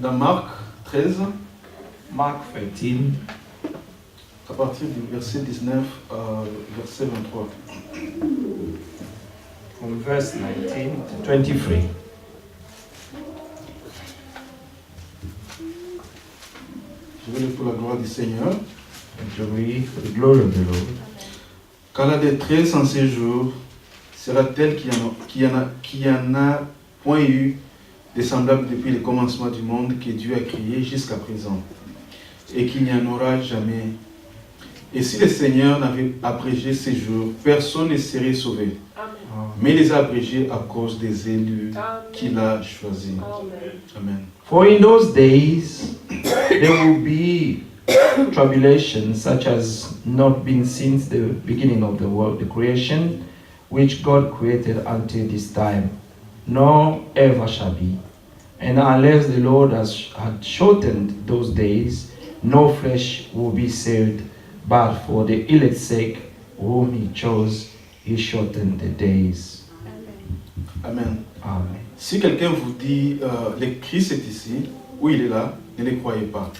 dans Marc 13, Mark 13, à partir du verset 19 à verset 23. from verse 19 to 23. Je vais lire pour la gloire du Seigneur. And to read for the glory of the Lord. Car la détresse en ces jours sera telle qu'il y en a point eu de semblable depuis le commencement du monde que Dieu a créé jusqu'à présent, et qu'il n'y en aura jamais. Et si le Seigneur n'avait abrégé ces jours, personne ne serait sauvé. Mais il les a abrégés à cause des élus qu'il a choisis. Amen. For in those days there will be tribulation such as not been since the beginning of the world, the creation, which God created until this time, nor ever shall be. And unless the Lord had shortened those days, no flesh will be saved, but for the elect's sake, whom he chose, he shortened the days. Amen. Amen. Si quelqu'un vous dit le Christ est ici, ou il est là, ne le croyez pas.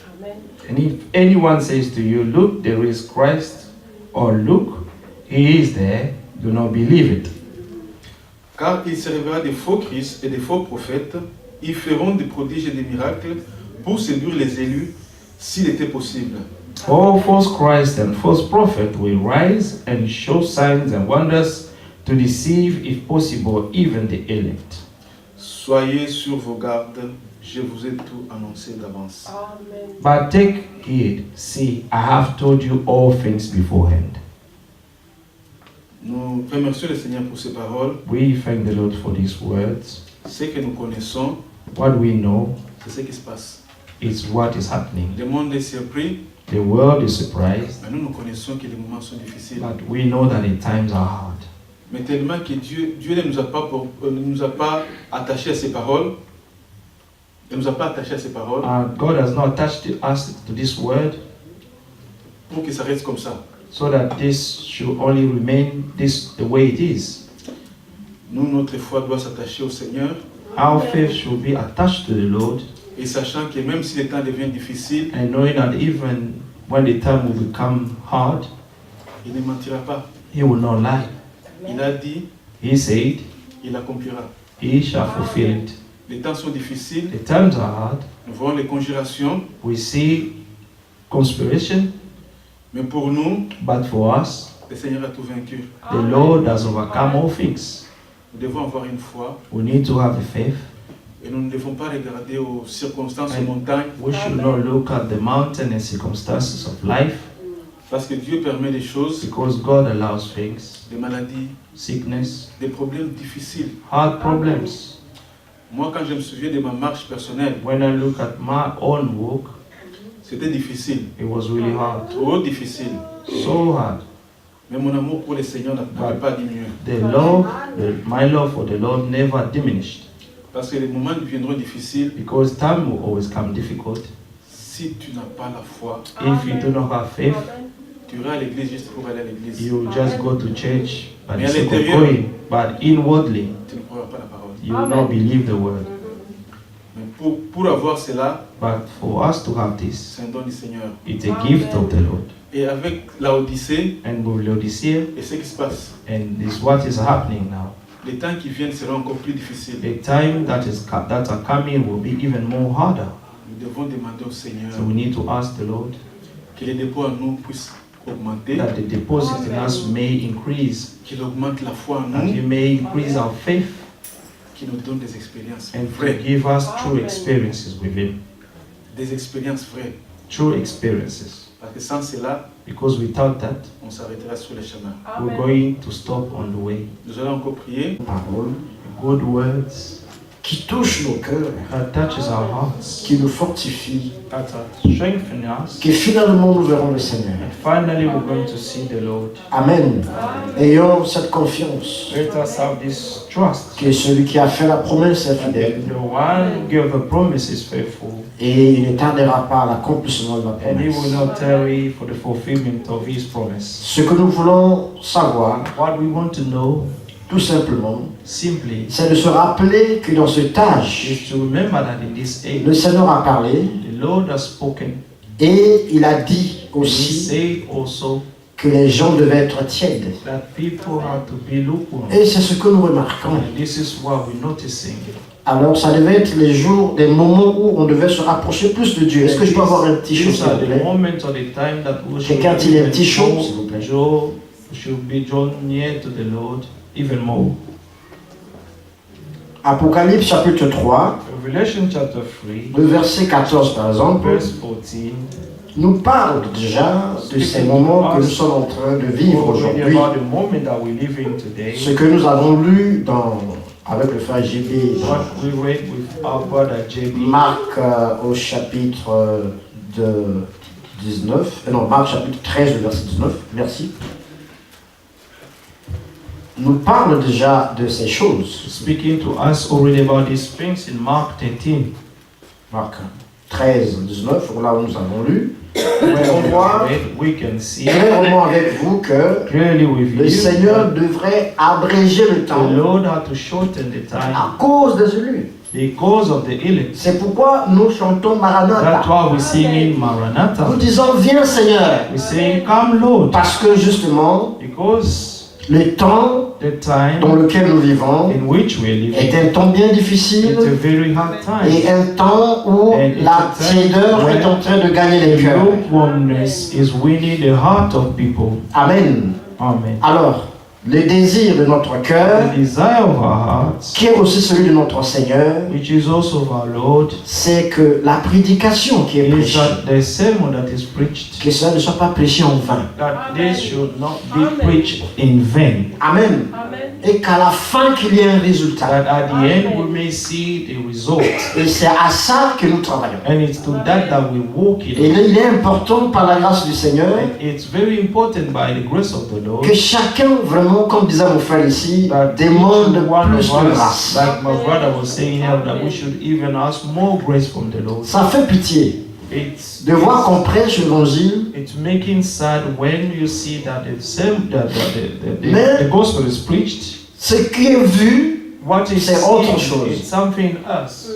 And if anyone says to you, look, there is Christ, or look, he is there, do not believe it. Car il se révélera des faux Christ et des faux prophètes. Ils feront des prodiges et des miracles pour séduire les élus s'il était possible. For false Christ and false prophet will rise and show signs and wonders to deceive, if possible, even the elect. Soyez sur vos gardes, je vous ai tout annoncé d'avance. But take heed, see, I have told you all things beforehand. Nous remercions le Seigneur pour ces paroles. We thank the Lord for these words. Ce que nous connaissons, What we know c'est ce qui se passe. is what is happening. Le monde est surpris, The world is surprised, mais nous connaissons que les moments sont difficiles. but we know that the times are hard. Mais tellement que Dieu ne nous a pas attachés à ses paroles. Il ne nous a pas attachés à ses paroles God has not attached us to this word pour que ça reste comme ça. so that this should only remain the way it is. Nous, notre foi doit s'attacher au Seigneur. Our faith should be attached to the Lord, Et sachant que même si le temps devient difficile, and knowing that even when the time will become hard, il ne mentira pas. he will not lie. Il a dit, He said, il accomplira. he shall fulfill it. Les temps sont difficiles. The times are hard. Nous voyons les conjurations. We see conspiration, Mais pour nous, but for us, le Seigneur a tout vaincu. the Lord has overcome all things. Nous devons avoir une foi. We need to have a faith. Et nous ne devons pas regarder aux circonstances, aux Amen. montagnes. We should not look at the mountain and circumstances of life, Parce que Dieu permet des choses, because God allows things, des maladies, sickness, des problèmes difficiles. hard problems. Moi, quand je me souviens de ma marche personnelle, When I look at my own walk, c'était difficile. it was really hard, Trop difficile. so hard. Mais mon amour pour le Seigneur n'avait pas diminué. My love for the Lord never diminished, Parce que les moments viendront difficiles because time will always come difficult. si tu n'as pas la foi. If you do not have faith, Tu iras à l'église juste pour aller à l'église. you will just go to church by the Mais à sake of l'intérieur, going, but inwardly, tu ne croiras pas la parole. you will not believe the word. Mais pour avoir cela, But for us to have this, c'est un don du Seigneur. it's a gift of the Lord. Et avec la Odyssée, And with Laodicea, et ce qui se passe, and this is what is happening now. les temps qui viennent seront encore plus difficiles. The time that are coming will be even more harder. Nous devons demander au Seigneur So we need to ask the Lord que les dépôts en nous puissent augmenter, that the deposit in us may increase, qu'il augmente la foi en that He nous, may increase our faith, qu'il nous donne des expériences and to vraies, give us true experiences with Him. des expériences vraies. True experiences. Parce que sans cela, Because without that, on s'arrêtera sur le chemin. we're going to stop on the way. Nous allons encore prier. Parole Good words qui touche nos cœurs, that touches our hearts, qui nous fortifie, that strengthen us, que finalement nous verrons le Seigneur. and finally we're going to see the Lord. Amen. Ayons cette confiance Let us have this trust. que celui qui a fait la promesse est And fidèle the one who gave a promise is faithful, et il ne tardera pas à l'accomplissement de la and He will promesse. not tarry for the fulfillment of His promise. Ce que nous voulons savoir, What we want to know tout simplement, simply c'est de se rappeler que dans cet âge, is to remember that in this age, le Seigneur a parlé the Lord has spoken. et il a dit He aussi said also que les gens devaient être tièdes. that people have to be lukewarm. Et c'est ce que nous remarquons. And this is what we're noticing. Alors, ça devait être les jours, des moments où on devait se rapprocher plus de Dieu. Est-ce que je peux avoir un petit chaud, These s'il vous are the plaît? moments or the time that we should Quelqu'un a-t-il un petit chaud, even s'il vous plaît? should be drawn near to the Lord even more. Apocalypse chapitre 3, Revelation chapter 3, le verset 14 par exemple, verse 14, nous parle déjà de ces moments que nous sommes en train de vivre already aujourd'hui. about the moment that we live in today. Ce que nous avons lu avec le frère JB, What we read with our brother JB, Marc au chapitre de 19, non, Marc chapitre 13, le verset 19, merci, nous parle déjà de ces choses. speaking to us already about these things in Mark 13. Marc 13, 19, là où nous avons lu. Where On we voit read, we can see clairement avec vous que clearly with le you Seigneur devrait abréger le the temps Lord had to shorten the time à cause des élus. because of the elect. C'est pourquoi nous chantons That's Maranatha. why we're singing Nous Maranatha. disons viens Seigneur, We're saying, Come Lord, parce que justement because le temps the time dans lequel nous vivons in which we're living, est un temps bien it's a difficile very hard et time. un temps où And it's la a time tiédeur when est en train de gagner les The cœurs. lukewarmness is winning the heart of people. Amen. Amen. Alors, le désir de notre cœur, The desire of our hearts, qui est aussi celui de notre Seigneur, which is also of our Lord, c'est que la prédication qui est is prêchée, that the sermon that is preached, que cela ne soit pas prêché en vain. that this should not be preached in vain. Amen. Et qu'à la fin qu'il y ait un résultat. That at the end we may see the result. Et c'est à ça que nous travaillons. And it's to that we walk Et in. il est important par la grâce du Seigneur And it's very important by the grace of the Lord que chacun vraiment, comme disait mon frère ici, that demande each one plus of de us, grâce. like my brother was saying here, that we should even ask more grace from the Lord. Ça fait pitié de voir qu'on prêche l'évangile, It's making sad when you see that Mais- the gospel is preached. ce qui est vu, What is c'est autre seen, chose. it's something else.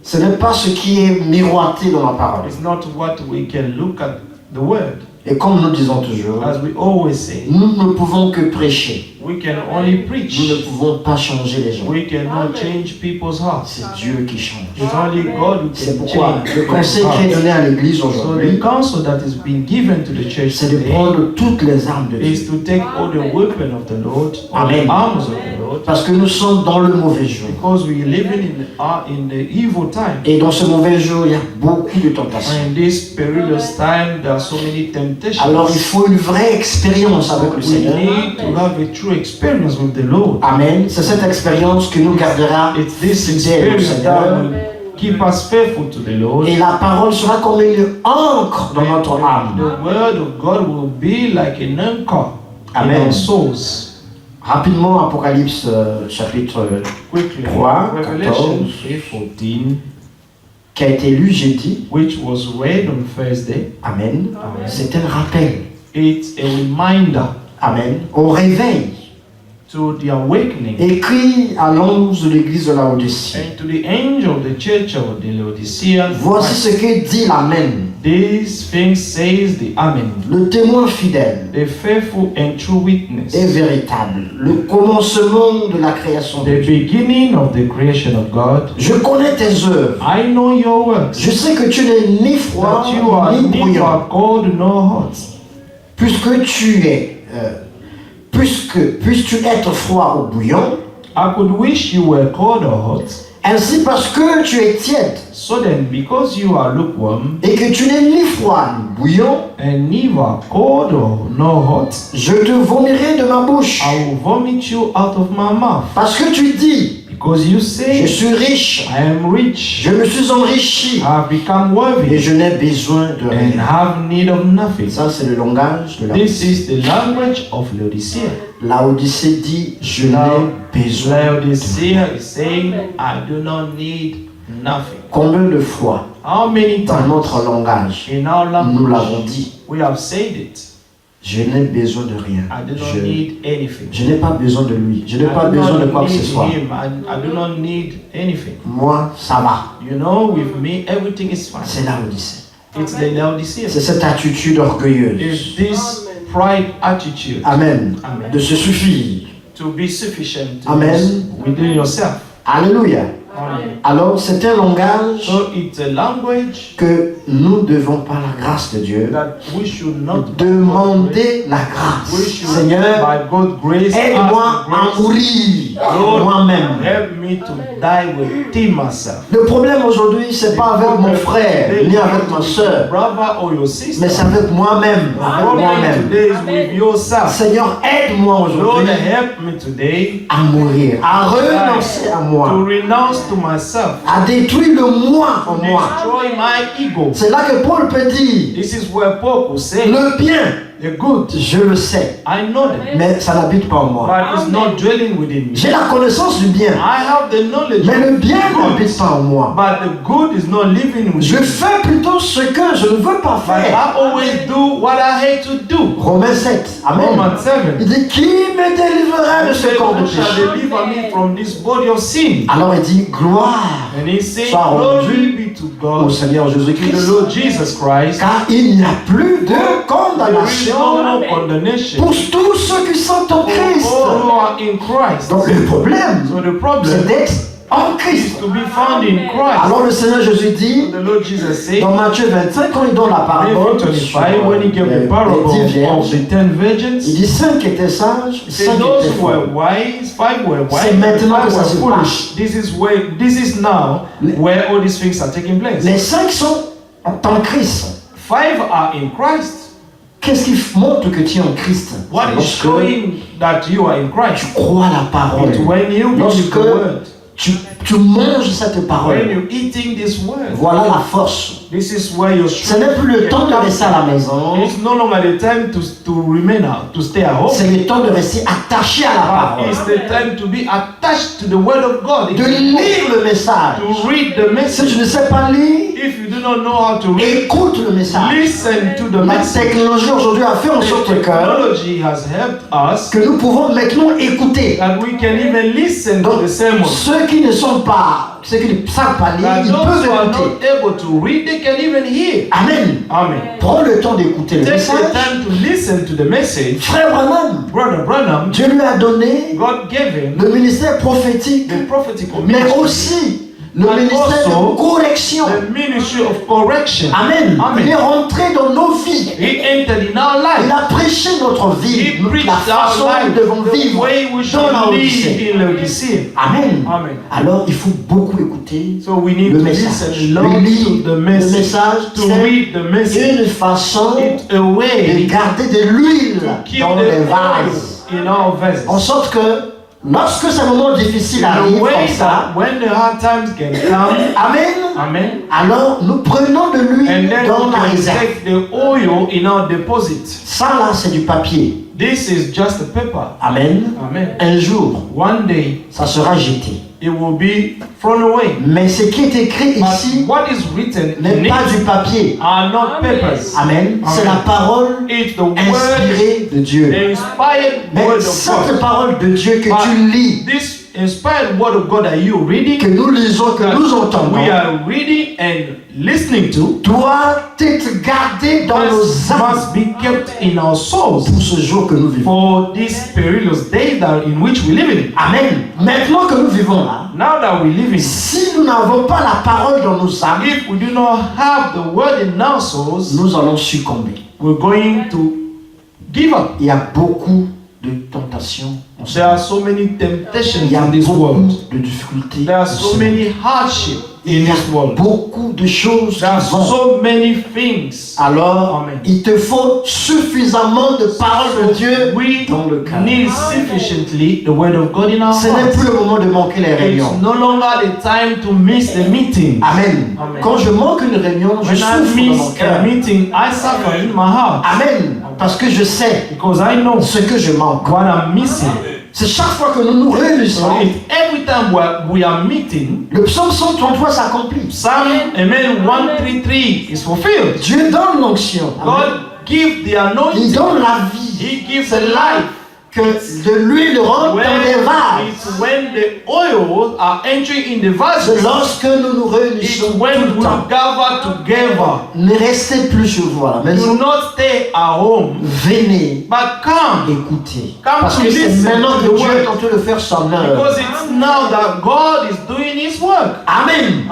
ce n'est pas ce qui est miroité dans la parole. It's not what we can look at the word. Et comme nous disons toujours, As we always say, nous ne pouvons que prêcher. we can only Nous preach. ne pouvons pas changer les gens. We cannot change people's hearts. C'est Dieu qui change. It's only God who C'est can pourquoi change le people's conseil qui est hearts. donné à l'Église So the aujourd'hui, counsel that is being given to the church c'est de today prendre toutes les armes de is Dieu. to take all the weapon of the Lord, all Amen. the arms of the Lord, Parce que nous sommes dans le mauvais jour. because we living in the evil time. Et dans ce mauvais jour, il y a beaucoup de tentations. In this perilous time, there are so many temptations. Alors il faut une vraie expérience avec le We Seigneur. need to have a true experience with the Lord. Amen. C'est cette expérience que nous gardera It's this fidèles au experience that Seigneur. will keep us faithful to the Lord. Et la parole sera comme une encre dans notre The âme. word of God will be like an anchor in Amen. our souls. Rapidement, Apocalypse chapitre Quickly, 3, Revelation 14. 3:14, qui a été lu jeudi. which was read on Thursday. Amen. Amen. C'est un rappel. It's a reminder Amen. Au réveil. to the awakening Écrit à l'ange de l'église de Laodicée. and to the angel of the church of the Laodicean. Voici ce que dit l'Amen. These things says the Amen, Le témoin fidèle the faithful and true witness, et véritable. Le commencement de la création de the Dieu. beginning of the creation of God. Je connais tes œuvres. I know your works, Je sais que tu n'es ni froid that you are ni neither bouillant. cold nor hot. Puisque tu es, puisses-tu être froid ou bouillant, I could wish you were cold or hot. ainsi parce que tu es tiède So then, because you are lukewarm et que tu n'es ni froid ni bouillant, and neither cold or nor hot, je te vomirai de ma bouche. I will vomit you out of my mouth. Parce que tu dis, Because you je say, suis riche, I am rich, je me suis enrichi I have become et worthy, je n'ai besoin de and rien. have need of nothing. Ça, c'est le langage de la This is the language of Laodicea. Laodicée dit, je n'ai besoin de rien. Laodicea is saying, I do not need nothing. Combien de fois How many dans times notre langage in our nous l'avons language dit? we have said it? Je n'ai besoin de rien. I do not need anything. Je n'ai pas besoin de lui. Je n'ai pas I do besoin de not quoi que ce need soit. him. I do not need anything. Moi, ça va. You know, with me, everything is fine. C'est l'Odyssée. It's the Laodicea. C'est cette attitude orgueilleuse. It's this pride attitude. Amen. Amen. De se suffire. To be sufficient Amen. within yourself. Alléluia. Amen. Alors, c'est un langage So it's a language que nous devons, par la grâce de Dieu, that we should not demander la We grâce. should, Seigneur, by God's grace, aide-moi ask the à grace. mourir Lord, moi-même. help me to die within myself. Le problème aujourd'hui, c'est pas avec mon frère, ni avec ma soeur, brother or your sister. mais c'est avec moi-même. The Avec problem moi-même. today is with yourself. Seigneur, aide-moi Lord, aujourd'hui help me today à mourir, à renoncer à to moi, renounce to myself, à détruire le moi en moi. destroy my ego. C'est là que Paul peut dire, This is where Paul will say, le bien, the good, je le sais, I know them, mais ça n'habite pas en moi. but it's not dwelling within me. J'ai la connaissance du bien, I have the knowledge mais le of bien the good, n'habite pas en moi. but the good is not living Je within me. fais plutôt ce que je ne veux pas But faire. I always do what I hate to do. Romains 7. Amen. Romans 7. Il dit, qui me délivrera de He ce said, corps de who shall péché? deliver me from this body of sin? Alors il dit, gloire And he said, Soit glory rendu be to au God, Seigneur to the Jésus-Christ. Lord Jesus Christ. Car il n'y a plus de There is condamnation no more condemnation pour tous ceux qui sont en for Christ. all who are in Christ. Donc le problème, So the c'est problem d'être en is Christ. to be found in Christ. Alors le Seigneur Jésus dit, The Lord Jesus said, dans Matthieu 25, quand il donne la parabole, Matthew sur 25, when he gave les the parable 10 of vierges, the 10 virgins, il dit 5 étaient sages, he 5 said those étaient who were folles. wise, 5 were wise, C'est and maintenant 5 que ça se were passe. foolish. This is now where all these things are taking place. Les 5 sont en Christ. 5 are in Christ. Qu'est-ce qui montre que tu es en Christ? What is Lorsque showing that you are in Christ? tu crois la parole. It's when you believe Lorsque the word. tu manges cette When parole. you're eating this word. Voilà la force. This is where your Ce n'est strength. plus le temps de rester à la maison. It's no longer the time to remain out, to stay at home. C'est le temps de rester attaché à la But parole. it's the time to be attached to the word of God. De lire le message. To read the Si message. je ne sais pas lire, If you do not know how to read, écoute le message. listen to the La message. technologie aujourd'hui a fait en The sorte que technology has helped us nous pouvons maintenant écouter. that we can even listen to Donc, the sermon. ceux qui ne sont pas, ceux qui ne savent pas lire, That ils those peuvent who are écouter. not able to read, they can even hear. Amen. Amen. Prends le temps d'écouter le Take the message. time to listen to the message. Frère Branham, Brother Branham, Dieu lui a donné God gave him le ministère prophétique, the prophetical mais ministry, aussi le And ministère also de correction. the ministry of correction. Amen. Amen. Il est rentré dans nos vies. He entered in our Il life. a prêché notre vie, He preached la our façon dont life, nous devons the vivre way we should dans la live Odyssée. in Laodicea. Amen. Amen. Alors il faut beaucoup écouter So we need le to message. listen, love Le lire to the le message, message, to c'est read the message. une façon It's a de way garder de l'huile to keep dans the les oil vases. in our vessels. En sorte que lorsque ces moments difficiles In a arrivent way comme ça, that when the hard times can come, Amen. amen, Alors nous prenons de l'huile and then dans we la can réserve. take the oil in our deposit. Ça là, c'est du papier. This is just a paper. Amen. Amen. Un jour, One day ça sera jeté. it will be thrown away. Mais ce qui est écrit But ici what is written in n'est pas it du papier. are not papers. Amen. C'est la parole It's the word, inspirée de Dieu. the inspired Mais word of cette God. parole de Dieu que But tu lis, this inspired word of God that you reading, que nous lisons, que that nous entendons, we are reading and listening to, doit être gardé dans nos âmes must be kept in our souls pour ce jour que nous vivons. for these perilous days that in which we live in. Amen. Maintenant que nous vivons là, Now that we live in, si nous n'avons pas la parole dans nos âmes, if we do not have the word in our souls, nous allons succomber. we're going to give up. Il y a beaucoup de tentations. There are so many temptations Il y a in this world. beaucoup de difficultés. There are so many hardships in Il y a this world. beaucoup de choses qui There are vont. so many things. Alors, Amen. il te faut suffisamment de parole de Dieu We dans le cœur. need sufficiently the word of God in our Ce n'est hearts. plus le moment de manquer les It's réunions. no longer the time to miss the meeting. Amen. Amen. Quand je manque une réunion, je When I souffre dans mon miss a cœur. meeting, I suffer in my heart Amen. Parce que je sais because I know ce que je manque. what I'm missing. C'est chaque fois que nous nous réunissons, So if every time we are meeting, le psaume 133 s'accomplit. Psalm Amen 133 is fulfilled. Dieu donne l'onction. God gives the Il anointing. donne la vie. He gives C'est the là life. que de l'huile rentre dans des vases. It's when the oils are entering in the C'est vases. lorsque nous nous It's réunissons tout when le we temps. gather together. Ne restez plus chez vous à la Do maison. not stay at home, Venez but come. écouter. Come Parce to que c'est listen maintenant to que the Dieu word. est en train de faire son œuvre. Because it's now that God is doing His work. Amen.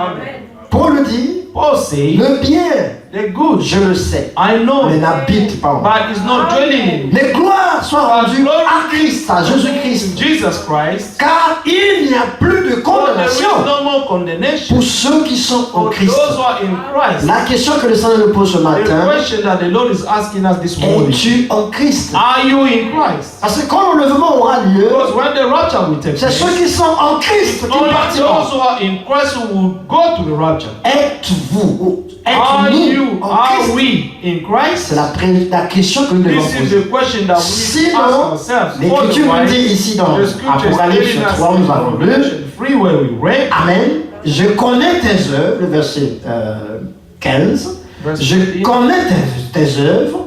Paul dit, Paul says, le bien, the good, je le sais, I know, mais n'habite pas en moi. but it's not dwelling in me. Mais gloire soit rendue à Christ, à Jésus-Christ. Jesus Christ. Car il n'y a plus de For there is condamnation no more condemnation pour ceux qui sont en for Christ. those who are in Christ. La question que le Seigneur nous pose ce The matin, question that the Lord is asking us this morning: es-tu en Christ? are you in Christ? Parce que quand l'enlèvement aura lieu, Because when the rapture will take c'est ceux place, qui sont en Christ qui only partiront. those who are in Christ who will go to the rapture. Êtes-vous, Are êtes-nous you, en are Christ? we in Christ? C'est la question que nous devons This is poser. the question that we need to ask Sinon, ourselves. l'Écriture nous dit ici dans The scripture is Apocalypse telling us 3, nous avons in lu, Revelation 3 where we read, Amen. Je connais tes œuvres, le verset 15. verse Je 15. connais tes œuvres.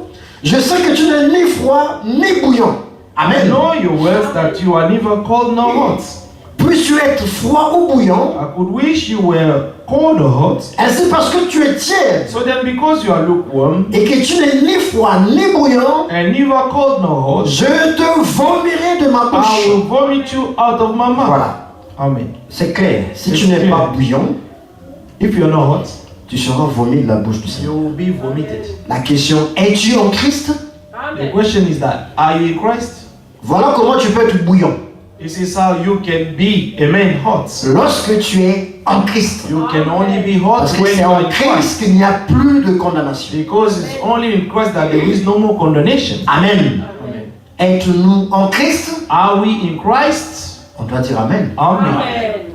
Je sais que tu n'es ni froid ni bouillant. I Amen. know your words that you are neither cold nor hot. Puisses-tu être froid ou bouillant, I could wish you were cold or hot. ainsi parce que tu es tiède So then because you are lukewarm et que tu n'es ni froid ni bouillant, and neither cold nor hot, je te vomirai de ma I bouche. will vomit you out of my mouth. Voilà, Amen. c'est clair. Si C'est tu n'es clair. pas bouillant, If you're not hot, tu seras vomi de la bouche du Seigneur. you will be vomited. La question, es-tu en Christ? The question is that, are you in Christ? Voilà comment tu peux être bouillant. This is how you can be, amen, hot. Lorsque tu es en Christ. You can only be hot Parce que when c'est you are en in Christ. Christ qu'il n'y a plus de condamnation. Because it's only in Christ that there is no more condemnation. Amen. Amen. Êtes-nous en Christ? Are we in Christ? On doit dire Amen. Amen.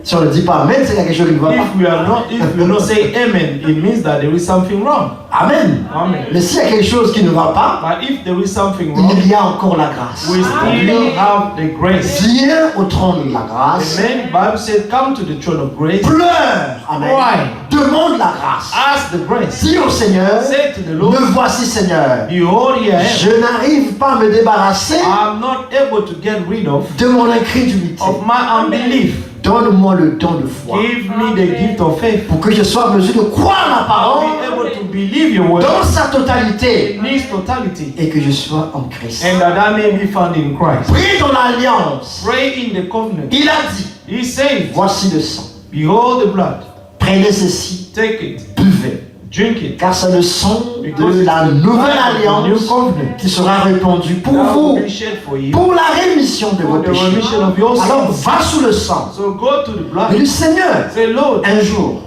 Si on ne dit pas Amen, c'est qu'il y a quelque chose qui ne va pas. If we not say amen, it means that there is something wrong. Amen. Amen. Mais s'il y a quelque chose qui ne va pas, But if there is something wrong, il y a encore la grâce. we still have the grace. Viens au trône de la grâce. Amen. Bible says, come to the throne of grace. Pleure. Amen. Why? Demande la grâce. Ask the grace. Dis au Seigneur, Say to the Lord, me voici Seigneur. behold, here I am. Je n'arrive pas à me débarrasser I'm not able to get rid of de mon incrédulité. my unbelief. Donne-moi le don de foi Give me the gift of faith. pour que je sois en mesure de croire la I'll parole be able to believe your word dans sa totalité in its totality, et que je sois en Christ. and that I may be found in Christ. Prie dans l'alliance. Pray in the covenant. Il a dit, He says, voici le sang. behold the blood, Prenez ceci, take it, buvez. drink it. Car c'est le sang Because de it's la the nouvelle blood of the new alliance covenant qui sera répandu pour that will vous, be shed for you pour la rémission de for vos the péchés. remission of your Alors sins. va sous le sang. So go to the Et blood. le Seigneur, Say, Lord, un jour,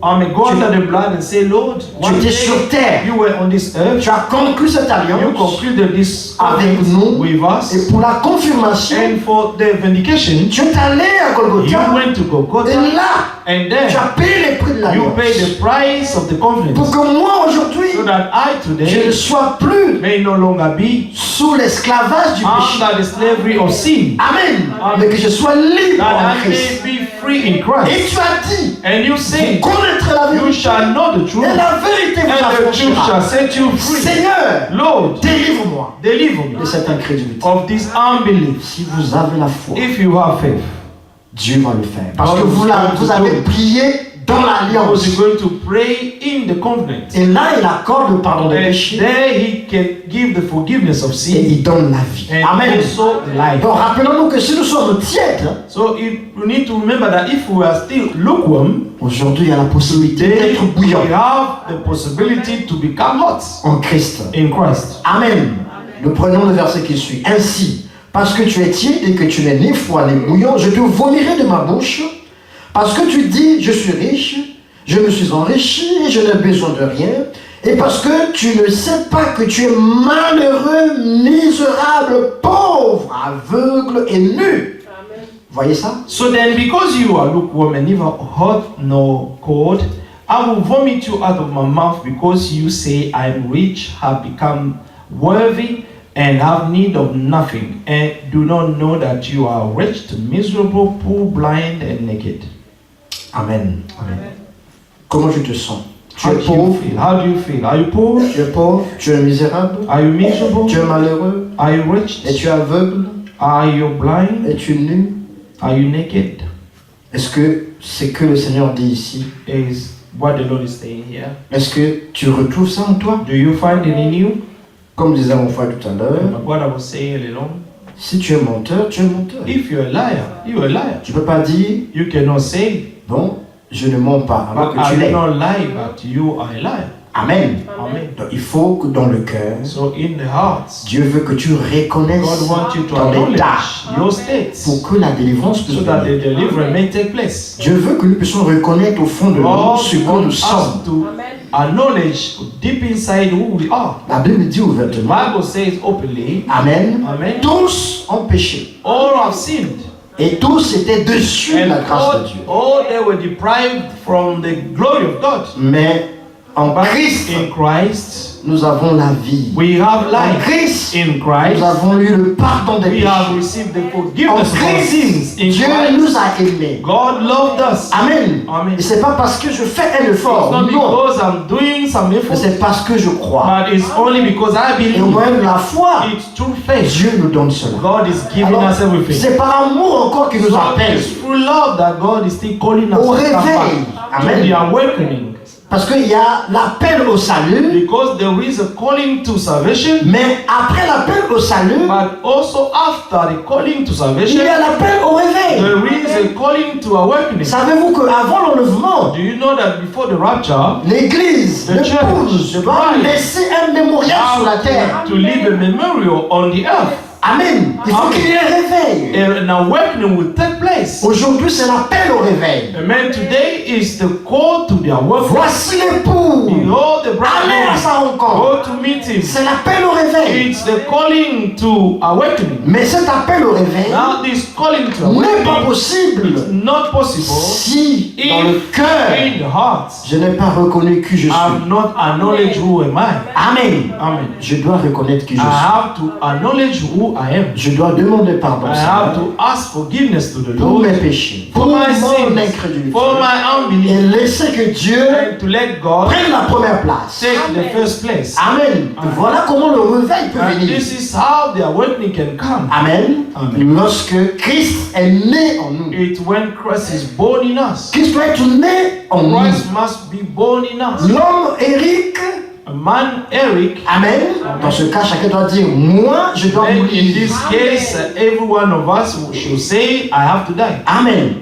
I may go under the blood and say, Lord, tu one étais day sur terre. you were on this earth. Tu as conclu cette You alliance concluded this avec nous. with us. Et pour la confirmation, And for the vindication, tu es allé à you Golgotha. went to Et Golgotha, là, and tu then as payé les prix de you l'alliance. paid the price of the Pour covenant, que moi aujourd'hui, so that I je ne today sois plus may no longer be sous l'esclavage du péché. under the slavery of sin, Amen. Mais que je sois libre that en I Christ. may be free in Et Christ. tu as dit, And you say, vous connaîtrez la you vérité. shall know the truth, Et la vérité vous and the truth shall affranchira. set you free. Seigneur, Lord, délivre-moi deliver de me cette incrédulité. of this unbelief. Si vous avez la foi, If you have faith, Dieu va le faire. Parce God que is vous going to avez do it. prié dans l'alliance. because you're going to pray in the covenant. Et là, il accorde le pardon des And péchés. there he can give the forgiveness of Et sin il donne la vie. and Amen. also life. Donc rappelons-nous que si nous sommes tièdes, So if you need to remember that if we are still lukewarm, aujourd'hui il y a la possibilité then d'être bouillant we have the possibility to become hot en Christ. in Christ. Amen. Nous prenons le verset qui suit. Ainsi, parce que tu es tiède et que tu n'es ni froid ni bouillant, je te vomirai de ma bouche. Parce que tu dis, je suis riche, je me suis enrichi et je n'ai besoin de rien. Et parce que tu ne sais pas que tu es malheureux, misérable, pauvre, aveugle et nu. Voyez ça? So then because you are lukewarm and neither hot nor cold, I will vomit you out of my mouth because you say I am rich, have become worthy, and have need of nothing, and do not know that you are wretched, miserable, poor, blind, and naked. Amen. Comment tu te sens? Tu How es do you pauvre. feel? How do you feel? Are you poor? Tu es pauvre, tu es misérable, Are you miserable? tu es malheureux, Are you rich? et tu es aveugle, Are you blind? et tu es nu. Are you naked? Est-ce que c'est que le Seigneur dit ici? Is what the Lord is saying here. Est-ce que tu retrouves ça en toi? Do you find it in you? Comme disait mon frère tout à l'heure, What I was saying earlier on. si tu es menteur, tu es menteur. If you're a liar, you're a liar. Tu ne peux pas dire, You cannot say, bon, je ne mens pas, alors but que tu I l'es. do not lie, but you are a liar. Amen. Amen. Donc, il faut que dans le cœur, So in the hearts, Dieu veut que tu reconnaisses God wants you to ton acknowledge état your states pour que la délivrance puisse so that venir. the deliverance may take place. Dieu veut que nous puissions reconnaître au fond de nous God ce que nous wants us sommes. to acknowledge deep inside who we are. La Bible dit The ouvertement, Bible says openly, Amen, Amen. tous ont péché All have sinned. et tous étaient déçus de And la grâce de Dieu. all they were deprived from the glory of God. Mais en But Christ, in Christ, nous avons la vie. we have En life. Christ, In nous Christ, avons eu le pardon des we have péchés. received the En forgiveness of our sins. Christ, In Dieu Christ, nous a aimés. God loved us. Amen. Amen. Et c'est pas parce que je fais un It's effort, not non. because I'm doing some Mais effort, c'est parce que je crois. but it's only because I Et au believe. moyen de la foi, It's through faith. Dieu nous donne cela. God is giving Alors, us everything. c'est par amour encore qu'il nous So appelle. it's through love that God is still calling us Au to come réveil. back to Amen. the awakening. Parce qu'il y a l'appel au salut, Because there is a calling to salvation, mais après l'appel au salut, but also after the calling to il salvation, y a l'appel au réveil. there is a calling to awakening. Savez-vous qu'avant l'enlèvement, Do you know that before the rapture, l'Église, The church, l'épouse, the doit bride, laisser un mémorial sur la terre. to leave a memorial on the earth? Amen. Il faut Amen. qu'il y ait un réveil. An awakening will take place. Aujourd'hui, c'est l'appel au réveil. Amen. Today is the call to the awakening. Voici l'époux. Behold the Allez à bridegroom. sa rencontre. Go to meet him. C'est l'appel au réveil. It's the calling to awakening. Mais cet appel au réveil Now this calling to n'est pas awakening possible is not possible si dans le if cœur in the heart je n'ai pas reconnu qui je suis. I've not acknowledged who am I. Amen. Amen. Je dois reconnaître qui je I suis. have to acknowledge who I am. Je dois demander pardon I Seigneur, have to ask forgiveness to the pour mes Lord péchés, for pour my mon sins, incrédulité. for my Et unbelief, laisser que Dieu and to let God prenne la première place. take the first place. Amen. Voilà comment le réveil peut And venir. this is how the awakening can come. Amen. Amen. Lorsque Christ est né en nous. It's when Christ is born in us. Christ doit être né en nous. Christ must be born in us. L'homme Eric, A man, Eric, Amen. Dans ce cas, chacun doit dire, moi, je dois then in mourir. this case, every one of us should say, I have to die. Amen.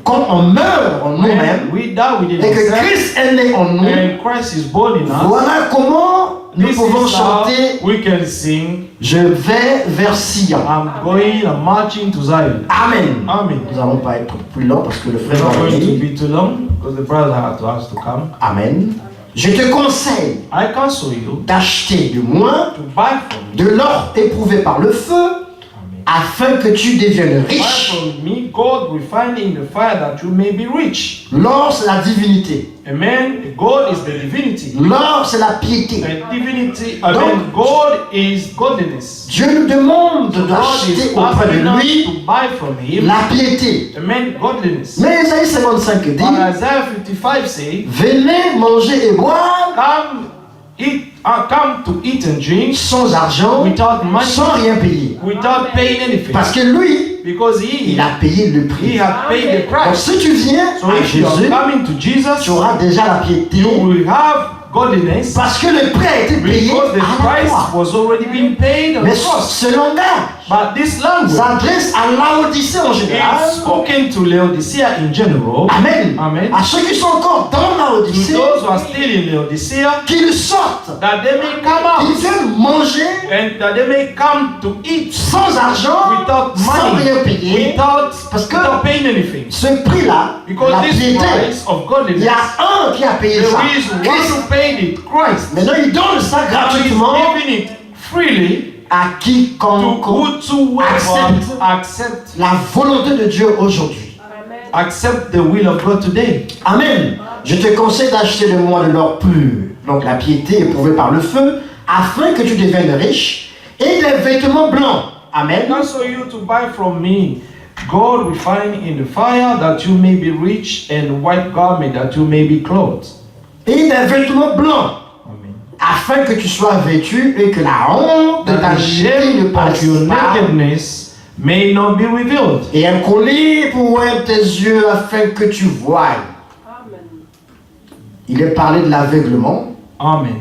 Quand on meurt en When nous-mêmes we die within et que ourselves, Christ est né en nous, and Christ is born in us, voilà comment nous this pouvons is how chanter we can sing, Je vais vers Sion. I'm marching to Zion. Amen. Amen. Nous n'allons pas être plus long parce que le We're frère not va going to venir. be too long because the brother had to ask to come. Amen. Je te conseille I counsel you d'acheter de moi to buy from me. de l'or éprouvé par le feu, Amen. afin que tu deviennes Buy riche. from me gold refined in the fire that you may be rich. L'or, c'est la divinité. Amen. Gold is the divinity. L'or, c'est la piété. And divinity, amen. Gold is godliness. Dieu nous demande God d'acheter is auprès asking de us lui to buy from him. la piété. Amen. Godliness. Mais Isaïe 55 dit, But Isaiah 55 says, venez manger et boire come to eat and drink sans argent, without money, sans rien payer. without paying anything. Parce que lui, Because il a payé le he prix. had paid the Donc price. si tu viens So à if you are Jésus, coming to Jesus, tu auras déjà la piété. you will have godliness Parce que le prix a été payé because the à la price croix. was already been paid on the Mais cross. ce langage But this language s'adresse à Laodicée en général. is spoken to Laodicea in general. Amen. Amen. À ceux qui sont encore dans To Laodicée, those who are still in Laodicea, qu'ils sortent, that they may come qu'ils out viennent manger and that they may come to eat sans argent, without sans money, rien payer. without paying anything. Ce prix-là, Because la this piété, price of il godliness, y a un qui a payé ça. there is one Christ. who paid it, Christ. Maintenant, il donne ça Now he's gratuitement giving it freely à to quiconque whosoever accept la volonté de Dieu aujourd'hui. accept the will of God today. Amen. Je te conseille d'acheter de moi de l'or pur, donc la piété éprouvée par le feu, afin que tu deviennes riche, et des vêtements blancs. Amen. I counsel you to buy from me gold refined in the fire, that you may be rich, and white garment, that you may be clothed. et des vêtements blancs, Amen. afin que tu sois vêtu et que la honte de That ta the nudité ne shame passe of your pas. nakedness may not be revealed. Et un collier pour oindre tes yeux afin que tu voies. Il est parlé de l'aveuglement. Amen.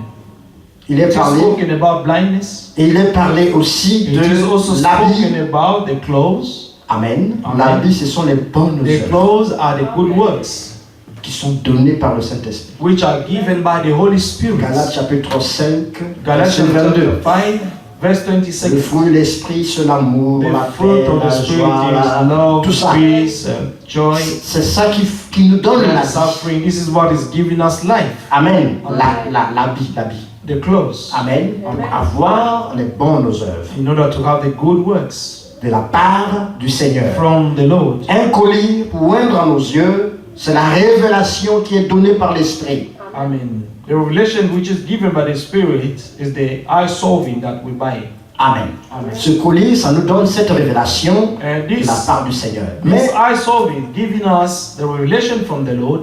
Il est It is parlé, spoken about blindness. et il est parlé aussi It is also de l'habit. spoken about the clothes. Amen. Amen. L'habit, ce sont les bonnes The œuvres clothes are the good works qui sont données par le Saint-Esprit. which are given by the Holy Spirit. Galates chapitre 5, Galatians verset 22. 5, verse Le 26. fruit de l'esprit, c'est l'amour, la The fruit paix, of the la Spirit joie, is love, tout ça. peace, joy, C'est ça qui nous donne la and vie. suffering. This is what is giving us life. Amen. L'habit. The clothes. Amen. Avoir les bonnes œuvres In order to have the good works de la part du Seigneur. from the Lord. Un collier pour oindre à nos yeux, c'est la révélation qui est donnée par l'Esprit. Amen. The revelation which is given by the Spirit is the eye solving that we buy. Amen. Amen. Ce collier, ça nous donne cette révélation And de la this part du Seigneur. Mais eye solving giving us the revelation from the Lord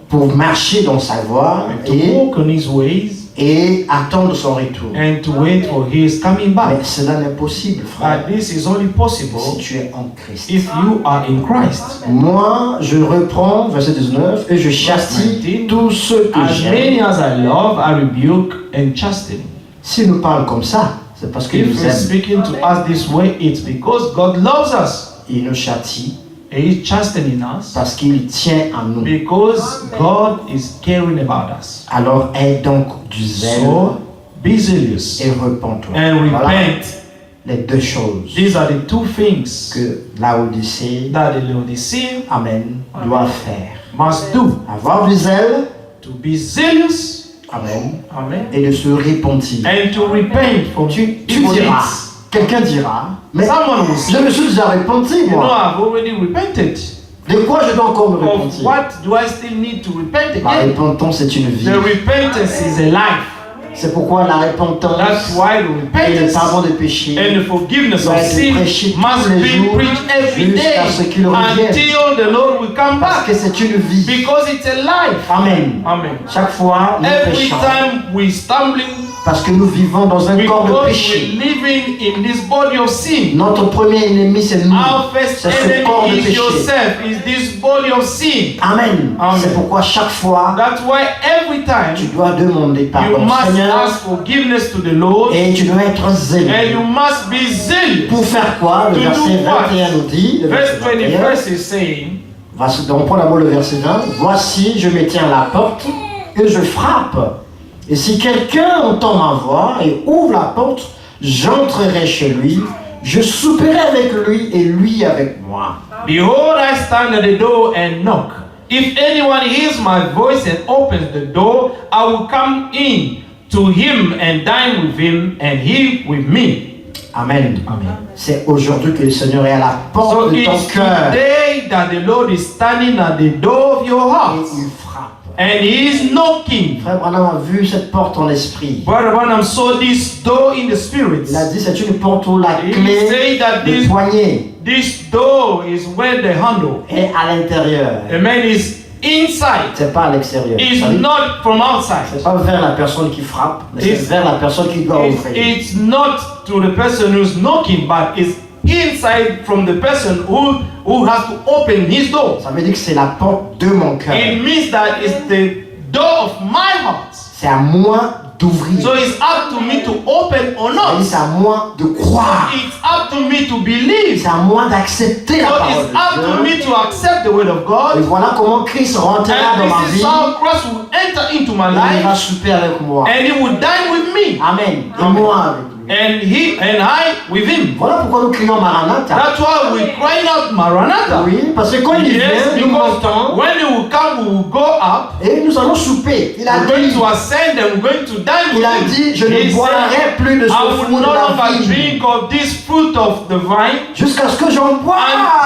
pour marcher dans sa voie and to walk on His ways et attendre son retour. and to wait for His coming back. Mais cela n'est possible, frère, And this is only possible si tu es en Christ. if you are in Christ. Moi, je reprends verset 19 et je chastis tous ceux que As j'aime. many as I love, I rebuke and chasten. S'il nous parle comme ça, c'est parce qu'il If nous He's aime. speaking to us this way, it's because God loves us. Il nous châtie And He's chastening us parce qu'il tient en nous. because God is caring about us. Alors aie donc du zèle So be zealous et repens-toi. and Voilà repent. les deux choses These are the two things que Laodicée, that the Laodicean Amen, doit faire. must do. Avoir du zèle, To be zealous, Amen, amen, et de se repentir. and to repent from Tu evil diras, deeds. quelqu'un dira, mais Someone will say, je me suis déjà repenti, you know, moi. I've already repented. De quoi je dois encore me Of repentir? what do I still need to repent La again? repentance, c'est une vie. The repentance is a life. C'est pourquoi la repentance That's why the et le repentance pardon des péchés and the forgiveness doit of être sin prêché tous must les be jours preached every day jusqu'à ce qu'il revienne. until the Lord will come Parce back. que c'est une vie. Because it's a life. Amen. Amen. Chaque fois, nous Every péchons. time we stumbling Parce que nous vivons dans un corps de because péché. we're living in this body of sin. Notre premier ennemi, c'est nous. Our first C'est ce corps de enemy is péché. yourself, is this body of sin. Amen. Amen. C'est pourquoi chaque fois, That's why every time tu dois demander you pardon, must Seigneur, ask forgiveness to the Lord et tu dois être and zélé. you must be zealous. Pour faire quoi? Le To do verset what? 21 nous dit, le verset Verse 21, 21 is saying, on prend d'abord le verset 20. Voici, je me tiens à la porte et je frappe. Et si quelqu'un entend ma voix et ouvre la porte, j'entrerai chez lui, je souperai avec lui et lui avec moi. Behold, I stand at the door and knock. If anyone hears my voice and opens the door, I will come in to him and dine with him and he with me. Amen. Amen. C'est aujourd'hui que le Seigneur est à la porte So de ton it's cœur today that the Lord is standing at the door of your et heart il frappe. and he is knocking. Frère Branham a vu cette porte en esprit. Brother Branham saw this door in the spirit. Il a dit c'est une porte où la He clé, said that le poignet this door is where the handle. est à l'intérieur. The man is inside. C'est pas à l'extérieur. It's Vous savez? not from outside. C'est pas vers la personne qui frappe, mais c'est It's- vers la personne qui doit ouvrir. It's not to the person who's knocking, but it's inside from the person who has to open his door. Ça veut dire que c'est la porte de mon cœur. It means that it's the door of my heart. C'est à moi d'ouvrir. So it's up to me to open or not. C'est à moi de croire. It's up to me to believe. C'est à moi d'accepter la So parole it's up to de Dieu. me to accept the word of Et God. voilà comment Christ rentrera dans And ma this vie. is how Christ will enter into my Et il va life souper avec moi. and he will dine with me. Amen. Et Amen. moi avec lui. And he and I with him. Voilà pourquoi nous crions Maranatha. That's why we're crying out Maranatha. Oui, parce que quand il Yes, vient, nous because montons when he will come, we will go up. et nous allons souper. Il a We're going dit, to ascend and we're going to dine with il a him. dit, je He ne said, boirai plus de ce I fruit will de no la longer vigne drink of this fruit of the vine jusqu'à ce que j'en boive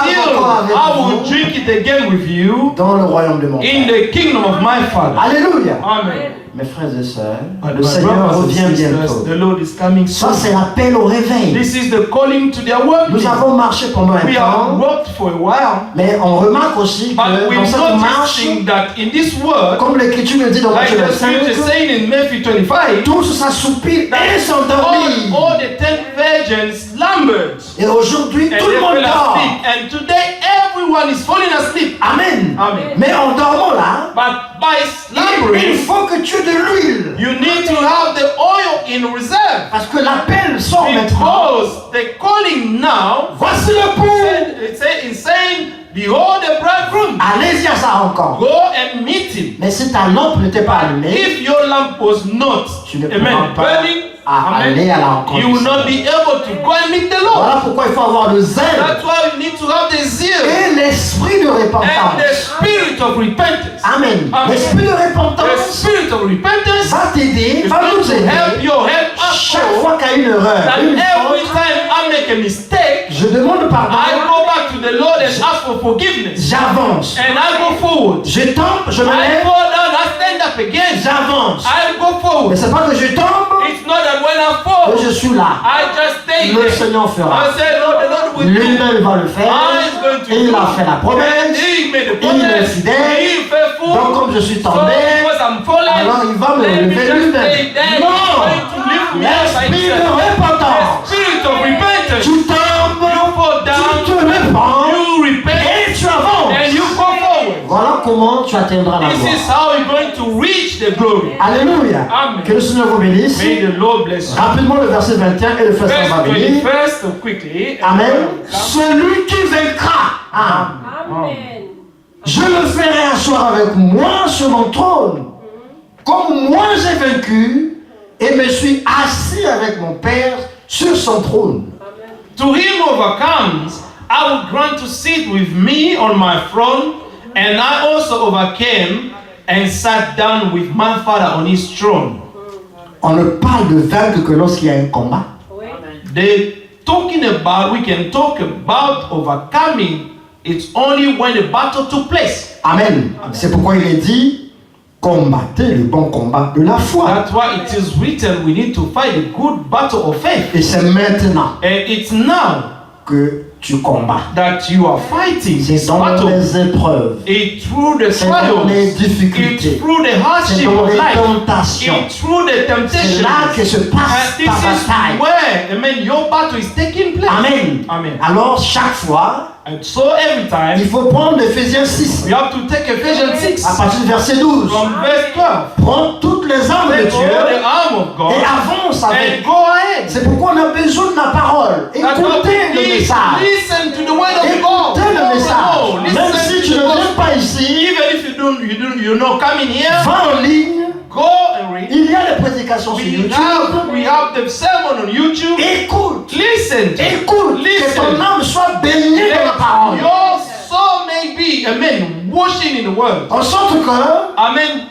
until encore avec I will vous drink it again with you dans le royaume de mon in Père. the kingdom of my Father. Alléluia. Amen. Mes frères et sœurs, But le my Seigneur brothers and revient sisters, bientôt. the Lord is coming Ça, c'est l'appel au réveil. This is the calling to their work. Nous avons marché pendant un We have temps, worked for a while, mais on remarque aussi but que we're dans cette marche, noticing that in this work, comme l'Écriture le dit dans like Matthieu the scripture is 25, saying in Matthew 25, tous s'assoupirent et s'endormirent. all the 10 virgins slumbered. Et aujourd'hui, And tout le they monde fell dort. asleep. And today everyone is falling asleep. Amen. Amen. Mais en dormant là, But by il slumbering, faut que tu aies de l'huile. you need to have the oil in reserve. Parce que l'appel sort maintenant. Because the calling now, Voici le pou. it's saying, behold the bridegroom. Allez-y à ça encore. Go and meet him. Mais si ta lampe n'était pas allumée, If your lamp was not, tu ne pourras amen, pas burning, aller à la amen, rencontre. you will not be able to go and meet the Lord. Voilà pourquoi il faut avoir le zèle That's why you need to have the zeal et l'esprit de and repentance. the spirit of repentance. Amen. Amen. L'esprit de The repentance spirit of repentance va t'aider, is va going nous to help aider. us Chaque all, fois qu'il y a une erreur, that une every faute, time I make a mistake, je demande pardon, I go back to the Lord and ask for forgiveness. j'avance. And I go forward. Je tombe, je me I lève, fall down, I stand up again. j'avance. I go Mais forward. c'est pas que je tombe It's not that when I que fall, je suis là. I just stay Le there. Seigneur fera. I say, Lord, the Lord will do. Lui-même va le faire. I is going to Et il do. a fait la And promesse. he made the Il est promise. fidèle. He is faithful. Donc comme je suis So tombé, because I'm falling, alors il va me let me lever just lui-même. stay there. Non. He's going to lift me up by L'esprit de himself. repentance. The spirit of repentance. Tu tombes, You fall tu down, te répands you repent, et tu avances. and you go forward. Voilà comment tu atteindras la This gloire. is how you're going to reach the glory. Alléluia. Amen. Que le Seigneur vous bénisse. May the Lord bless you. Rapidement le verset 21 et le verset Verse va venir. 21st, quickly. Amen. Celui qui vaincra. Amen. Je le ferai asseoir avec moi sur mon trône. Comme moi j'ai vaincu et me suis assis avec mon Père sur son trône. To him overcomes, I will grant to sit with me on my throne, and I also overcame and sat down with my Father on his throne. On ne parle de vaincre que lorsqu'il y a un combat. Oui. We can talk about overcoming. It's only when the battle took place. Amen. C'est pourquoi il est dit, combattez le bon combat de la foi. That's why it is written we need to fight a good battle of faith. Et c'est maintenant And it's now que tu combats. that you are fighting C'est this dans battle. les épreuves. It's through the C'est dans struggles. les difficultés. It's through the C'est hardship dans of les life. tentations. It's through the C'est temptations. là que se And passe this ta is bataille. where, amen, your battle is taking place. Amen. Amen. Alors chaque fois, And so every time, il faut prendre Ephésiens 6 we have to take Ephesians 6 à partir du verset 12. from verse 12. Prends toutes les armes de Take all the Dieu arm of God et avance avec. and go ahead. C'est pourquoi on a besoin de la parole. That's why Écoutez we le need message. listen to the word of God. Écoutez le message. Même Listen si to tu the ne viens gospel. pas ici, Even if you're not coming here, va en ligne. go and read. Il y a des prédications sur YouTube. We have the sermon on YouTube. Écoute. Listen. Écoute. Que ton Listen. âme soit baignée dans la Let parole. your soul may be, amen, washing in the word. En sorte que Amen.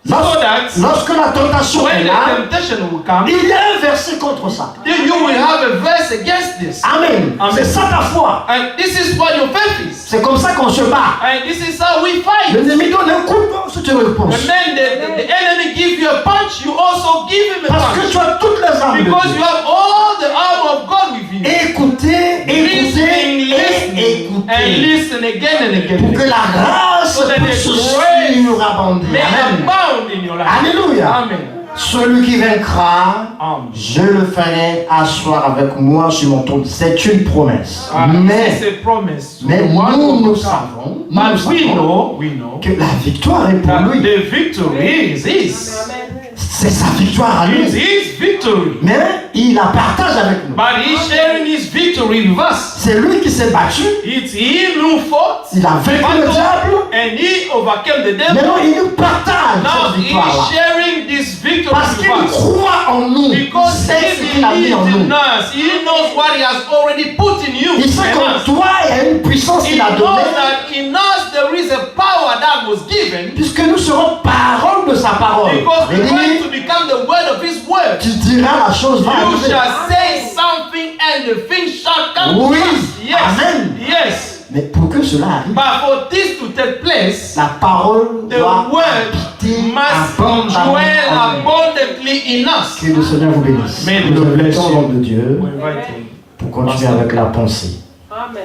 So that lorsque la tentation est when là, the temptation will come, il y a un verset contre ça. you will have a verse against this. Amen. Amen. C'est ça ta foi. And this is what your faith is. C'est comme ça qu'on se bat. And this is how we fight. L'ennemi donne un coup de poing, si tu réponds. And then the enemy give you a punch, you also give him a Parce que punch. tu as toutes les armes de Because you Dieu. have all the armor of God with you. Écoutez, écoutez Listening, et listening, and écoutez. listen again and again. Pour que la grâce So that puisse the grace surabonder. may Amen. abound in your life. Alléluia. Amen. Celui qui vaincra, Amen. je le ferai asseoir avec moi sur mon trône. C'est une promesse. This Mais is a promise. Mais The one nous, who nous will savons, come. nous But we savons know que la victoire est pour that lui. the victory is his. Amen. C'est sa victoire à It's lui. his victory. Mais il la partage avec nous. But he's sharing his victory with us. C'est lui qui s'est battu. It's him who fought Il a vaincu le diable. and he overcame the devil. Maintenant, il nous partage Now cette he's victoire-là. sharing this victory Parce qu'il with us. croit en nous. Il Because sait ce he qu'il a mis en believes in nous. us. He knows what he has already put in you. Il sait and qu'en us. toi, il y a une puissance He qu'il a knows donnée. that in us there is a power that was given. Puisque nous serons parole de sa parole. Because we're Il going dit, to become the word of his word. tu diras la chose va You arriver. shall say something and the thing shall come to Oui. pass. Yes. Amen. Yes. Mais pour que cela arrive, But for this to take place, la parole the doit word habiter must abondamment dwell en nous. abundantly in us. Que le Seigneur vous bénisse. May the Nous Lord bless invitons you. l'homme de Dieu We invite him. pour continuer avec la pensée.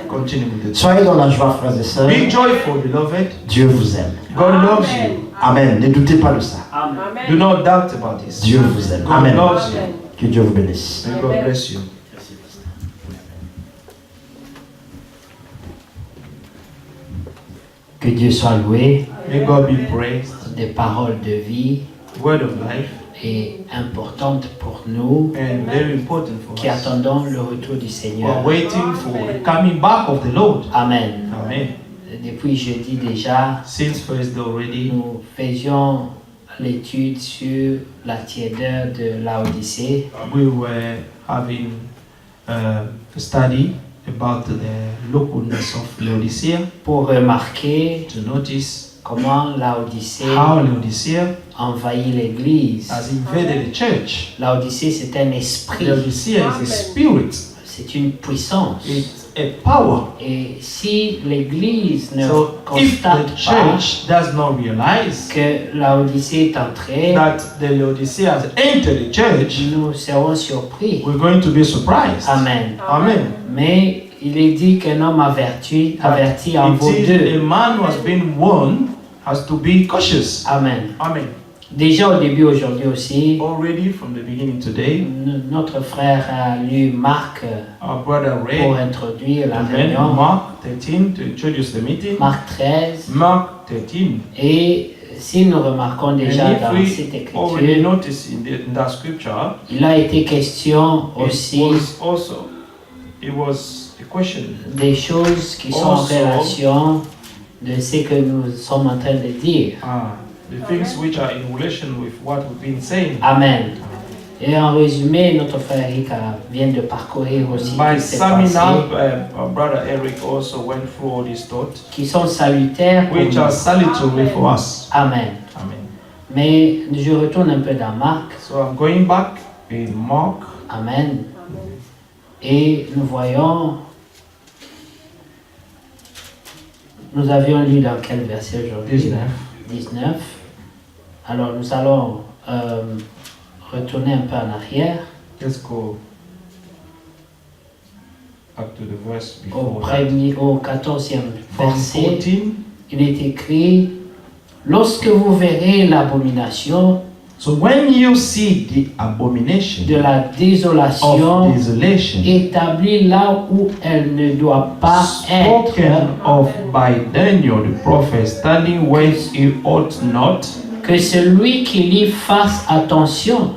Continue with it. Soyez dans la joie, frères et sœurs. Be joyful, beloved. Dieu vous aime. God loves you. Amen. Ne doutez pas de ça. Do not doubt about this. Dieu vous aime. God Amen. loves you. Que Dieu vous bénisse. May God bless you. Que Dieu soit loué. May God be praised. Des paroles de vie Word of life et importantes pour nous and very important for qui us. attendons le retour du We are Seigneur. waiting for the coming back of the Lord. Amen. Amen. Depuis jeudi déjà, Since Thursday already, nous faisions l'étude sur la tiédeur de Laodicée. we were having a study about the localness of Laodicea Pour remarquer to notice comment Laodicée how Laodicea envahit l'Église. has invaded the church. Laodicée, c'est un esprit, Laodicea is a spirit. c'est une puissance. It's a power. Et si l'Église ne So if the constate pas church does not realize que Laodicée est entrée, that the Laodicea has entered the church, nous serons surpris. we're going to be surprised. Amen. Amen. Mais il est dit qu'un homme averti en vaut It is deux. a man who has been warned has to be cautious. Amen. Amen. Déjà au début aujourd'hui aussi, Already from the beginning today, notre frère a lu Marc our brother pour read introduire la and réunion. Mark 13 to introduce the meeting. Marc 13. Mark 13. Et si nous remarquons déjà And dans if cette we already écriture, notice in that scripture, il a été question aussi it was a question des choses qui sont en Also- relation de ce que nous sommes en train de dire. the things which are in relation with what we've been saying. Amen. Et en résumé, notre frère Eric vient de parcourir aussi By toutes ces summing pensées up, our brother Eric also went through all these thoughts, qui sont salutaires pour which nous. are salutary for us. Amen. Amen. Mais je retourne un peu dans Marc. So I'm going back in Mark. Amen. Et nous voyons, nous avions lu dans quel verset aujourd'hui? 19. 19. Alors nous allons retourner un peu en arrière Let's go up to the verse au before that. au 14e From verset. 14, Il est écrit: lorsque vous verrez l'abomination so when you see the abomination de la désolation of desolation établie là où elle ne doit pas spoken être, of by Daniel the prophet, standing where it ought not, que celui qui lit fasse attention.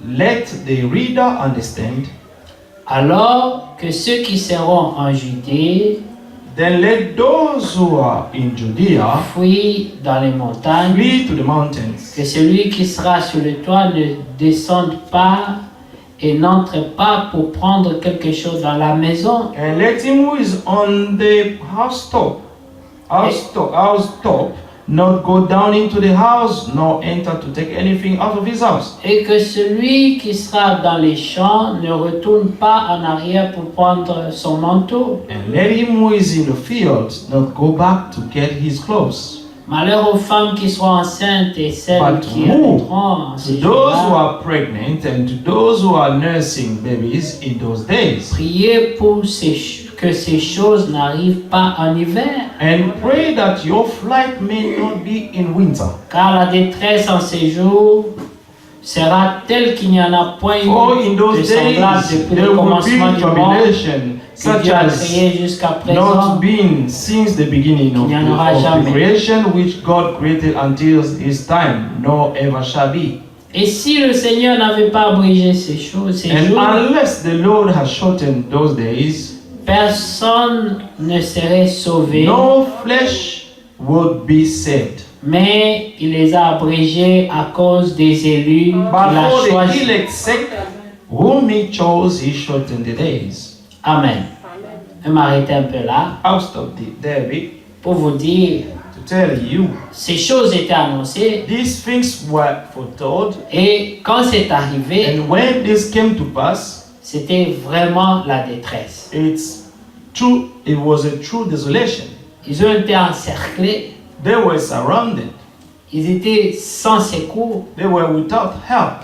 let the reader understand. Alors que ceux qui seront en Judée Then let those who are in Judea fuient dans les montagnes, flee to the mountains, que celui qui sera sur le toit ne descende pas et n'entre pas pour prendre quelque chose dans la maison. and let him who is on the housetop not go down into the house, nor enter to take anything out of his house. Et que celui qui sera dans les champs ne retourne pas en arrière pour prendre son manteau. And let him who is in the field not go back to get his clothes. Malheur aux femmes qui seront enceintes et celles But qui who? allaiteront en To ces those who jours-là. are pregnant and to those who are nursing babies in those days. Priez pour que ces choses n'arrivent pas en hiver, And pray that your flight may not be in winter. car la détresse en ces jours sera telle qu'il n'y en a point For in eu de those semblable days depuis there le will commencement be du monde tribulation que such Dieu a as créé jusqu'à not présent. been since the beginning of Il n'y en aura the jamais. creation which God created until his time, nor ever shall be. Et si le Seigneur n'avait pas abrégé ces choses, ces And jours, unless the Lord has shortened those days, personne ne serait sauvé, no flesh would be saved. mais il les a abrégés à cause des élus qu'il But a for the choisis. elect's sake, whom he chose, he shortened the days. Amen. Je vais m'arrêter un peu là I'll stop there bit pour vous dire, to tell you, ces choses étaient annoncées these things were foretold, et quand c'est arrivé, and when this came to pass, c'était vraiment la détresse. it's it was a true desolation. Ils ont été encerclés. They were surrounded. Ils étaient sans secours. They were without help.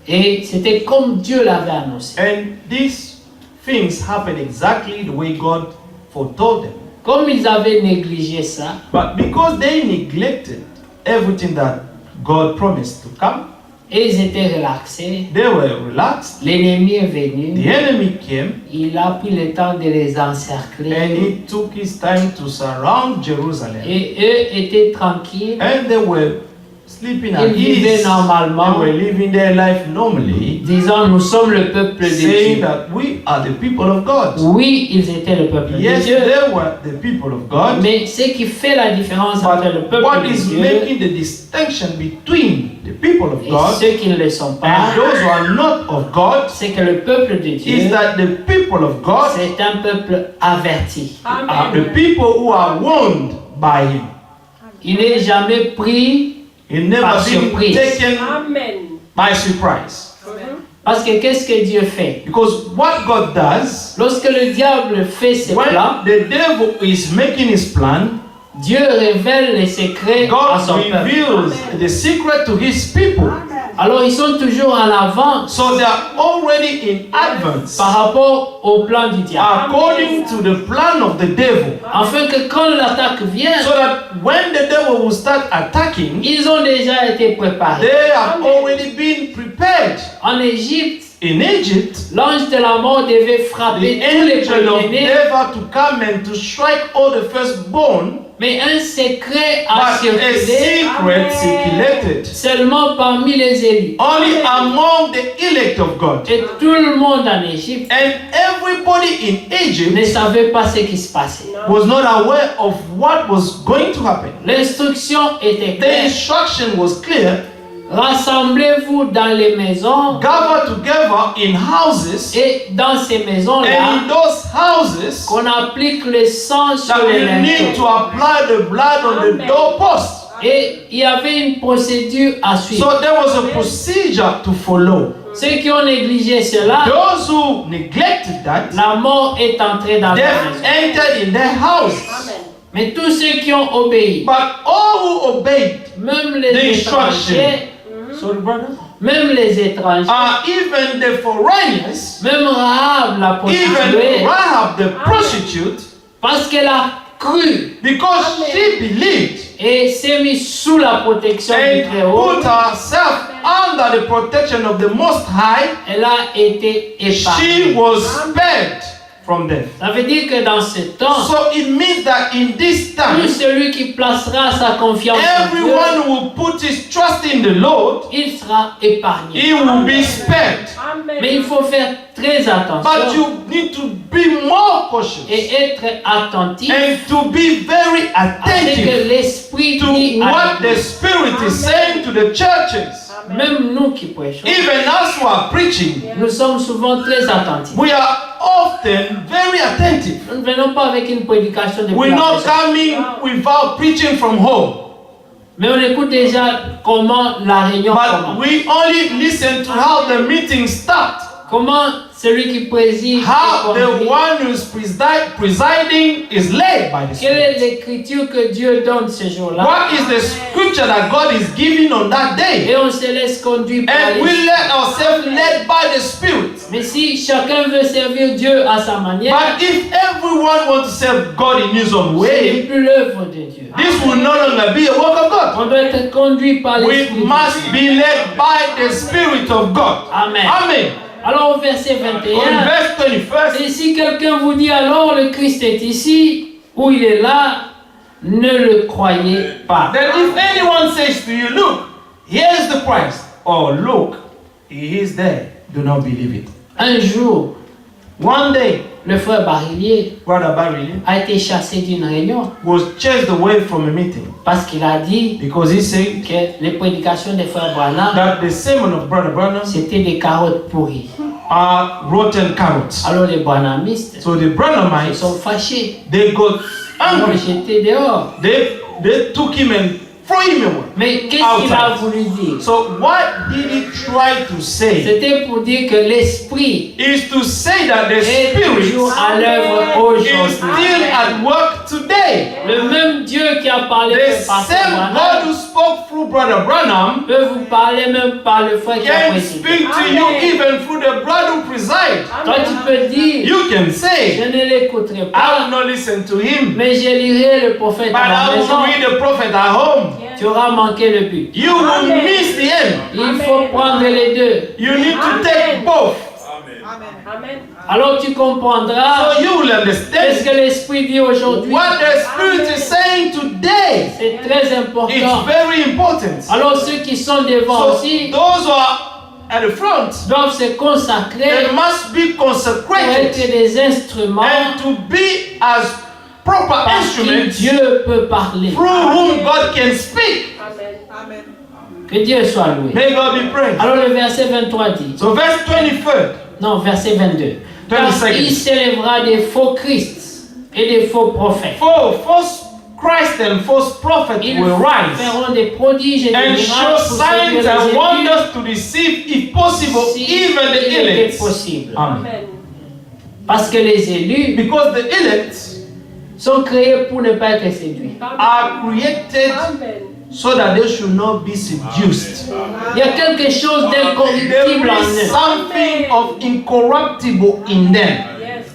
Et c'était comme Dieu l'avait annoncé. And these things happened exactly the way God foretold them. Comme ils avaient négligé ça, But because they neglected everything that God promised to come, et ils étaient relaxés, they were relaxed. l'ennemi est The venu, enemy came il a pris le temps de les and encercler. he took his time to surround Jerusalem. Et eux étaient tranquilles, And they were sleeping at ils vivaient ease. They normalement, were living their life normally, disant nous sommes le peuple de saying Dieu. that we are the people of God. Oui, ils étaient le peuple de Yes, Dieu, they were the people of God. mais ce qui fait la différence entre le But peuple what de is Dieu making the distinction between the people of et God ceux qui ne le sont pas, and those who are not of God c'est que le peuple de is Dieu, that the people of God c'est un peuple averti. are the people who are warned by Him. Il n'est jamais pris He never Par been surprise. taken Amen. by surprise. parce que qu'est-ce que Dieu fait? Because what God does, Lorsque le diable fait ses when plans, the devil is making his plan, Dieu révèle les secrets à God son peuple. reveals the secret to His people. Alors ils sont toujours en avance So they are already in advance par rapport au plan du diable. according to the plan of the devil. Afin que quand l'attaque vient, So that when the devil will start attacking, ils ont déjà été préparés. they have already been prepared. En Égypte, In Egypt, l'ange de la mort devait frapper the tous les angel of premiers-nés, death to come and to strike all the firstborn, mais un secret a but a circulé secret circulated seulement parmi les élus. only among the elect of God. Et tout le monde en Égypte And everybody in ne Egypt savait pas ce qui se passait. was not aware of what was going to happen. L'instruction était The claire. instruction was clear. Rassemblez-vous dans les maisons Gather together in houses, et dans ces and maisons-là, in those houses qu'on applique le sang sur that les you need to linteaux. apply the blood on the Amen. doorpost. Et il y avait une procédure à suivre. So there was a procedure to follow. Ceux qui ont négligé cela, Those who neglected that, la mort est entrée dans leur death maison. entered in their houses. Amen. Mais tous ceux qui ont obéi, But all who obeyed, même les The instruction. étrangers, sorry brother, même les étrangers, even the foreigners, même Rahab la even prostituée, Rahab the prostitute, parce qu'elle a cru because she believed et s'est mise sous la protection du and Très-Haut, put herself under the protection of the Most High, elle a été she épargnée. was spared from death. Ça veut dire que dans ce temps, So it means that in this tout time, celui qui placera sa confiance en Dieu, everyone who will put his trust in the Lord, il sera épargné. he will be spared. Amen. Mais il faut faire très But attention you need to be more cautious et être attentif and to be very à ce attentive que l'Esprit to dit à what the l'Église. Spirit is saying to the churches. Même nous qui prêchons, Even as we are preaching, nous sommes souvent très attentifs. we are often very attentive. Nous ne venons pas avec une prédication de We're la not maison. coming without preaching from home, Mais on écoute déjà comment la réunion but commence. we only listen to how the meeting starts. Comment celui qui préside How est the conduit. one who's presiding is led by the Quelle est Spirit. l'écriture que Dieu donne ce jour-là? What is the scripture that God is giving on that day? Et on se laisse conduire par And we l'Esprit. let ourselves led by the Spirit. Mais si chacun veut servir Dieu à sa manière, But if everyone wants to serve God in his own ce n'est way, plus l'œuvre de Dieu. this will no longer be a work of God. On doit être conduit par We l'Esprit. must be led by the Spirit of God. Amen. Amen. Alors au verset On 21, verse 21st, et si quelqu'un vous dit alors le Christ est ici, ou il est là, ne le croyez pas. that if anyone says to you, look, here's the Christ, or look, he is there, do not believe it. Un jour, One day, le frère Barillier Brother Barry a été chassé d'une réunion was chased away from a meeting parce qu'il a dit because he said que les prédications des frères Branham, that the sermon of Brother Branham c'était des carottes pourries. are rotten carrots. Alors les Branhamistes So the ils Branhamites, sont fâchés. they got Ils l'ont angry. jeté dehors. They took him and throw him away. Mais qu'est-ce qu'il a voulu dire? So what did he try to say? C'était pour dire que l'esprit Is to say that the est toujours Spirit à l'œuvre is aujourd'hui. still at work today. Le même Dieu qui a parlé The par Pasteur same God Branham who spoke through Brother Branham peut vous parler même par le frère qui a can précédé. speak to you even through the brother who presides. Toi, tu peux dire, You can je say, ne l'écouterai I pas, will not listen to him, mais je lirai le prophète but à la I maison. will read the prophet at home. Tu auras manqué le but. You will miss the end. Il faut prendre les deux. You need to take both. Alors tu comprendras So you will ce understand que l'Esprit dit aujourd'hui. what the Spirit is saying today. C'est très It's important. very important. Alors ceux qui sont devant So aussi those who are at the front, doivent se consacrer they must be pour consecrated être des instruments and to be as proper par qui instruments Dieu peut parler. through whom God can speak. Que Dieu soit loué. May God be praised. Alors le verset 23 dit, So verse 23rd. non, verset 22. Car 22nd. il s'élèvera des faux Christ et des faux prophètes. For false Christ and false prophets Ils will rise feront des prodiges et des and miracles show pour séduire signs and les élus, wonders to deceive, if possible, si even the il était elect. possible. Amen. Parce que les élus Because the elect sont créés pour ne pas être séduits. are created so that they should not be seduced. Il y a quelque chose There d'incorruptible en is eux. something of incorruptible in them.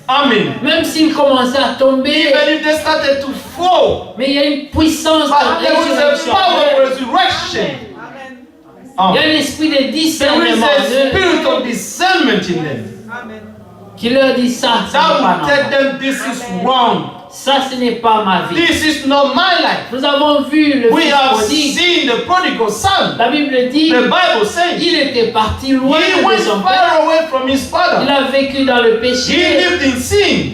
Amen. Même s'ils commençaient à tomber, Even if they started to fall, mais il y a une puissance but de there is a résurrection. power of resurrection. Il y a Amen. un esprit de There is discernement a en eux spirit of discernment in them qui leur dit ça, ce n'est that pas will tell normal. them this is wrong. Ça, ce n'est pas ma vie. This is not my life. Nous avons vu le We fils have prodigue. seen the prodigal son. La Bible dit, The Bible says il était parti loin he de went son père. far away from his Il father. a vécu dans le He péché. lived in sin.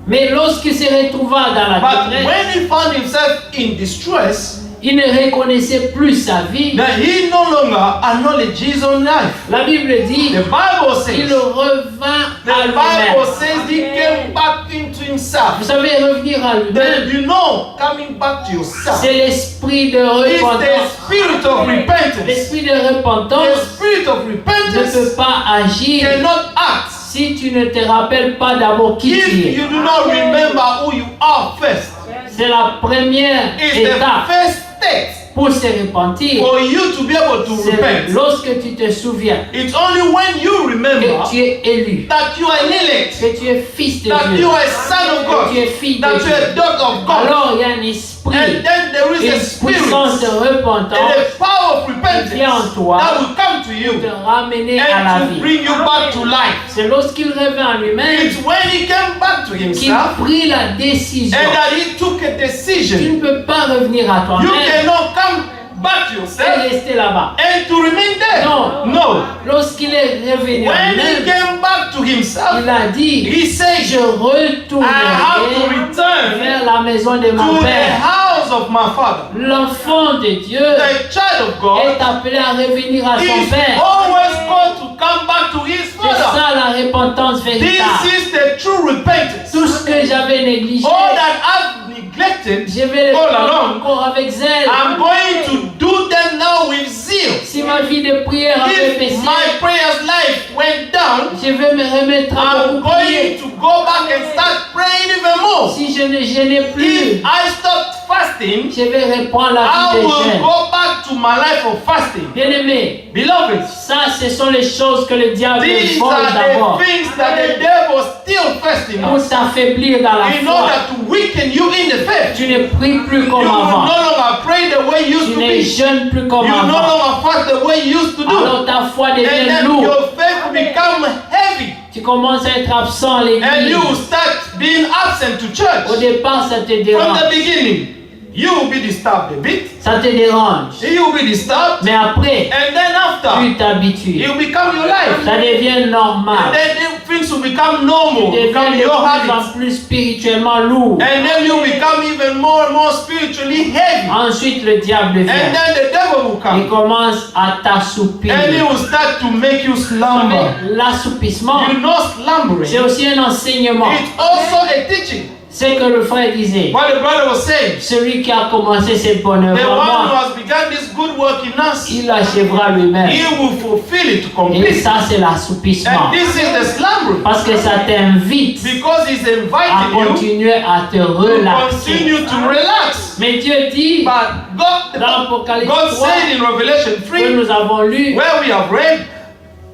Mais lorsqu'il se retrouva dans la But détresse, when he found himself in distress, il ne reconnaissait plus sa vie. that he no longer acknowledged his own life. La Bible dit, The Bible il says, revint à the Bible lui-même. says he came back into himself. Vous savez, revenir à Then lui-même, you know, coming back to yourself. c'est l'esprit de It's the repentance. spirit of repentance. L'esprit de The repentance spirit of ne repentance peut pas agir cannot act si tu ne te rappelles pas d'abord qui tu if es. you do not remember who you are first. C'est la première It's the étape first step pour se repentir. for you to be able to C'est repent. lorsque tu te souviens It's only when you remember que tu es élu, that you are an elect, que tu es fils de that Dieu, you are a son of que tu es God, fille de that you are a Dieu. daughter of God. Alors il y a un esprit, And then there is a une spirit puissance de and repentance a power of qui vient en repentance toi that will come to pour you te ramener à la and to vie. bring you back to life. C'est lorsqu'il revint à lui-même It's when he came back to qu'il himself prit la décision. and that he took a Tu decision. ne peux pas revenir à You toi-même cannot come back to et yourself rester là-bas. and to remain there. Non. No. Lorsqu'il est revenu à When he lui-même, came back to himself, il a dit, he said, je I have to retournerai return vers la maison de to mon the père. house of my father. L'enfant de Dieu The child of God est appelé à revenir à son is père. always called to come back to his C'est father. ça la repentance This véritable. is the true repentance. Tout ce que j'avais négligé, All that I've neglected, je vais le all faire along, encore avec zèle. I'm going to do them now with zeal. Si ma vie de prière avait If baissé, my prayer's life went down, je vais me remettre à I'm beaucoup prier. going to go back and start praying even more. Si je ne gênais plus, If I stopped fasting, je vais reprendre la I vie de will jeûne. go back to my life of fasting. Bien-aimé, Beloved, ça, ce sont les choses que le diable these vole are d'abord the things that the devil still fasting pour us t'affaiblir dans la in foi. order to weaken you in the faith. Tu ne pries plus You comme will no avant. longer pray the way you used Tu to ne be. jeûnes plus You comme no avant. longer fast the way you used to do. Alors ta foi And devient then lourde. your faith will become heavy. Tu commences à être absent à And you will l'église. start being absent to Au church. départ, ça te From the dérange. beginning, you will be disturbed a bit. Ça te dérange. You will be disturbed. Mais après, And then tu after, t'habitues. it will become your life. Ça devient And normal. then things will become normal, Tu deviens become de your plus en habits. plus spirituellement lourd. And then you become even more and more spiritually heavy. Ensuite, le diable And vient. then the devil will Il come. commence à t'assoupir. And he will start to make you Vous slumber. savez, l'assoupissement, You're not slumbering. c'est aussi un enseignement. It's also a teaching. C'est que le frère disait, What the brother was saying, celui qui a commencé cette bonne œuvre the en one who moi, has begun this good work in us, il l'achèvera lui-même. he will fulfill it Et completely. ça, c'est l'assoupissement. And this is the slumber. Parce que ça t'invite Because he's à inviting you continuer à te to relaxer. continue to relax. Mais Dieu dit, But dans God l'Apocalypse 3, said in Revelation que 3, nous avons lu, where we have read,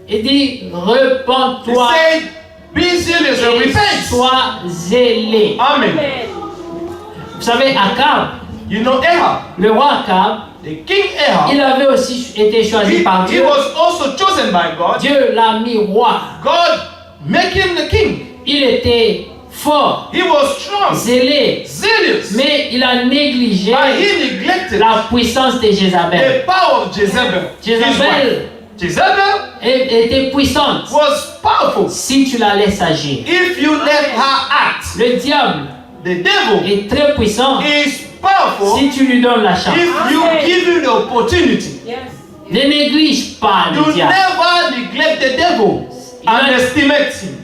il dit, he repens-toi said, be serious and et repent. sois zélé. Amen. Vous savez, Akab, You know Ahab, le roi Akab, the king Ahab, il avait aussi été choisi par he Dieu. was also chosen by God. Dieu l'a mis roi. God make him the king. Il était fort, He was strong, zélé, zealous, mais il a négligé but he neglected la puissance de Jézabel. the power of Jezebel. His wife. Jézabel Jezebel était puissante was powerful. si tu la laisses agir. If you let her act, Le diable the devil est très puissant is powerful si tu lui donnes la chance. if you give him the opportunity. Ne néglige pas You le diable. never neglect the devil. Underestimate him.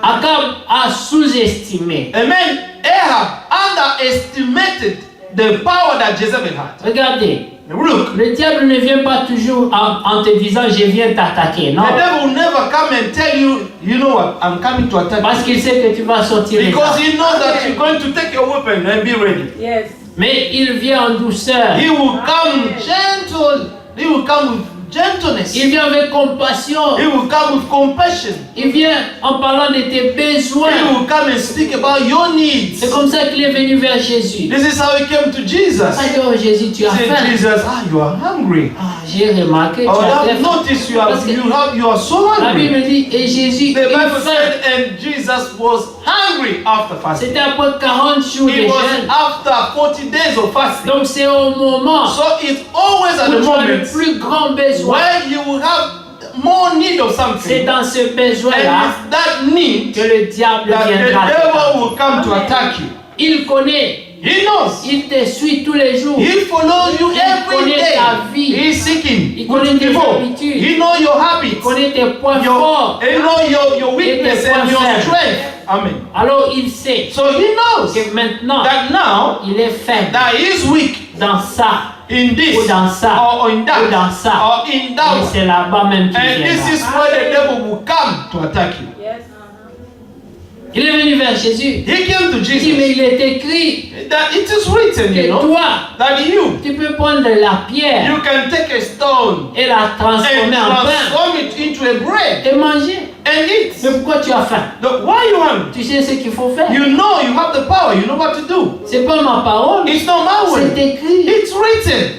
Akab a sous-estimé. Amen. Ahab underestimated the power that Jezebel had. Regardez, Look, le diable ne vient pas toujours en te disant je viens t'attaquer. Non. the devil will never come and tell you, you know what, I'm coming to attack Parce you. qu'il sait que tu vas sortir les Because armes. he knows that you're going to take your weapon and be ready. Yes. Mais il vient en douceur. He will come gentle. He will come with gentleness. Il vient avec compassion. He will come with compassion. Il vient en parlant de tes He besoins. will come and speak about your needs. C'est comme ça qu'il est venu vers Jésus. This is how he came to Jesus. Il dit, oh Jésus, tu as He said, faim. Jesus, you are hungry. Ah, j'ai remarqué, tu Oh, as très I've faim. noticed Parce que you are so la hungry. Bible dit, et Jésus, The il Bible faim. said, and Jesus was hungry after fasting. C'était après 40 jours de It was jeûne. after 40 days of fasting. Donc c'est au moment So it's always at où the tu as le moment plus grand besoin. where you will have more need of C'est something. dans ce And besoin-là it's that need que le diable that the viendra. devil will come to attack you. Il connaît, He knows. il te suit tous les jours. He follows you Il every connaît day. ta vie. He is seeking. Il connaît tes habitudes. He knows your Il habits. connaît tes points Your, forts. he knows your weakness tes and points your faibles. strength. Amen. Alors il sait So he knows que maintenant that now il est faible that he is weak dans ça in this ou dans ça or in ou dans that ça. or in Et that. c'est là-bas même qu'il And this is viendra. where the devil will come to attack you. Yes. Il est venu vers Jésus. He came to Il dit, mais Jesus. il est écrit That it is written, you que know, toi, that you tu peux prendre la pierre you can take a stone et la and transformer en pain transform it into a bread et manger. and eat. Mais pourquoi tu as faim? Why you hungry? Tu sais ce qu'il faut faire. You know you have the power. You know what to do. C'est pas ma parole, It's not my c'est way. écrit. It's written.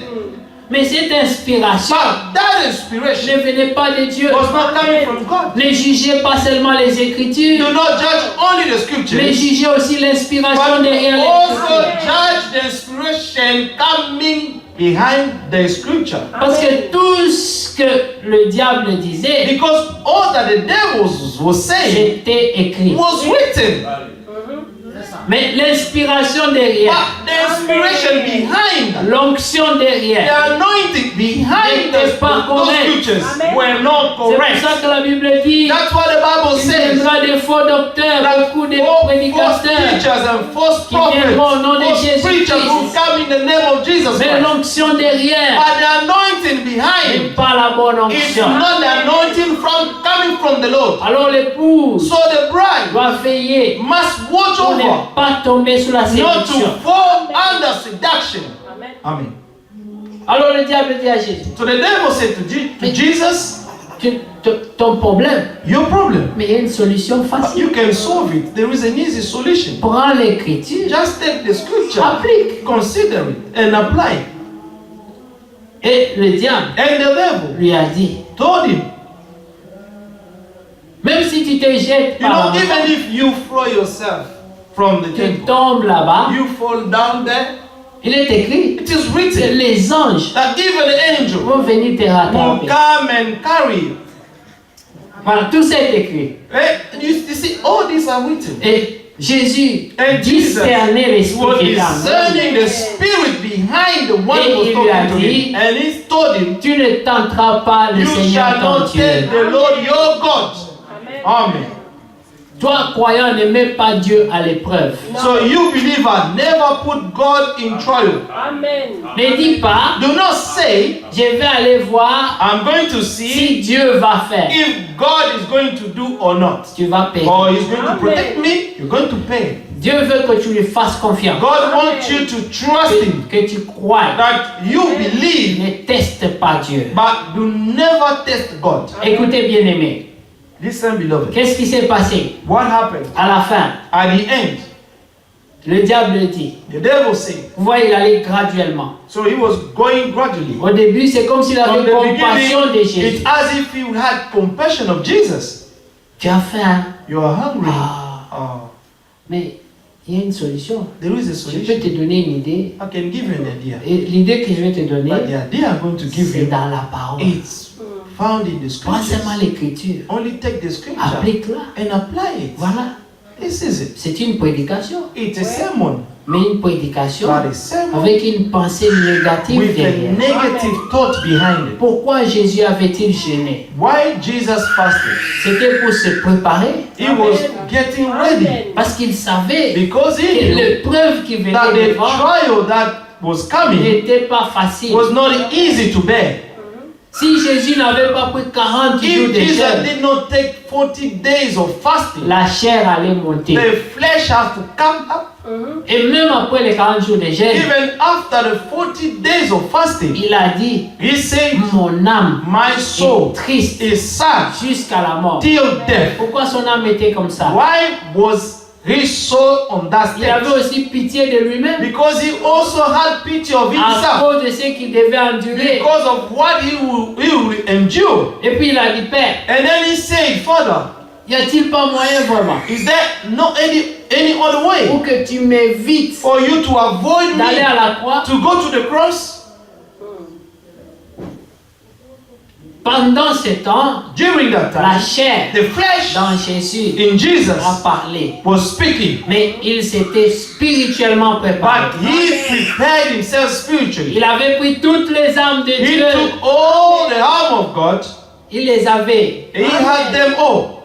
Mais cette inspiration But that inspiration ne venait pas de Dieu. was not coming from God. Ne jugez pas seulement les Do Écritures, not judge only the mais scriptures, jugez aussi l'inspiration but derrière les also Écritures. judge the inspiration coming behind the scripture. Parce que tout ce que le diable disait, Because all that the devils was saying c'était écrit. was written. Mais l'inspiration derrière, But the inspiration behind, l'onction the derrière, anointing behind n'était pas those correcte. scriptures Amen. were not C'est pour correct. ça que la Bible dit, That's what the Bible il says. viendra des faux docteurs, beaucoup de False prédicateurs. teachers and false qui viendront au nom de prophets, false Jésus-Christ. preachers will come in the name of Jesus Mais Christ. l'onction derrière But the anointing n'est behind pas la bonne is onction. not the anointing coming from the Lord. Alors l'épouse So the bride doit veiller must watch pour ne over pas tomber sous la not to séduction. fall under seduction. Amen. Amen. Alors le diable dit à Jésus, So the devil said to Jesus, ton problème, your problem, mais il y a une solution facile. you can solve it. There is an easy solution. Prends l'écriture, Just take the scripture, applique. consider it, and apply it. Et le diable And the devil lui a dit, told him, même si tu te jettes you par know, even if you throw yourself from the tu temple, tombes là-bas, you fall down there, il est écrit it is que written les anges that even the angel vont venir te will rattraper. come and carry you. Voilà, tout ça est écrit. You see, all these are written. Et Jésus And Jesus discernait l'esprit was qui est en nous. discerning the spirit behind the one Et who was il lui a talking to dit, him. And he told him, Tu ne tenteras pas le you Seigneur shall ton not Dieu. tell the Lord your God. Amen. Amen. Toi, croyant, ne mets pas Dieu à l'épreuve. So you believer, never put God in trial. Amen. Ne dis pas, Do not say, je vais aller voir I'm going to see si Dieu va faire. if God is going to do or not. Tu vas payer. Or he's going to protect me, you're going to pay. Dieu veut que tu lui fasses confiance. God wants you to trust him. Que tu crois. That you believe, Ne teste pas Dieu. but do never test God. Écoutez, bien-aimés. Listen, beloved. Qu'est-ce qui s'est passé? What happened? À la fin, At the end, le diable dit. the devil said, Vous voyez, il allait graduellement. so he was going gradually. Au début, c'est comme s'il From avait the compassion de beginning, Jésus. it's as if he had compassion of Jesus. Tu as faim. You are hungry. Ah, Oh, mais il y a une solution. there is a Je peux solution. te donner une idée. I can give you an idea. Et l'idée que je vais te donner, But the idea I'm going to give c'est you, dans la parole. it's found in the Pas seulement scriptures. l'écriture. Only take the scripture Applique-la. and apply it. Voilà. This is it. C'est une prédication. It's a sermon, Mais une prédication but a sermon avec une pensée négative with a derrière. negative thought behind it. Pourquoi Jésus avait-il jeûné? Why Jesus fasted? C'était pour se préparer. He was getting ready Parce qu'il savait because he que knew l'épreuve qui venait that the devant trial that was coming n'était pas facile. was not easy to bear. Si Jésus n'avait pas pris 40 jours If de Jesus jeûne, did not take 40 days of fasting, la chair allait monter. the flesh has to come up. Et même après les 40 jours de jeûne, Even after the 40 days of fasting, il a dit, he said, mon âme my soul est triste is sad jusqu'à la mort. till death. Pourquoi son âme était comme ça? Why was his soul on that Il avait state? aussi pitié de lui-même Because he also had pity of à himself. cause de ce qu'il devait endurer. Because of what he will endure. Et puis il a dit, Père, And then he said, Father, y a-t-il pas moyen vraiment is there no any other way pour que tu m'évites for you to avoid d'aller me à la croix? to go to the cross? Pendant ce temps, During that la time, chair the flesh dans Jésus in Jesus a parlé. was speaking, Mais il s'était spirituellement préparé. but he prepared himself spiritually. Il avait pris toutes les âmes de He Dieu. took all the arm of God, Il les avait. and he had them all.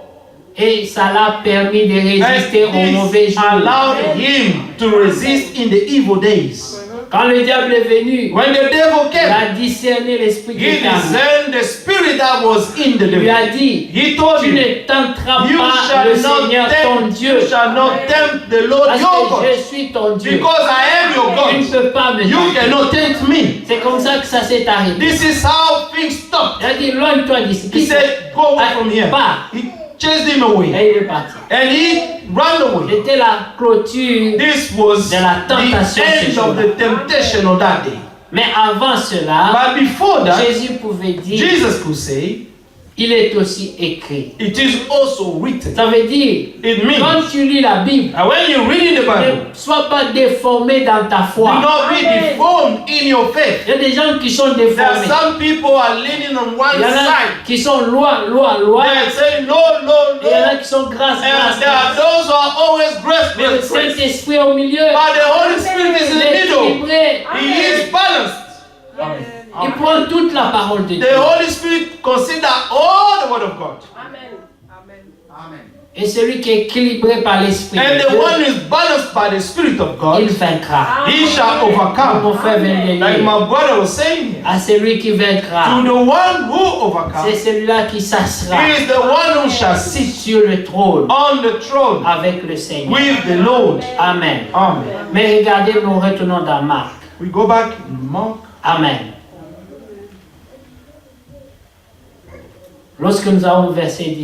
Et ça l'a permis de And résister aux mauvais this jours. allowed him to resist in the evil days. Quand le diable est venu, When the devil il came, a discerné l'esprit qui he était en lui. discerned the spirit that was in the Il lui devil. a dit, He told tu him, ne tenteras you pas shall le not Seigneur ton tempt, Dieu. you shall not tempt the Lord Parce your que God, je suis ton Dieu. because I am your Tu ne God. peux pas me You tenter. cannot tempt me. C'est comme ça que ça s'est arrivé. This is how things stop. Il a dit, loin-toi d'ici. He said, go away from here. Pas. He chased him away, Et il est parti. and he ran away. C'était la clôture. This was De la tentation the end ce of the temptation of that day. Mais avant cela, But before that, Jésus pouvait dire, Jesus could say, il est aussi écrit. it is also written. Ça veut dire, It means, quand tu lis la Bible, and when you read in the Bible, ne sois pas déformé dans ta do foi. not be deformed in your faith. Il y a des gens qui sont There are déformés. some people are leaning on one Il y en a side. qui sont loin. They say no, no, Et il y en a no. qui sont grâce. And there are those who are always grace, Mais le grace, grace. Saint-Esprit au milieu, But the Holy Spirit is in the middle. l'équilibré, He is balanced. il prend toute la parole de Dieu. The Holy Spirit consider all the word of God. Amen. Amen. Et celui qui est équilibré par l'Esprit And de the Dieu, one who is balanced by the Spirit of il God, vaincra. he shall Comme overcome. mon frère vient de Like dire, my brother was saying here. à celui qui To vaincra, the one who c'est overcomes, celui-là qui s'assera he is the one who shall sit sur le trône on the throne avec le Seigneur. with the Lord. Amen. Amen. Mais regardez, nous retournons dans Marc. We go back in Mark. Amen. Lorsque nous avons verset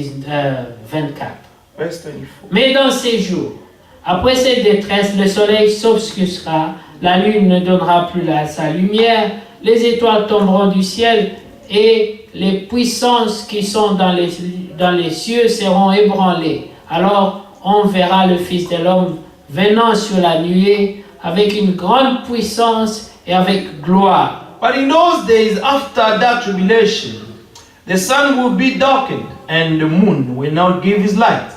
24. Verse 24. Mais dans ces jours, après cette détresse, le soleil s'obscurcira, la lune ne donnera plus sa lumière, les étoiles tomberont du ciel et les puissances qui sont dans les cieux seront ébranlées. Alors on verra le Fils de l'homme venant sur la nuée avec une grande puissance et avec gloire. But in those days after that tribulation, the sun will be darkened, and the moon will not give his light.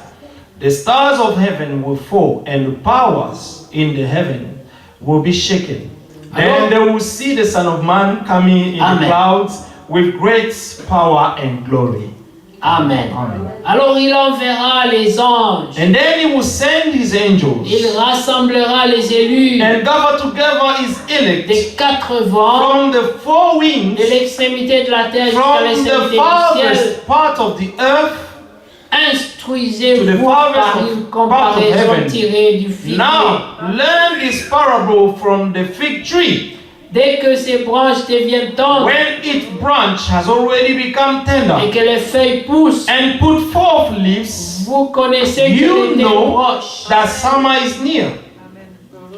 The stars of heaven will fall, and the powers in the heaven will be shaken. Then they will see the Son of Man coming in the Amen. clouds with great power and glory. Amen. Amen. Alors il enverra les anges. And then he will send his angels Il rassemblera les élus and gather together his elect des 4 vents, from the four winds, de l'extrémité de la terre jusqu'à from l'extrémité the du ciel. farthest part of the earth. To the Instruisez-vous farthest par of une part of comparaison heaven. tirée du figuier. Now, learn this parable from the fig tree. Dès que ses branches deviennent tendres When its branch has already become et tender que les feuilles poussent, and put forth leaves, vous connaissez you que l'été know proche. that summer is near.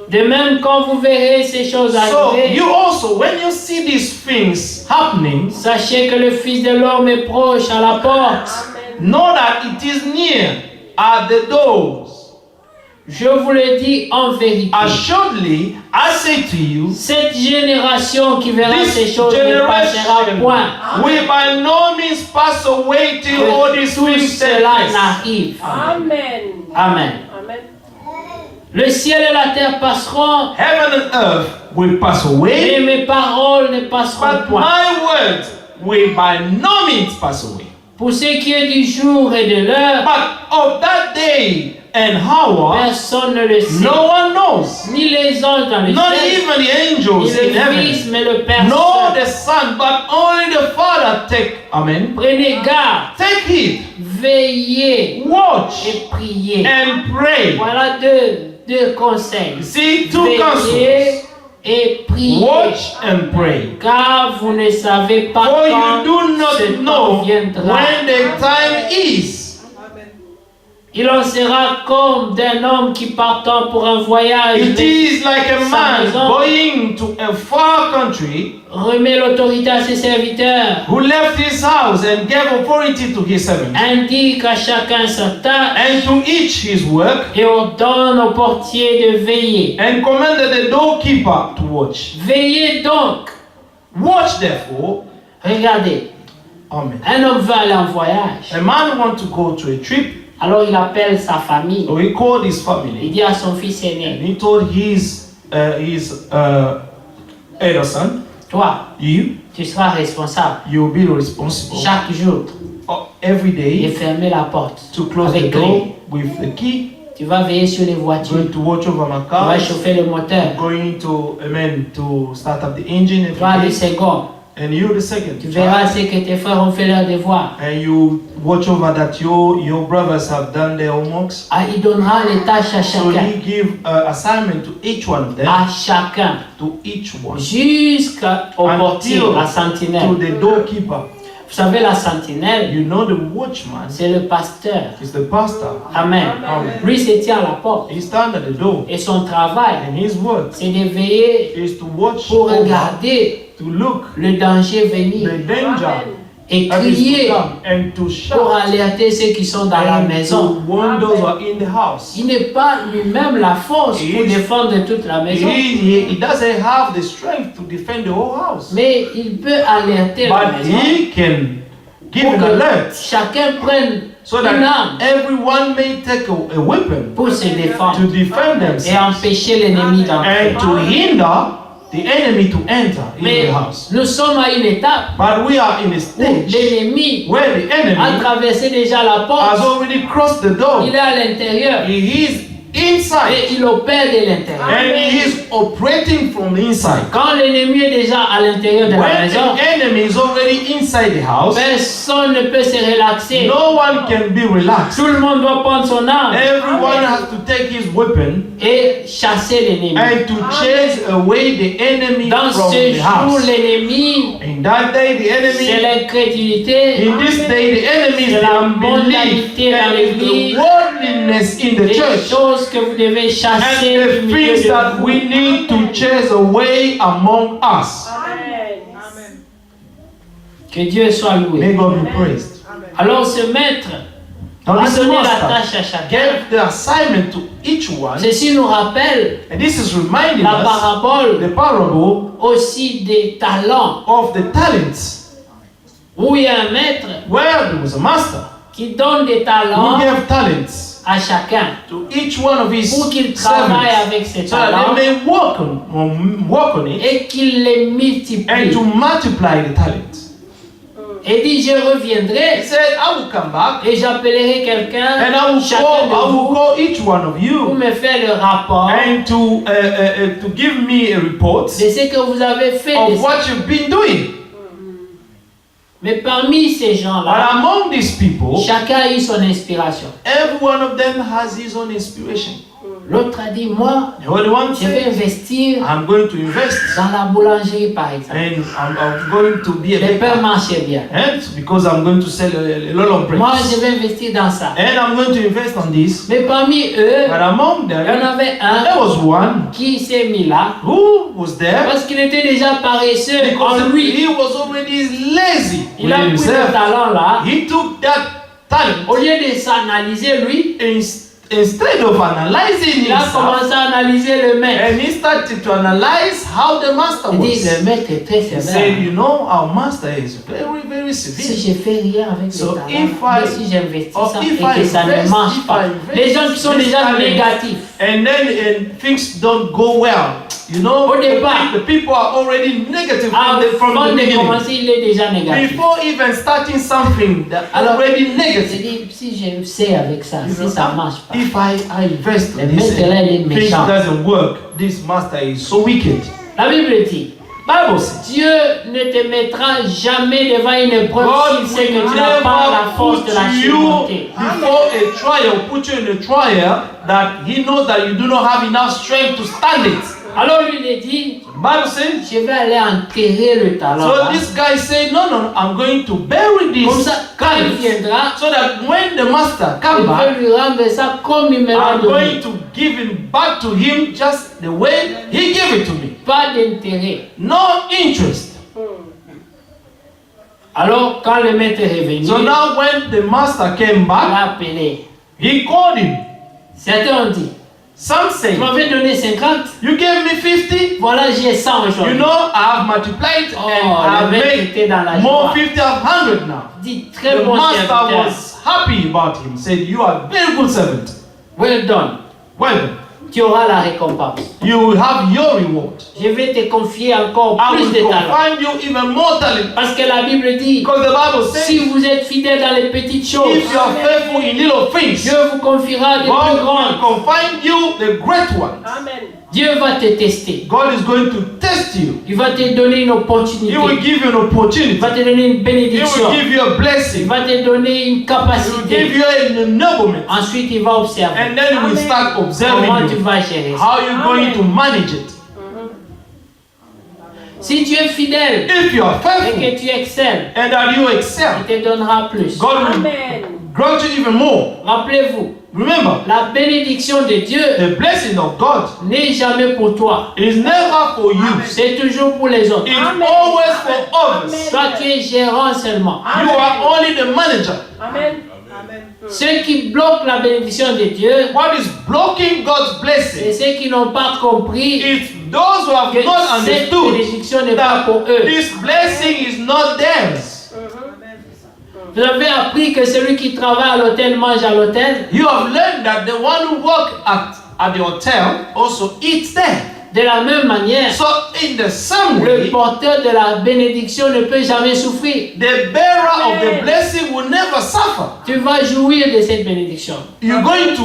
De même, quand vous verrez ces choses So arriver, you also, when you see these things happening, sachez que le Fils de l'homme est proche à la porte. know that it is near at the doors. Je vous le dis en vérité. Assuredly, I say to you, Cette génération qui verra this ces choses ne passera generation point. will by no means pass away till all Que these tout things take cela place. n'arrive. Amen. Amen. Amen. Le ciel et la terre passeront, Heaven and earth will pass mais away, mes paroles ne passeront but point. my words will by no means pass away. Pour ce qui est du jour et de l'heure, But of that day and hour, personne ne le sait. no one knows. Ni les anges dans le Not ciel, even the ni angels in le heaven. Fils, mais le Père Nor seul. the Son, but only the Father take. Amen. Prenez garde, Take heed, veillez watch, et priez. and pray. Voilà deux conseils. You see, two Veillez counsels. et priez. Watch and pray. Car vous ne savez pas For quand you do ce not temps know viendra. when the time is. Il en sera comme d'un homme qui partant pour un voyage It is like a sa man maison going to a far country remet l'autorité à ses serviteurs, who left his house and gave authority to his servants, indique à chacun sa tâche and to each his work, et ordonne au portier de veiller. and commanded the doorkeeper to watch. Veillez donc. Watch therefore. Regardez, Amen. un homme veut aller en voyage. A man want to go to a trip, Alors il appelle sa famille. so he called his Il family, dit à son fils and aîné, he told his elder son, toi, you tu seras responsable will be responsible chaque jour every de day fermer la porte to close the avec clé. door with the key, Tu vas veiller sur les voitures. going to watch over my Tu vas car, chauffer le moteur. going to to start up the engine Toi, le every day, second, and you the second, tu verras ce que tes frères ont fait leur devoir. and you watch over that your brothers have done their homeworks. Ah, il donnera les tâches à So chacun. he give assignment to each one of them, À chacun. to each one, Jusqu'au portier, la to sentinelle. the doorkeeper. Vous savez, la sentinelle, You know the watchman c'est le pasteur. is the pastor. Amen. Amen. Lui se tient à la porte. He stands at the door, Et son travail, and his work c'est de veiller is to watch pour over, regarder to look le danger venir the danger et that is to crier come, and to pour shout, alerter ceux qui sont dans la and maison. to warn those who are in the house. Il n'est pas lui-même la force pour He is- défendre toute la maison, He doesn't have the strength to defend the whole house, mais il peut alerter la but maison he can give pour an que alert chacun prenne so une that arme everyone may take a weapon pour se défendre to defend et themselves empêcher l'ennemi d'entrer. and to hinder the enemy to enter in Mais the house. nous sommes à une étape But we are in a où stage l'ennemi where the a enemy traversé déjà la has porte, already crossed the door. il est à l'intérieur He is inside et il opère de l'intérieur. and he is operating from the inside. Quand l'ennemi est déjà à l'intérieur de la When maison, the enemy is already inside the house, personne ne peut se relaxer. no one can be relaxed. Tout le monde doit prendre son arme Everyone has to take his weapon et chasser l'ennemi. and to chase away the enemy Dans from ce the jour, house. l'ennemi, In that day, the c'est enemy, l'incrédulité, in this day, the enemy is c'est the la unbelief mondalité dans and l'église, the worldliness in the des church. choses que vous devez chasser And the du milieu things de that vous. we need to chase away among us. Amen. Que Dieu soit loué. May God be praised. Alors ce maître Now a this donné la master tâche à chacun. gave the assignment to each one, Ceci nous rappelle and this is reminding la us parabole the parable aussi des talents, of the talents, où il y a un maître where there was a master qui donne des who talents gave talents à chacun to each one of his pour qu'il travaille servants, avec ces so that talents they may work on it et qu'il les multiplie. and to multiply the talents. Et dit, je He reviendrai said, I will come back et j'appellerai quelqu'un, and I will chacun de vous, call each one of pour you me faire le rapport and to give me a report de ce que vous avez fait. de of ça. what you've been doing. Mais parmi ces But gens-là, among these people, chacun a eu son inspiration. every one of them has his own inspiration. L'autre a dit, moi, The other one je vais said, investir I'm going to invest dans la boulangerie, par exemple. and I'm going to be a Les pains baker. marchaient bien. And because I'm going to sell a lot of bread. Moi, je vais investir dans ça. And I'm going to invest on this. Mais parmi eux, But among il y en them, avait there un was one qui s'est mis là who was there parce qu'il était déjà paresseux because en lui. he was already lazy Il a within pris ce himself. talent-là. He took that talent Au lieu de s'analyser lui, instead of analyzing il a himself, commencé à analyser le maître. and he started to analyze how the master Il dit, was. le maître est très He said, sévère. you know, our master is very, very Si severe. je fais rien avec So le if talent, I- si j'investis or ça if et I que ça ne invest- marche if pas, I invest les gens qui sont this déjà talent, négatifs, And then things don't go well. You know, Au départ, the people are already negative from avant the de beginning. commencer, il est déjà négatif. Before even starting something, they're Alors, already je negative. dis, si je sais avec ça, si ça ne marche pas, If I invest le in this maître là, il est and things méchant. doesn't work, this master is so wicked. La Bible dit, Bible says, Dieu ne te mettra jamais devant une épreuve God s'il sait que will tu n'as pas la never force put de la you surmonter. before a trial, put you in a trial that He knows that you do not have enough strength to stand it. Alors lui, il dit, Bible says, je vais aller enterrer le talent. so là. this guy said, no, I'm going to bury Comme this ça, quand il talent viendra, so that when the master je comes back, vais lui rendre ça comme il me l'a I'm donné. going to give him back to him just the way he gave it to me. Pas d'intérêt. No interest. Alors, quand le maître est revenu, So now when the master came il back, l'a appelé. he called him. Certains ont dit, Some tu say, m'avais donné 50, you gave me 50. voilà, j'ai 100 You aujourd'hui. know, I have multiplied Oh, and le I've maître made était dans la more joie. 50 of 100 now. Dit, très The bon master serviteur. was happy about him. Said, you are a very good servant. Well done. Well done. Tu auras la récompense. You will have your reward. Je vais te confier encore I plus will de talents. confine you even more talent. Parce que la Bible dit, Because the Bible says, si vous êtes fidèle dans les petites choses, if you are faithful in little things, Dieu vous confiera de plus God will grandes. confine you the great ones. Amen. Dieu va te tester. God is going to test you. Il va te donner une opportunité. He will give you an Il opportunity. va te donner une He bénédiction. will give you a Il blessing. va te donner une He will give capacité. you an ennoblement. Ensuite, il va observer. And then he will start Comment observing tu you. vas gérer ça. How you going to manage it. Si tu es fidèle If you are et faithful que tu excelles, and that you excel, il te donnera plus. God will Amen. grant you even more. Rappelez-vous, Remember, la bénédiction de Dieu the blessing of God n'est jamais pour toi. is never for you. C'est toujours pour les autres. It's Amen. always for others. Toi, tu es gérant seulement. You are only the manager. Amen. Amen. Ceux qui bloquent la bénédiction de Dieu, What is blocking God's c'est blessing? ceux qui n'ont pas compris It's those who have que not cette understood bénédiction n'est pas that pour eux. this blessing is not theirs. Vous avez appris que celui qui travaille à l'hôtel mange à l'hôtel. You have learned that the one who work at the hotel also eats there. De la même manière, So in the same le way, porteur de la bénédiction ne peut jamais souffrir. the bearer of the blessing will never suffer. Tu vas jouir de cette bénédiction. You're going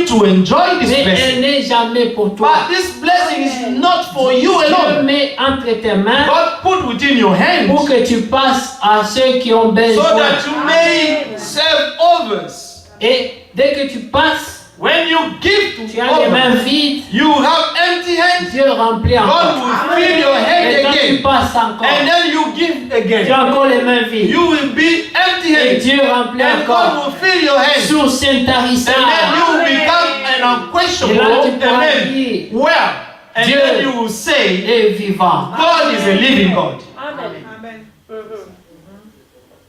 to enjoy this Mais elle blessing. n'est jamais pour toi. But this blessing is not for you Dieu alone. met entre tes mains God put within your pour hands que tu passes à ceux qui ont so besoin. that you may serve others. Et dès que tu passes, When you give tu to as les mains others, vides, you have empty hands. Dieu remplit God encore. will fill your Et hand quand tu again. passes encore, And then you give tu as again. encore les mains vides. You will be empty Et handed. Dieu remplit And encore. God will fill your hands. Sur Saint-Tarissa. And then you will become an unquestionable Et là, tu pourras amen. dire, Well, and Dieu then you will say, est vivant. God is a living God. Amen.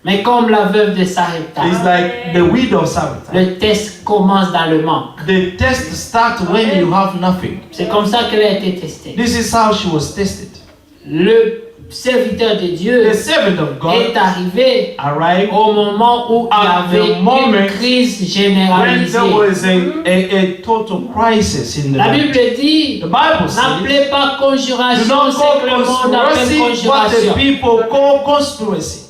Mais comme la veuve de Sarepta, It's like the widow of Sarepta. le test commence dans le manque. The test starts when you have nothing. C'est comme ça qu'elle a été testée. This is how she was tested. Le serviteur de Dieu The servant of God est arrivé arrived au moment où il y At avait the moment une crise when généralisée. there was a total crisis in the La land. Bible dit, The Bible says, n'appelez pas do conjuration not ce call que le monde appelle conspiracy what the conjuration. people call conspiracy.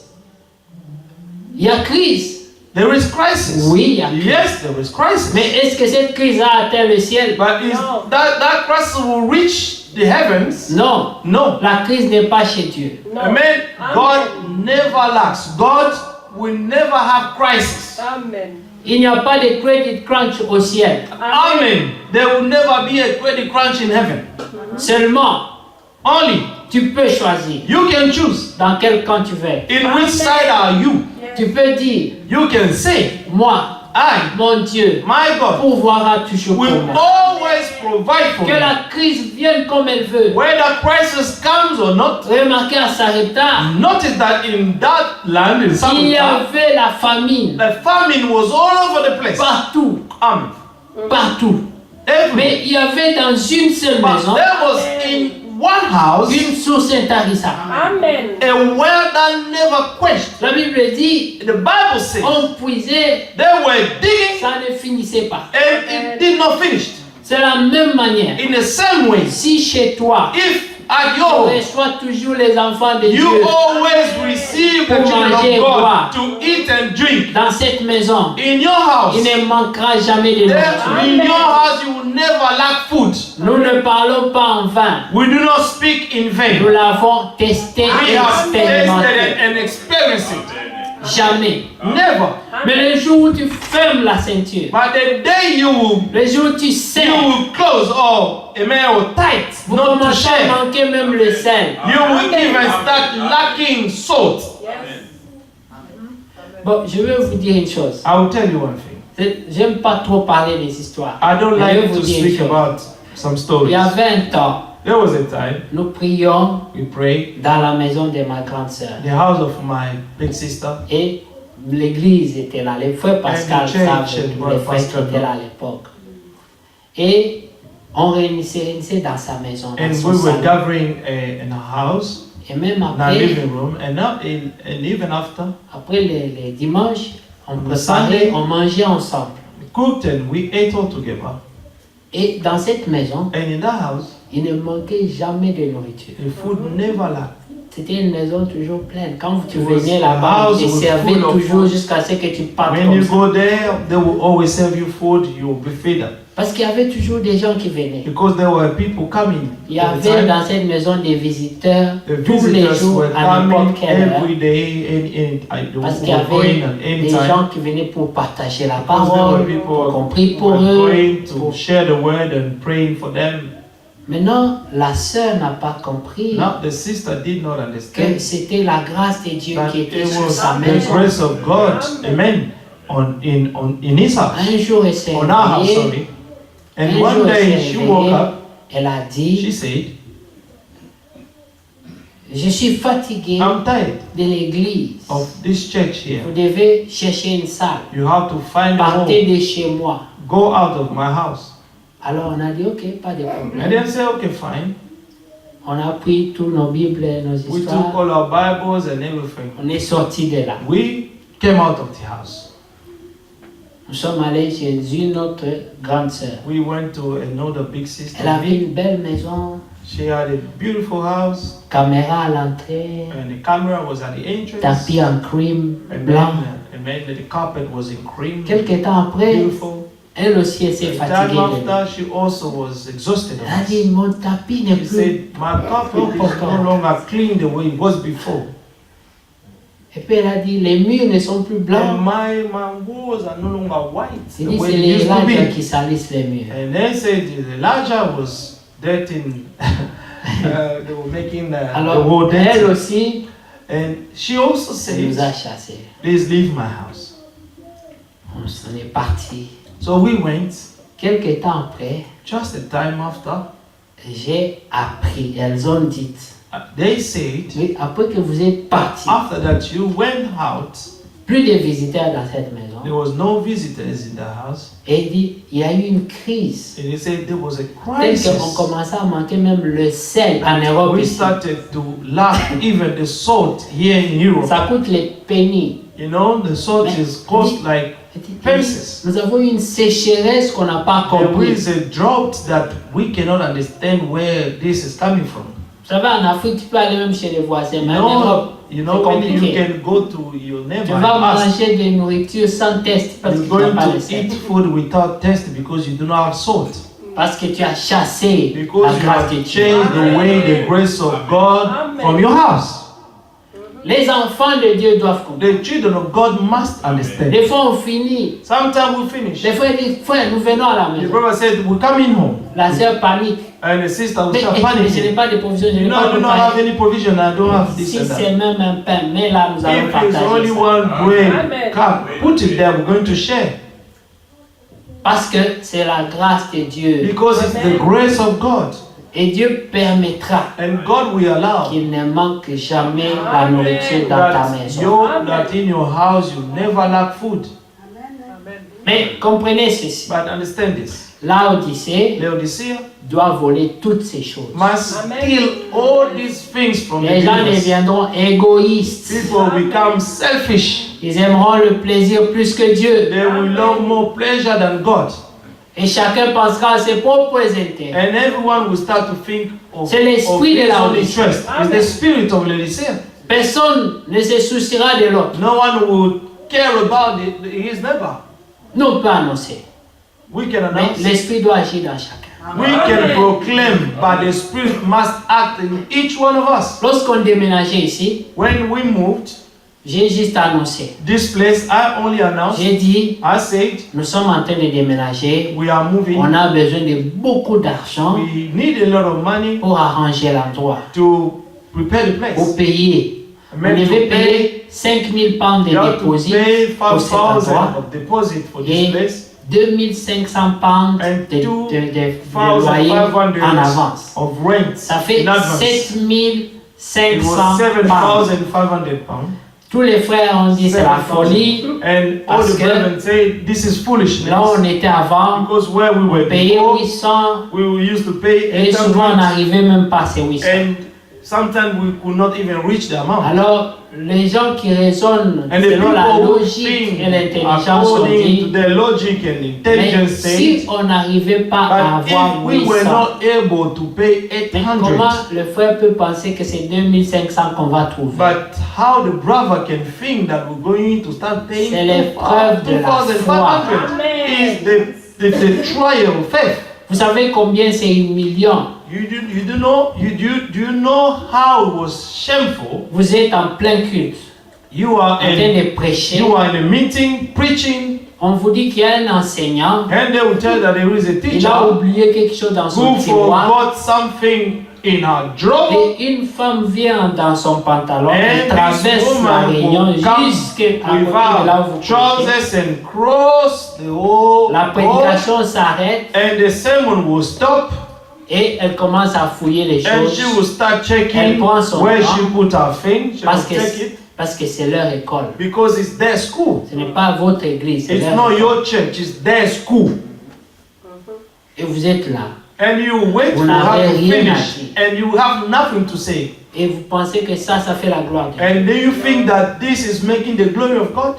Il y a crise. There is crisis. Oui, il y a crise. Yes, there is crisis. Mais est-ce que cette crise a atteint le ciel? But is No. that crisis will reach the heavens? Non. No. La crise n'est pas chez Dieu. No. Amen. God never lacks. God will never have crisis. Amen. Il n'y a pas de credit crunch au ciel. Amen. There will never be a credit crunch in heaven. Seulement, Only tu peux choisir you can choose. dans quel camp tu veux. In which side are you? Tu peux dire, You can say, moi, I, mon Dieu, my God, pourvoira toujours pour will moi. always provide for Que me. la crise vienne comme elle veut. Whether crisis comes or not, Remarquez à Sarepta, notice that in that land, in il y Sarepta, avait la famine the famine was all over the place. partout, Amen. partout. Everywhere. Mais il y avait dans une seule But maison there was in one house une source intarissable. Amen. a well that never quenched. La Bible dit, The Bible says on puisait, they were digging ça ne finissait pas. and it did not finish. C'est la même manière. In the same way, Si chez toi, if at tu your reçois toujours les enfants de you Dieu always receive the Pour children manger et of boire. God to eat and drink dans cette maison, in your house. il ne manquera jamais de There, nourriture. in your house, you will never lack food. Nous ne parlons pas en vain. We do not speak in Nous vain. l'avons testé We et have tasted expérimenté. it and experienced it. Jamais. Never. Mais le jour où tu fermes la ceinture, But the day you le jour où tu sais, will close or amen or tight, vous not to commencez à share, manquer même le sel. you will even start lacking salt. Bon, je vais vous dire une chose. I will tell you one thing. J'aime pas trop parler des histoires. I don't Mais je vais like vous to dire une speak chose. about some Il stories. y a 20 ans, There was a time nous prions we prayed dans la maison de ma grande sœur. the house of my big sister. Et l'église était là, les frères Pascal And the church savent, and tous Brother les frères Pascal qui étaient là à l'époque. Et on réunissait dans sa maison, dans And son we were salon. gathering in a house, Et même in our après, living room, and even after, après les dimanches, on On préparait, Sunday. on mangeait ensemble. we cooked and we ate all together. Et dans cette maison, And in that house, il ne manquait jamais de nourriture. the food never lacked. C'était une maison toujours pleine. Quand tu It was venais a là-bas, house ils te was servaient full of toujours food. jusqu'à ce que tu partes When comme you ça. go there, they will always serve you food. You will be fed up Parce qu'il y avait toujours des gens qui venaient. because there were people coming. Il y all the avait time. dans cette maison des visiteurs The tous les visitors jours were à coming n'importe quelle heure. every day, and they Parce qu'il y were going avait at any des time. gens qui venaient pour partager la Because there were parole, people pour qu'on prie who pour were eux. going to pour- share the word and praying for them. Maintenant, la sœur n'a pas compris Now the sister did not que understand c'était la grâce de Dieu that qui était it sur was sa the maison. grace of God, amen, in his house, Un jour, elle s'est on our house, réveillée. sorry. Un And jour, one elle day s'est she réveillée. woke up. Elle a She dit, said, je suis fatiguée "I'm tired de l'église. of this church here. Vous devez chercher une salle. You have to find a Partez home. de chez moi. Go out of my house." Alors on a dit, ok, pas de And problème. then say, "Okay, fine." On a pris tous nos Bibles, nos We took histoires. all our Bibles and everything. On est sorti de là. We came out of the house. Nous sommes allés chez une autre grande sœur. We went to another big sister. Elle avait une belle maison, She had a beautiful house, caméra à l'entrée, and the camera was at the entrance. tapis en crime blanc. And then the carpet was in cream. Quelques temps après, Beautiful. elle aussi elle s'est The fatiguée. time de nous. after, she also was exhausted. Elle a dit, mon tapis n'est She plus. said, "My carpet is no longer clean the way it was before. Et puis elle a dit, les murs ne sont plus And blancs. my walls are no longer white the Elle dit, way c'est it les used to lages be." qui salissent les murs. And they said Elijah was dirty. They were making the Alors, wall elle dirty. aussi, And she also elle nous a said, chassés. "Please leave my house." On s'en est parti. So we went. Quelques temps après, Just a time after, j'ai appris, elles ont dit, they said, oui, après que vous êtes parti, after that you went out, plus de visiteurs dans cette maison. there was no visitors in the house. Et il dit, il y a eu une crise. And he said there was a Tel crisis. qu'on commençait à manquer même le sel en Europe. We ici. started to lack even the salt here in Europe. Ça coûte les pennies. You know, the salt Mais- is cost like Il dit, Pences. nous avons eu une sécheresse qu'on n'a pas there compris. is a drought that we cannot understand where this is coming from. savez, en Afrique, tu peux aller même chez les voisins, mais en You Europe, know, c'est when you compliqué. can go to your Tu neighbor and vas ask, manger des nourritures sans test parce que you're tu n'as going pas le to sel. eat food without test because you do not have salt. Parce que tu as chassé la Because you grâce have de Dieu. changed away the grace of God from your house. Les enfants de Dieu doivent comprendre. The children of God must understand. Des fois, on finit. Sometimes we finish. Des fois, il dit, frère, nous venons à la The maison. brother said, we're coming home. La sœur panique. And the sister will Mais, start je n'ai panicking. pas de provision, je n'ai No, pas I de do not have pain. any provision. I don't have this Si and c'est that. même un pain, mais là, nous allons If there's partager only ça. one bread, Amen. come, put it there. We're going to share. Parce que c'est la grâce de Dieu. Because it's the grace of God. Et Dieu permettra And God will allow qu'il ne manque jamais la nourriture dans ta that, maison. that in your house you never lack food. Mais comprenez ceci. But understand this. Laodicée Laodicea doit voler toutes ces choses. must Amen. steal all these things from the Les gens believers. deviendront égoïstes. People become selfish. Ils aimeront le plaisir plus que Dieu. They will love more pleasure than God. Et chacun pensera à ses propres intérêts. And everyone will start to think of, C'est l'esprit de his la own Laodicée. interest. It's the spirit of Laodicea. Personne ne se souciera de l'autre. No one will care about his neighbor. Nous on peut annoncer. We can Mais announce. l'esprit doit agir dans chacun. We can proclaim, but the spirit must act in each one of us. Lorsqu'on déménageait ici, When we moved j'ai juste annoncé. this place, I only announced, J'ai dit, I said, nous sommes en train de déménager. we are moving. On a besoin de beaucoup d'argent We need a lot of money pour arranger l'endroit, to prepare the place. pour payer. On Meant to devait pay, payer 5000 pounds de you have to dépôt pay pour cet endroit 5,000 of deposit for this et place 2500 pounds and de loyer 2,500 en avance. of rent Ça fait in advance. 7500 It was pounds. 7,500 pounds. Tous les frères ont dit c'est la folie. And all Parce the que brethren say this is foolishness. Là où on était avant, Because where we were on payait before, 800 we used to pay et souvent on 800 n'arrivait même pas à ces 800. and sometimes we could not even reach the amount. Alors, les gens qui raisonnent And the selon la people who logique think et l'intelligence ont according to dit, their logic and mais intelligence si say, on n'arrivait pas à but avoir if we were 800, not able to pay mais comment 800, le frère peut penser que c'est 2500 qu'on va trouver? but how the brother can think that we're going to start paying C'est l'épreuve de la 2,500 is the trial of faith. Vous savez combien c'est humiliant? Do you know how it was shameful? Vous êtes en plein culte, You en are train de prêcher. in a meeting preaching, On vous dit qu'il y a un enseignant, and they will tell you that there is a il a teacher oublié quelque chose dans son who tiroir. forgot something in her drawer. Et une femme vient dans son pantalon, And elle this traverse la woman réunion will come jusqu'à côté de là où vous without prêchez. trousers and cross the whole La road, prédication s'arrête and the sermon will stop, et elle commence à fouiller les and choses she will start checking Elle prend son where temps. she put her thing. She parce will que, check it parce que c'est leur école. because it's their school. Ce n'est pas votre église, c'est It's leur not école. your church, it's their school. Et vous êtes là. And you wait Vous for her n'avez to rien à finish, dire. and you have nothing to say. Et vous pensez que ça fait la gloire de Dieu. And do you think that this is making the glory of God?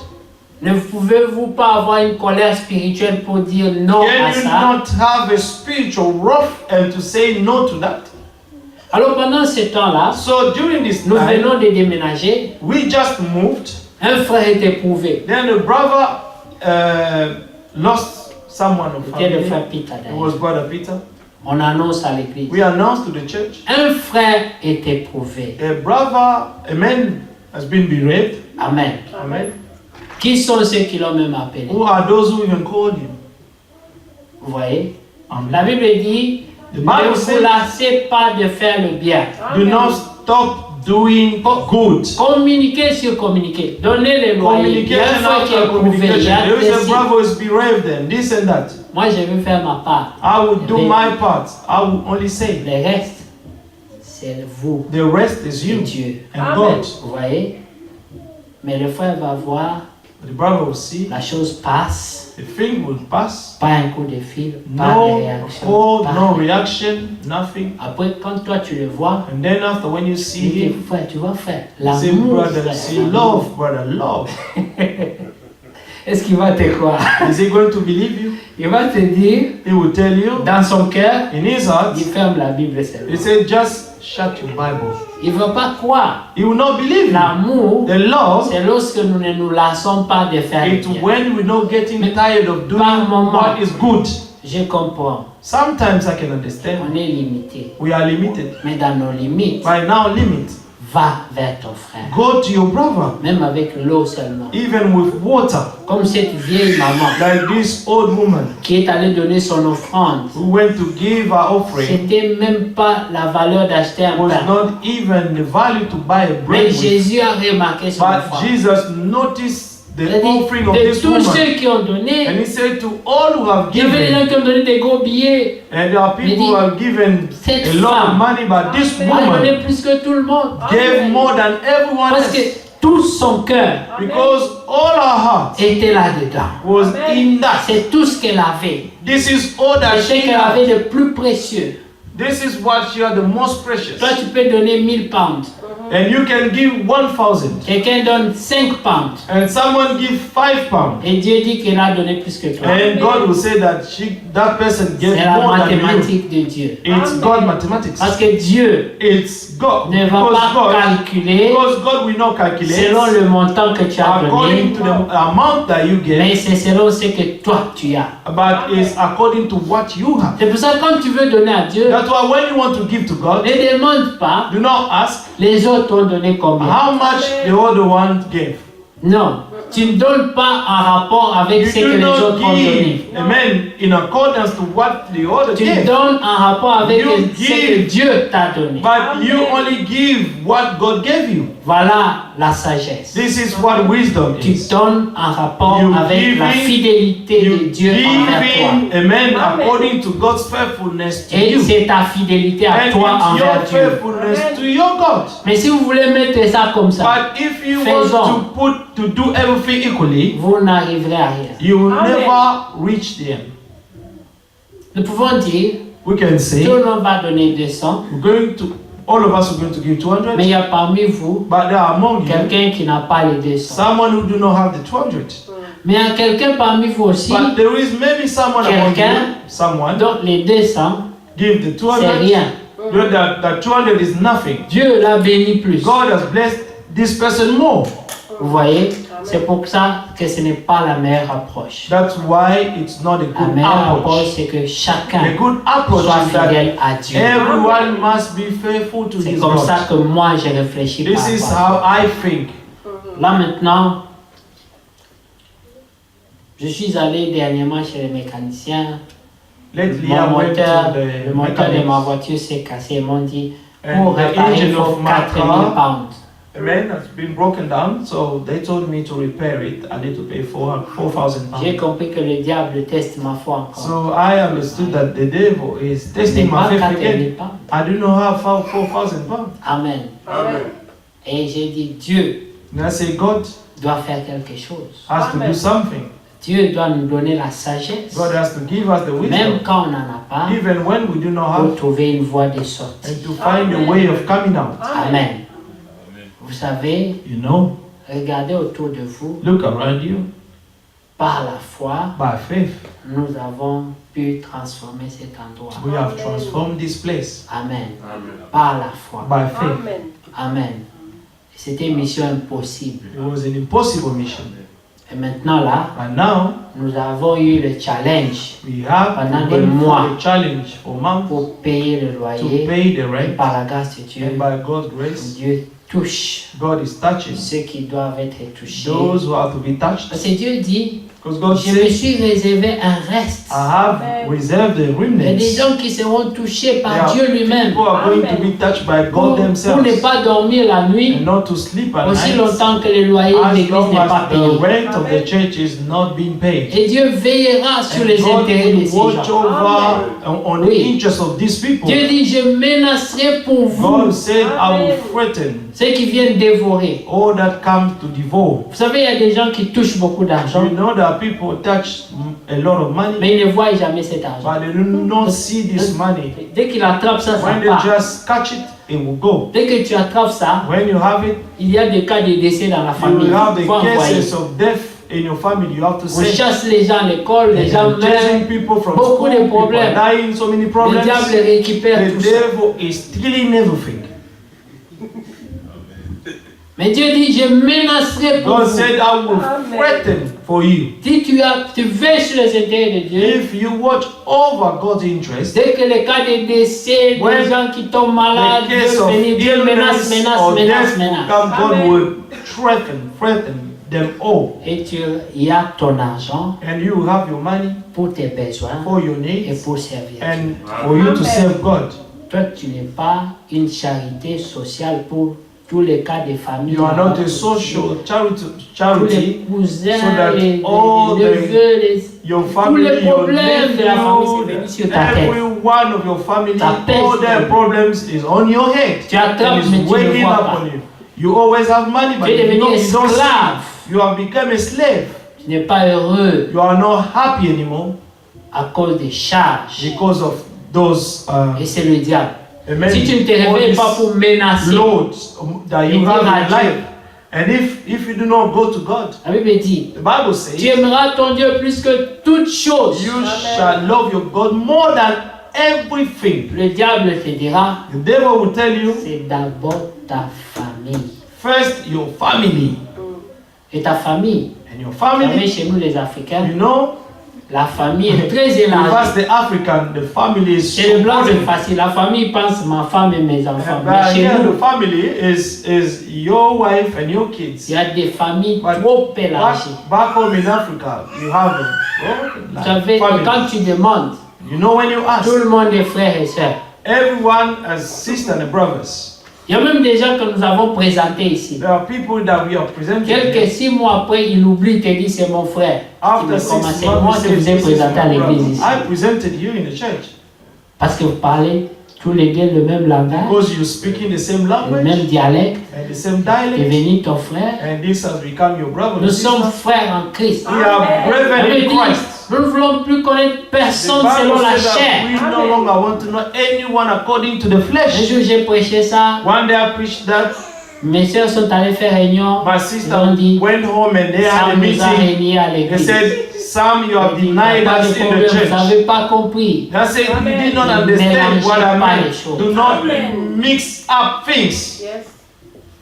Ne pouvez-vous pas avoir une colère spirituelle pour dire non à Can you ça? not have a spiritual wrath and to say no to that? Alors pendant ce temps-là, So during this nous time, venons de déménager. we just moved. Un frère est éprouvé. Then the brother lost someone of C'était le family. frère Peter It d'ailleurs. was Brother Peter. On annonce à l'église. We announced to the church, Un frère est éprouvé. a man has been bereaved. Amen. Amen. Qui sont ceux qui l'ont même appelé? Who are those who even called him? Vous voyez? Amen. La Bible dit, The ne Bible vous says, lassez pas de faire le bien. do not stop doing good. Communiquez sur communiquer. Donnez le loyer. Il y a un Communication frère qui est after éprouvé. Il y communication. a There is a ceci. brother who is bereaved and this and that. Moi, je vais faire ma part. I will do Mais my part. I will only say. le reste, c'est vous The rest is et you Dieu. and Amen. God. Vous voyez? Mais le frère va voir, The brother will see. la chose passe. The thing will pass. Pas un coup de fil, pas de No réaction. call, pas no rien. reaction, nothing. Après, quand toi tu le vois, And then after when you see il dit, him, frère, tu vois, frère, say l'amour, brother, frère, say l'amour. love, brother, love. est-ce qu'il va te croire? Is he going to believe you? Il va te dire, He will tell you dans son cœur, in his heart. il ferme la Bible seulement. He said, just shut your Bible. Il ne veut pas croire. He will not believe you. L'amour, The love, c'est lorsque nous ne nous lassons pas de faire le it's bien. when we're not getting tired of doing Par moment. what is good. Je comprends. Sometimes I can understand. On est limité. We are limited. Mais dans nos limites, By now limit. va vers ton frère. Go to your brother. Même avec l'eau seulement. Even with water. Comme cette vieille maman Like this old woman qui est allée donner son offrande. who went to give her offering. C'était même pas la valeur d'acheter un Was pain. not even the value to buy a bread Mais with. Jésus a remarqué son But offrande. Jesus noticed Il the a dit, offering of de this tous woman. ceux qui ont donné, And he said to all who have il y avait des gens given, qui ont donné des gros billets. and there are people who have given Cette a lot of femme money, but this Elle a donné woman plus que tout le monde. gave more than everyone Parce que else. tout son cœur Because all her heart était là-dedans. was in that. C'est tout ce qu'elle avait. This is all that C'est ce she qu'elle avait had. de plus précieux. This is what she had the most precious. Toi, tu peux donner 1000 pounds. And you can give 1,000. Quelqu'un donne 5 pounds. And someone give 5 pounds. Et Dieu dit qu'elle a donné plus que toi. And God will say that that person gave C'est la more than you. mathématique de Dieu. It's God mathematics. Parce que Dieu It's God. ne va pas calculer Because God will not calculate selon le montant que tu as according donné, to the amount that you mais give, c'est selon ce que toi tu as. but it's according to what you have. C'est pour ça que quand tu veux donner à Dieu, That's why when you want to give to God, ne demande pas do not ask les autres ont donné combien. how much the other one gave. Non, tu ne donnes pas en rapport avec ce que You do les not autres ont donné. give, amen, in accordance to what the other Tu gave. donnes en rapport avec You ce que give. Dieu t'a donné. But you only give what God gave you. Voilà la sagesse. This is what wisdom Tu is. donnes en rapport You avec la giving- fidélité de You Dieu envers toi. giving, amen, according to God's faithfulness to Et you. c'est ta fidélité à And toi it's your envers Dieu. faithfulness to your God. Mais si vous voulez mettre ça comme ça, But if you Faisons. want to do everything equally, vous n'arriverez à rien. you will Amen. never reach the end. Nous pouvons dire, We can say tout le monde va donner 200, all of us are going to give mais 200, il y a parmi vous but there are among you quelqu'un qui n'a pas les 200. someone who do not have the 200. Mais il y a quelqu'un parmi vous aussi, But there is maybe someone among you, someone dont les 200, give the c'est 200. rien. That 200 is nothing. Dieu l'a béni plus. God has blessed this person more. Vous voyez, c'est pour ça que ce n'est pas la meilleure approche. That's why it's not a La good meilleure approche, approach. c'est que chacun The good approach soit is that fidèle à Dieu. everyone must be faithful to C'est his comme ça God. que moi j'ai réfléchi par This is rapport à how I think. ça. Là maintenant, je suis allé dernièrement chez les mécaniciens. Lately, I Mon went moteur, to the le moteur de ma mechanics, voiture s'est cassé. Ils m'ont dit, and pour the réparer, il engine faut of my 4000 car, pounds. a man has been broken down, so they told me to repair it. I need to pay 4,000 J'ai pounds. compris que le diable teste ma foi encore. So I understood that the devil is Ce testing n'est my pas faith 4000 again. pounds. I do not have 4,000 pounds. Amen. Et j'ai dit, Dieu And I say, God doit faire quelque chose. has to do something. Dieu doit nous donner la sagesse. God has to give us the Même wisdom, quand on n'en a pas, even when we do not pour have, trouver une voie de sortie. and to find a way of coming out. Amen. Vous savez, You know, regardez autour de vous, look around you. par la foi, By faith, nous avons pu transformer cet endroit. we have transformed this place. Amen. Par la foi. By faith. Amen. Amen. C'était une mission impossible. It was an impossible mission. Et maintenant là, And now, nous avons eu le challenge we have Pendant to des wait mois. for the challenge for months pour payer le to loyer. pay the Et rent. par la grâce de Dieu, And by God's grace, Dieu touche God is touching ceux qui doivent être touchés. those who have to be touched. Parce que Dieu dit, Because God je me said, suis réservé un reste. I have reserved the Il y a des remnants. gens qui seront touchés par Yeah. Dieu lui-même People are going to be touched by pour, God pour themselves ne pas dormir la nuit and not to sleep at aussi night longtemps que le loyer de as l'église long n'est pas as the payé. rent of the church is not being paid. Et Dieu veillera sur And les God intérêts de will ces watch gens. over on the Oui. interests of these people. Dieu dit, je menacerai pour vous God said, I will threaten ceux qui viennent dévorer. all that come to devour. Vous savez, il y a des gens qui touchent beaucoup d'argent, You know that people touch a lot of money, mais ils ne voient jamais cet argent. but they do not see this money. Dès qu'il attrape ça, ça When they part. just catch it, it will go. Dès que tu attrapes ça, When you have it, il y a des cas de décès dans la you famille. will have Il the faut envoyer. cases of death in your family, you have to On say, chasse les gens à l'école, les gens and chasing meurent, people from beaucoup school, de people are problèmes. dying, so many Le problems. diable récupère The tout ça. devil is stealing everything. Mais Dieu dit, je menacerai pour God vous. said, I will Amen. threaten for you. Si tu veilles sur les intérêts de Dieu, If you watch over God's interest, dès que les cas de décès, When des gens qui tombent malades, the case Dieu of bénit, Dieu menace, illness menace, or menace, death menace. come, God Amen. will threaten them all. Et il y a ton argent And you have your money pour tes besoins for your et needs pour servir Dieu. and for you to Amen. serve God. Toi, tu n'es pas une charité sociale pour tous les cas de famille. You are not a social Tous les charity. cousins, so that les all neveux, les... Your tous family, les your problèmes de la famille, c'est nephew, venu sur ta tête. every one of your family, Ta peste. all their problems is on your head. Tu attrapes, And mais it's tu ne weighing vois up pas. on you. You always have money, but Tu es you devenu don't see. esclave. You have become a slave. Tu n'es pas heureux You are not happy anymore à cause des charges. because of those Et c'est le diable. immense Si tu ne te all réveilles these pas pour menacer, loads that et you dire have à in Dieu, life, and if you do not go to God, la Bible dit, the Bible tu says aimeras ton Dieu plus que toute chose. you shall love your God more than everything. Le diable te dira, The devil will tell you c'est d'abord ta famille. first your family Et ta famille, and your vous savez, family. chez nous les Africains, You know, la famille est très with us élargie. the African, the family is Chez les so Blancs, c'est important. facile. La famille pense ma femme et mes enfants. But Mais chez here nous, the family is your wife and your kids. il y a des familles But trop élargies. back home in Africa, you have Vous savez, family. quand tu demandes, You know when you ask, tout le monde est frère et sœur. everyone has sisters and brothers. Il y a même des gens que nous avons présentés ici. There are people that we are presenting. Quelques here. 6 mois après, il oublie, il te dit c'est mon frère. Il After me 6 commence, c'est months, moi he qui says, vous ai "This is présenté à my brother." l'église ici. I presented you in the church Parce que vous parlez tous les deux le même langage, because you speak in the same le language même dialecte. and the same Tu es dialect, venu ton frère. and this has become your brother. Nous and sommes sister. frères en Christ. We are La brethren Bible in dit, Christ. nous ne voulons plus connaître The personne selon Bible la says that chair. we no Amen. longer want to know anyone according to the Un flesh. jour, j'ai prêché ça. One day I preached that. Mes soeurs sont allées faire réunion. My Ils sister ont dit, went home and they ça had a nous a meeting. réunis à They l'église. said, Sam, you have Il n'y a denied pas de us in problème, the vous church. n'avez pas compris. They said, you Amen. did not Ne understand what I mélangez pas les meant. choses. Do not Amen. mix up things. Yes.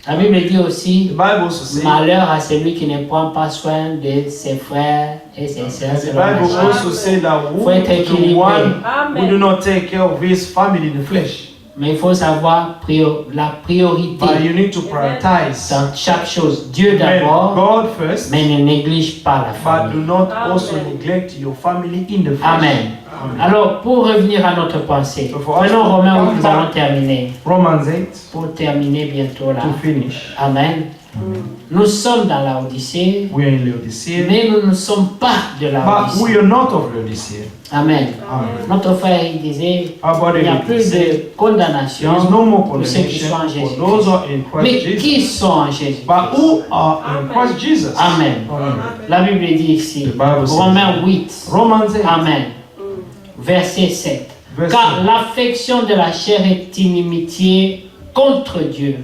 La Bible dit aussi, The Bible also says, malheur à celui qui ne prend pas soin de ses frères et ses sœurs the selon la Bible chair. also says that who Faut être the équilibré. one who Amen. do not take care of his family in the flesh. Mais il faut savoir la priorité But you need to prioritize. dans chaque chose. Dieu Amen. d'abord, God first, mais ne néglige pas la but do famille. not Amen. also neglect your family in the flesh. Amen. Alors, pour revenir à notre pensée, So for us prenons to Romains come 8, nous back- allons terminer. Romans 8, Pour terminer bientôt là. to finish. Amen. Nous sommes dans la Odyssée, We are in Laodicea, mais nous ne sommes pas de la but we Odyssée. are not of Laodicea. Amen. Amen. Notre frère il disait, Our body il n'y a plus said, de there condamnation is no more pour ceux qui condemnation sont en for Jésus. those who are in Mais Christ qui Jesus, sont en Jésus? but who are in Christ Jesus. Amen. Amen. La Bible dit ici, The Bible says- Romains 8, Romans 8, Amen. Verset 7. verse Car 7. l'affection de la chair est inimitié contre Dieu,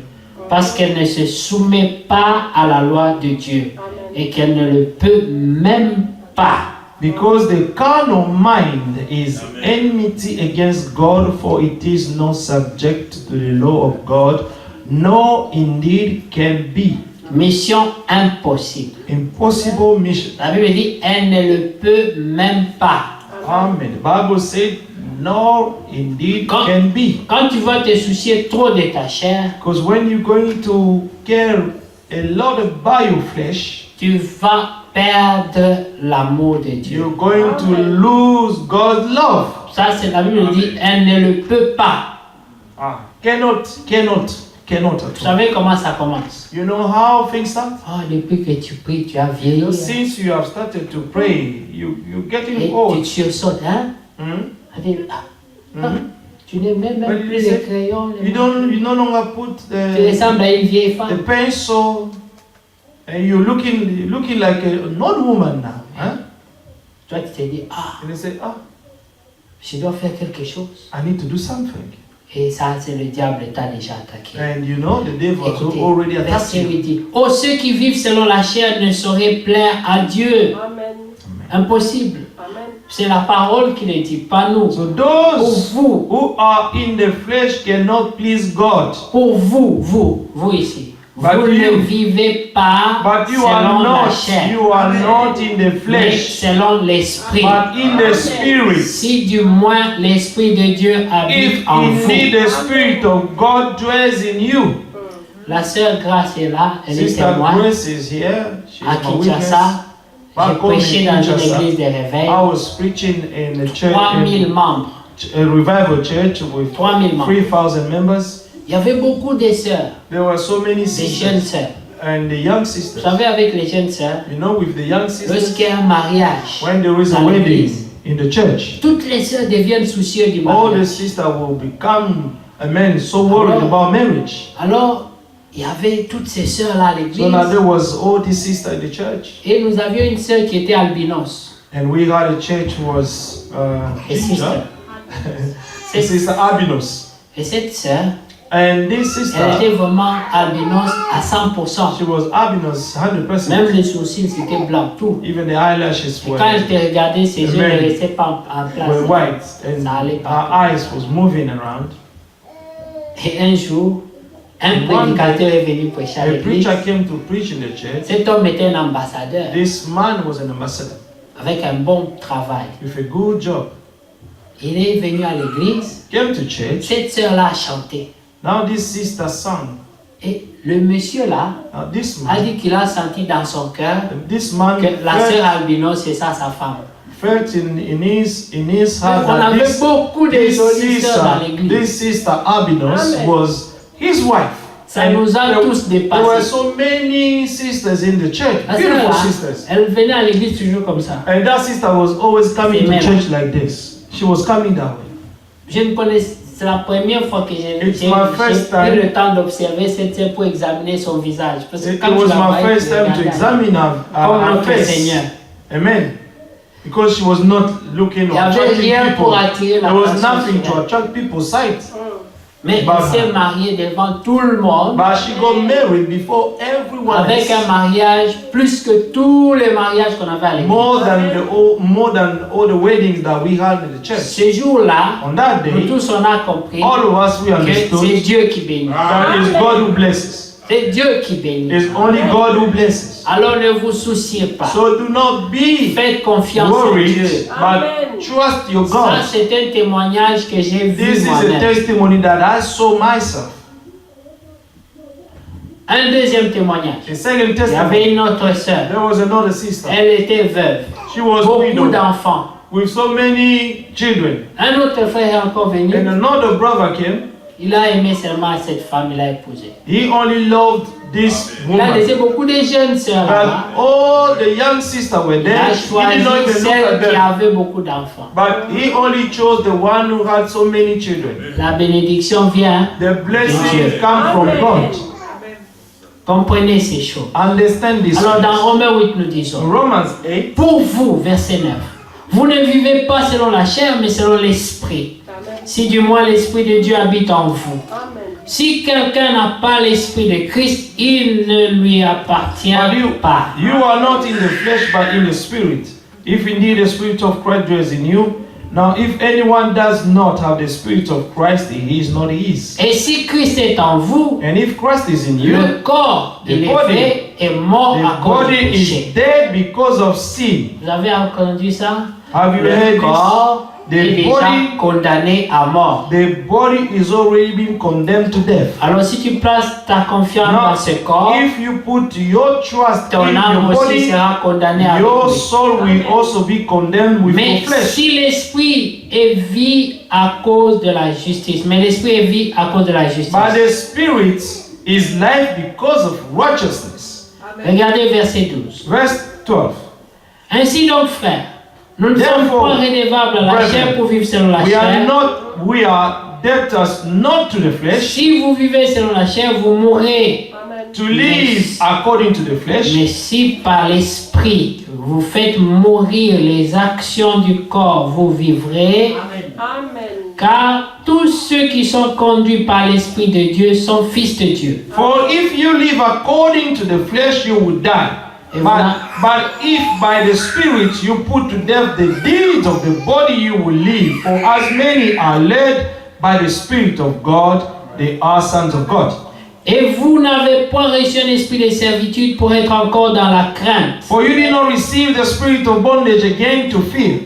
parce qu'elle ne se soumet pas à la loi de Dieu et qu'elle ne le peut même pas. Because the carnal mind is enmity against God, for it is not subject to the law of God, nor indeed can be. Mission impossible. Impossible mission. La Bible dit, elle ne le peut même pas. Amen. The Bible said, nor indeed Quand- can be. Quand tu vas te soucier trop de ta chair, Because when you're going to care a lot about your flesh, tu vas perdre l'amour de Dieu. you're going to lose God's love. Ça, c'est la Bible dit, elle ne le peut pas. Cannot at Vous all. savez comment ça commence? You know how things start? Oh, depuis que tu pries, tu as You vieilli. know, Hein? since you have started to pray, you're Et getting tu old. sursautes, hein? Hmm? Elle dit, ah, Mhm. tu n'aimes même What did plus you les say? crayons. les You no longer put Tu ressembles à une vieille the femme. pencil, and you're looking like an old woman now. Huh? Toi, tu te dis, ah, And you say, je dois faire quelque chose. I need to do something. Et ça, c'est le diable t'a déjà attaqué. And you know, the devil has Écoutez, already attacked verset you. 8 dit, oh, ceux qui vivent selon la chair ne sauraient plaire à Dieu. Amen. Impossible. Amen. C'est la parole qui le dit, pas nous. So Pour those vous, who are in the flesh cannot please God. pour vous ici. But Vous you- ne vivez pas But you selon are la not, chair, you are not in the mais flesh, selon l'esprit. but in the spirit. Si du moins l'esprit de Dieu habite If en indeed vous. the spirit of God dwells in you. La sœur Grace est là, elle est Sister témoin. Grace is here. She À is my witness. Kinshasa, j'ai Back home in prêché dans une Kinshasa, église de réveil. I was preaching in a church, 3000 membres. a revival church with 3000 membres. 3,000 members. Il y avait beaucoup de sœurs, There were so many des jeunes sisters sœurs. and the young Vous sisters. savez, avec les jeunes sœurs, You know, with the young sisters, lorsqu'il y a un mariage, when there is a dans wedding l'église, in the church, toutes les sœurs deviennent soucieuses du all the mariage. sisters will become a man so worried Alors- about marriage. Alors, il y avait toutes ces sœurs-là à So now there l'église. was all these sisters in the church, Et nous avions une sœur qui était albinos. and we had a church who was Et sister. Sister Abinos, Et cette sœur, and this elle sister, était vraiment albinos à 100%. she was Abinos 100%. Même les sourcils, c'était blanc, tout. Even the eyelashes Et were, quand elle te regardait, ses yeux Amen. ne restaient pas en place. were white, and Ça allait her pas. eyes was moving around. Et un jour, un And one prédicateur est venu prêcher à A l'église. preacher came to preach in the church. Cet homme était un ambassadeur This man was an ambassador avec un bon travail. with a good job. Il est venu à l'église. Came to church. Cette sœur-là a chanté. Now this sister sang. Et le monsieur-là Now this a man, dit qu'il a senti dans son cœur this man que la sœur felt, albinos, c'est ça sa femme. felt in his heart On that avait this, beaucoup de jolies sœurs dans l'église. this sister Abinos Amen. was his wife. Ça nous a tous there were dépassés. so many sisters in the church, La beautiful sœur-là, sisters. elle venait à l'église toujours comme ça. And that sister was always coming to Amen. church like this. She was coming that way. Je ne connais, c'est la première fois que j'ai It's my first pris time. le temps d'observer cette sœur pour examiner son visage. Parce que It quand tu was la my voyais, first tu time to regardais examine comme her notre face. Seigneur. Amen. Because she was not looking Il or n'y avait attracting rien people. pour attirer There was l'attention nothing sur to elle. attract people's sight. Mais Bah, elle s'est mariée devant tout le monde But she got married before everyone avec un else. mariage plus que tous les mariages qu'on avait à l'église. More than all the weddings that we had in the church. Ce jour-là, On that nous day, tous on a compris all of us we que c'est understood Dieu qui bénit. that it's God who blesses. C'est Dieu qui bénit. It's only God who blesses. Alors ne vous souciez pas. So do not be Faites confiance en worried, Dieu. but trust your Ça, God. c'est un témoignage que j'ai vu This is a moi-même. testimony that I saw myself. Un deuxième témoignage. A second Il y testimony. avait une autre sœur. There was another sister. Elle était veuve. She was Beaucoup widowed d'enfants. with so many children. Un autre frère est encore venu. And another brother came. Il a aimé seulement cette femme, il a épousé. He only loved this Il a woman. laissé beaucoup de jeunes sœurs là-bas. But all the young sisters were Il there. a He did choisi not even look celle at qui them. avait beaucoup d'enfants. But he only chose the one who had so many children. La bénédiction vient. The blessing Dieu. comes from God. Comprenez ces choses. Understand this. Alors dans Romains 8, nous disons, In Romans 8, pour vous, verset 9, vous ne vivez pas selon la chair, mais selon l'esprit. Amen. Si du moins l'esprit de Dieu habite en vous. Amen. Si quelqu'un n'a pas l'esprit de Christ, il ne lui appartient pas. you are not in the flesh but in the spirit. If indeed the spirit of Christ dwells in you. Now if anyone does not have the spirit of Christ, he is not his. Et si Christ est en vous, And if Christ is in you, le corps de the body- l'effet est mort à the cause du body péché. is dead because of sin. Vous avez entendu ça? Have you Le heard corps The est déjà body- condamné à mort. this? The body is already been condemned to death. Alors si tu places ta confiance Now, dans ce corps, if you put your trust ton in âme your aussi body, sera condamnée avec your lui. soul will also be condemned with Mais your flesh. si l'esprit est vie à cause de la justice, mais l'esprit est vie à cause de la justice. But the spirit is life because of righteousness. Regardez verset 12. Verse 12. Ainsi donc, frères, nous ne sommes Therefore, pas redevables à la brethren, chair pour vivre selon la chair. We are debtors not to the flesh Si vous vivez selon la chair, vous mourrez. Amen. to live according to the flesh. Mais si par l'esprit vous faites mourir les actions du corps, vous vivrez. Amen. Car tous ceux qui sont conduits par l'Esprit de Dieu sont fils de Dieu. For if you live according to the flesh, you will die. Et But if by the Spirit you put to death the deeds of the body, you will live. For as many are led by the Spirit of God, they are sons of God. Et vous n'avez point reçu un esprit de servitude pour être encore dans la crainte. For you did not receive the spirit of bondage again to fear,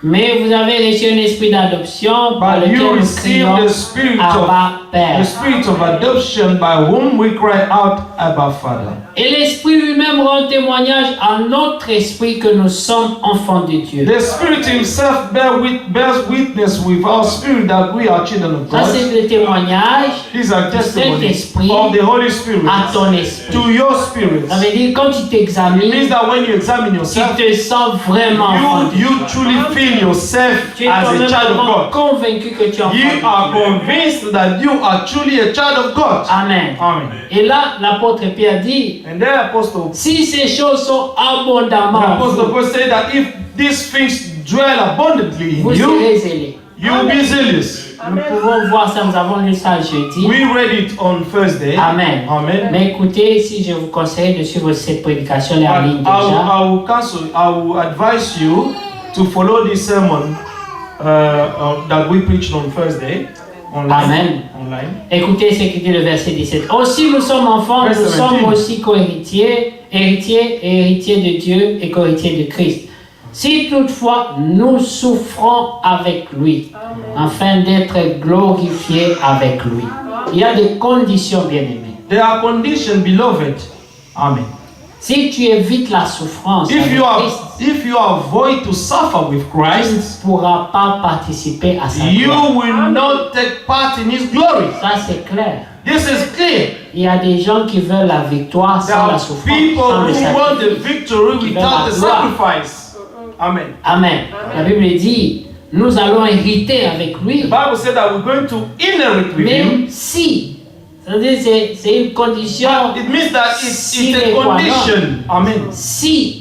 Mais vous avez reçu un esprit d'adoption par but lequel you nous received crions the spirit Abba, the Père. spirit of adoption by whom we cry out, Abba, Father. Et l'Esprit lui-même rend témoignage à notre esprit que nous sommes enfants de Dieu. The Spirit Himself bears witness with our spirit that we are children of Ça, God. c'est le témoignage These are de testimonies Saint-Esprit of the Holy Spirit à ton esprit. to your spirit. Ça veut dire quand tu It means t'examines, that when you examine tu yourself, te sens vraiment enfant de Dieu. you truly feel yourself Tu es as a child of complètement God. convaincu que tu es enfant You de Dieu. are convinced that you are truly a child of God. Amen. Amen. Et là, l'apôtre Pierre dit, And then Apostle si ces choses sont abondamment en Apostle vous, Paul said that if these things dwell abundantly in vous you, serez zélés. you will be zealous. Nous pouvons voir ça, nous avons lu ça jeudi. We read it on Thursday. Amen. Amen. Mais écoutez, si je vous conseille de suivre cette prédication, elle est en But ligne déjà. I will advise you to follow this sermon that we preached on Thursday. Amen. Online. Écoutez ce qui dit le verset 17. Aussi nous sommes enfants, nous Verset sommes 17. aussi co-héritiers, héritiers de Dieu et co-héritiers de Christ. Si toutefois nous souffrons avec lui, afin d'être glorifiés avec lui. Il y a des conditions, bien-aimés. There are conditions, beloved. Amen. Si tu évites la souffrance avec Christ, If you avoid to suffer with tu ne Christ, pourras pas participer à sa you gloire. will not take part in His glory. Ça, c'est clair. This is clear. Il y a des gens qui veulent la victoire There sans la are souffrance, people sans le who want the sacrifice. victory without the sacrifice. Amen. Amen. La Bible dit, nous allons hériter avec lui, The Bible said that we're going to inherit with Him. même si. C'est-à-dire, c'est une condition. But it means that Si it's a les condition. Amen. Si.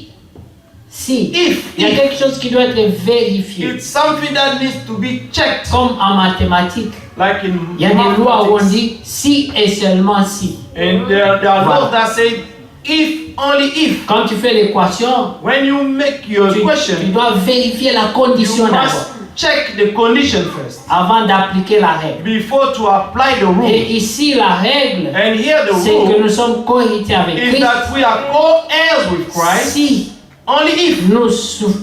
If Il y a quelque chose qui doit être vérifié. it's something that needs to be checked, Comme en mathématiques. like in Il y a des lois où on mathematics. dit si et seulement si. And there are laws that say if, only if. Quand tu fais l'équation, When you make your tu question, dois vérifier la you condition d'abord must check the condition first avant d'appliquer la règle. before to apply the rule. Et ici, la règle, And here the c'est que rule nous sommes co-héritiers avec is Christ. that we are co-heirs with Christ. Si Only if.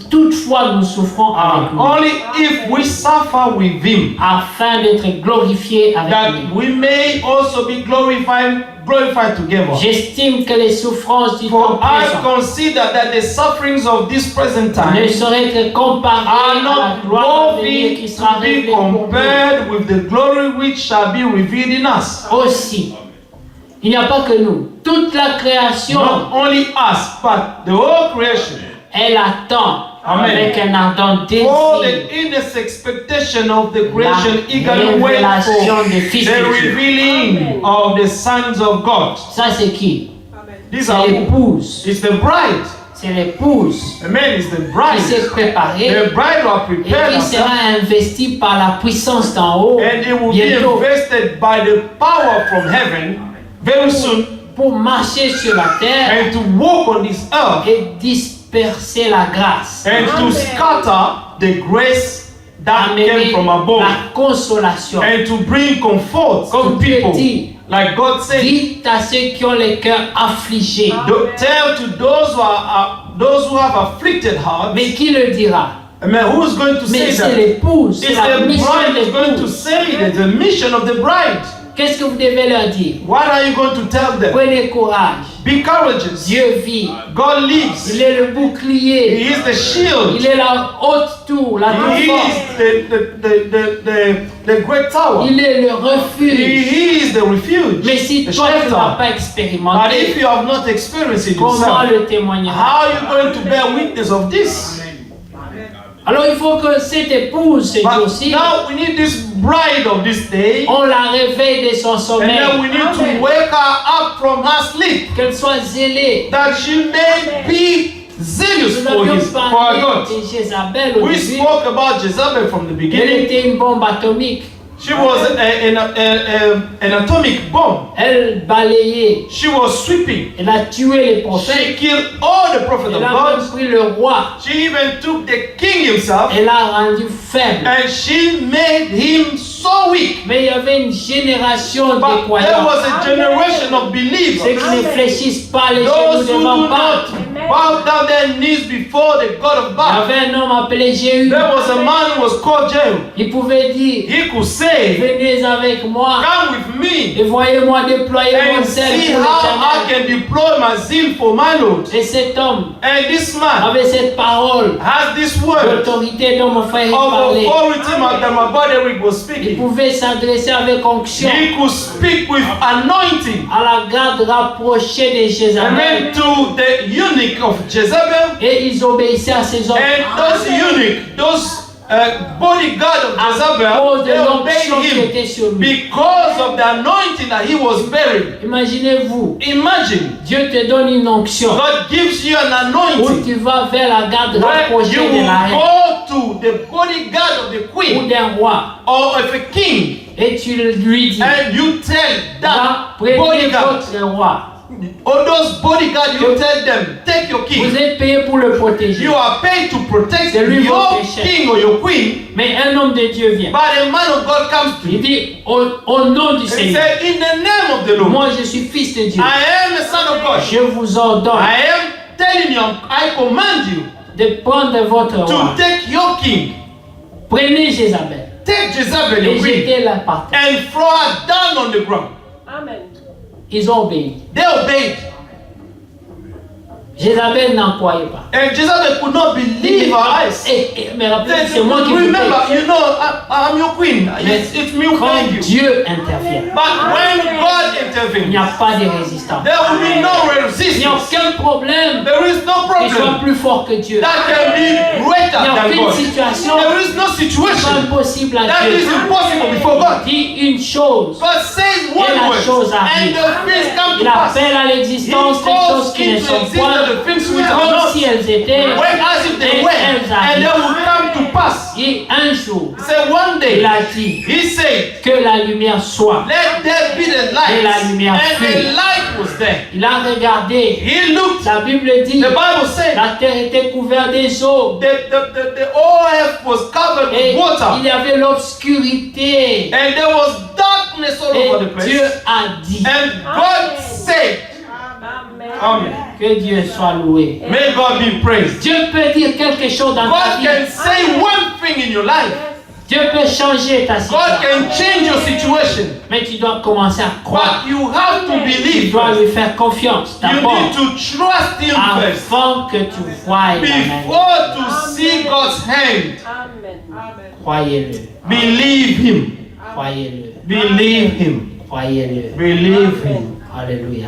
toutefois nous souffrons avec lui, Only if we suffer with Him, afin d'être glorifiés avec that lui. we may also be glorified together. J'estime que les souffrances du temps For I présent consider that the sufferings of this present ne time sauraient être comparées are à la not gloire à venir qui worthy sera to be révélée pour nous. compared with the glory which shall be revealed in us. Aussi, il n'y a pas que nous. Toute la création, Not only us, but the whole creation. elle attend Amen. avec un ardent For désir the earnest expectation of the creation la eagerly wait révélation for des fils the de Dieu. revealing of the sons of God. Ça, c'est qui? These are C'est who? l'épouse. It's the bride. C'est l'épouse Amen. It's the qui s'est bride. préparée The bride will et prepare qui herself, sera investie par la puissance d'en haut and it will be bientôt invested by the power from heaven very soon, pour marcher sur la terre and to walk on this earth et disperser la grâce, and to scatter the grace that came amener from above, la consolation. and to bring comfort Comme to Dieu people. dit, Like God said, dites à ceux qui ont les cœurs affligés. tell to those who have afflicted hearts. Mais qui le dira? Amen. Who's going to Mais say c'est that? l'épouse, c'est It's la the mission bride de is going to l'épouse. say it. It's the mission of the bride. Qu'est-ce que vous devez leur dire? What are you going to tell them? Prenez courage. Be courageous. Dieu vit. God lives. Il est le He bouclier. is the shield. Il est la haute tour, la tour He forte. is the great tower. Il est le refuge. He is the refuge. Mais si the toi tu n'as shelter. pas But if expérimenté, you have not experienced it comment yourself, le témoigneras? how are you going to bear witness of this? Alors il faut que cette épouse, ce But jour-ci, now we need this bride of this day, on la réveille de son and sommeil. then we need to wake her up from her sleep, Qu'elle soit zélée. that she may be zealous Nous for avions his, for parlé our God. de Jézabel au We début. spoke about Jezebel from the Elle beginning. était une bombe atomique. She was an atomic bomb. Elle balayait. She was sweeping. Elle a tué les She prophètes. killed all the prophets Elle of a même God. pris le roi. She even took the king himself Elle l'a rendu faible. and she made him so weak. Mais il y avait une génération de But there croyants. was a generation of believers. Ceux qui ne fléchissent pas les Those genoux who devant do Baal. not bow down their knees before the God of Il y Baal. avait un homme appelé Jéhu. There was a man who was called Jehu. Il pouvait dire, He could say, venez avec moi come with me et voyez-moi déployer mon and zèle see pour how I l'Éternel. can deploy my zeal for my Lord. Et cet homme And this man avait cette parole has this word d'autorité dont mon frère of parlait. authority that my brother Eric was Il speaking. pouvait s'adresser avec onction He could speak with anointing. à la garde rapprochée de And Jézabel. then to the eunuch of Jezebel, Et ils obéissaient à ces hommes. and those eunuch, those bodyguard of À Jezebel, cause de they l'onction obeyed qui him était sur lui. because of the anointing that he was bearing. Imaginez-vous, Imagine, Dieu te donne une onction God gives you an où anointing tu vas vers la garde where you rapprochée de la reine will go to the bodyguard of the ou queen d'un roi or of a king, et tu lui dis, and you tell va, that prenez bodyguard, votre roi. or those bodyguards, you tell them, take your Vous king. êtes payé pour le protéger. You are paid to protect C'est lui your votre chef. king or your queen, Mais un homme de Dieu vient. but a man of God comes to Il you dit, au nom du and Seigneur, say, in the name of the Lord, moi je suis fils de Dieu. I am a son of God. Je vous ordonne I am telling you, I command you de prendre votre roi. to take your king, Prenez Jézabel take Jezebel, et your queen, jetez-la par terre. and throw her down on the ground. Amen. Ils ont obéi. They obeyed. Jézabel n'en croyait pas. And Jezebel could not believe her eyes. Mais rappelez, They c'est moi qui vous remember, paye. you know, I'm your queen. It's me who Quand paid you. Dieu intervient, But when God il n'y intervenes, a pas de résistance. there will be no Il n'y a resistance. aucun problème There is no qui soit problem plus fort que Dieu. that can be Il greater n'y a than aucune God. situation There is no qui soit situation impossible à that is Dieu. impossible before God. Dit une chose, God says et one la word, chose and arrive. the things come Il to pass. appelle à He l'existence des calls choses qui ne into sont existence point the things which are comme not, si elles étaient, when as if they et were, elles and they arrivent. will come to pass. Et un jour, He said one il day, a dit he said, que la lumière soit. let there be the Et la light, lumière and fut. the light was there. Il a regardé. He looked, La Bible dit, the Bible said, la terre était couverte des eaux. the whole earth was covered Et with water, il y avait l'obscurité. and there was darkness all over the Et Dieu place. a dit And God said, Amen. Amen. que Dieu soit loué. May God be praised. Dieu peut dire quelque chose dans ta God vie. can say one thing in your life. Dieu peut changer ta God situation. can change your situation. Mais tu dois commencer à croire. But you have to Tu believe dois first. lui faire confiance You d'abord need to trust Him first avant que tu voies la main. before to see God's hand. Amen. Croyez-le. Believe Him. Croyez-le. Believe Him. Croyez-le. Believe Him. Alléluia.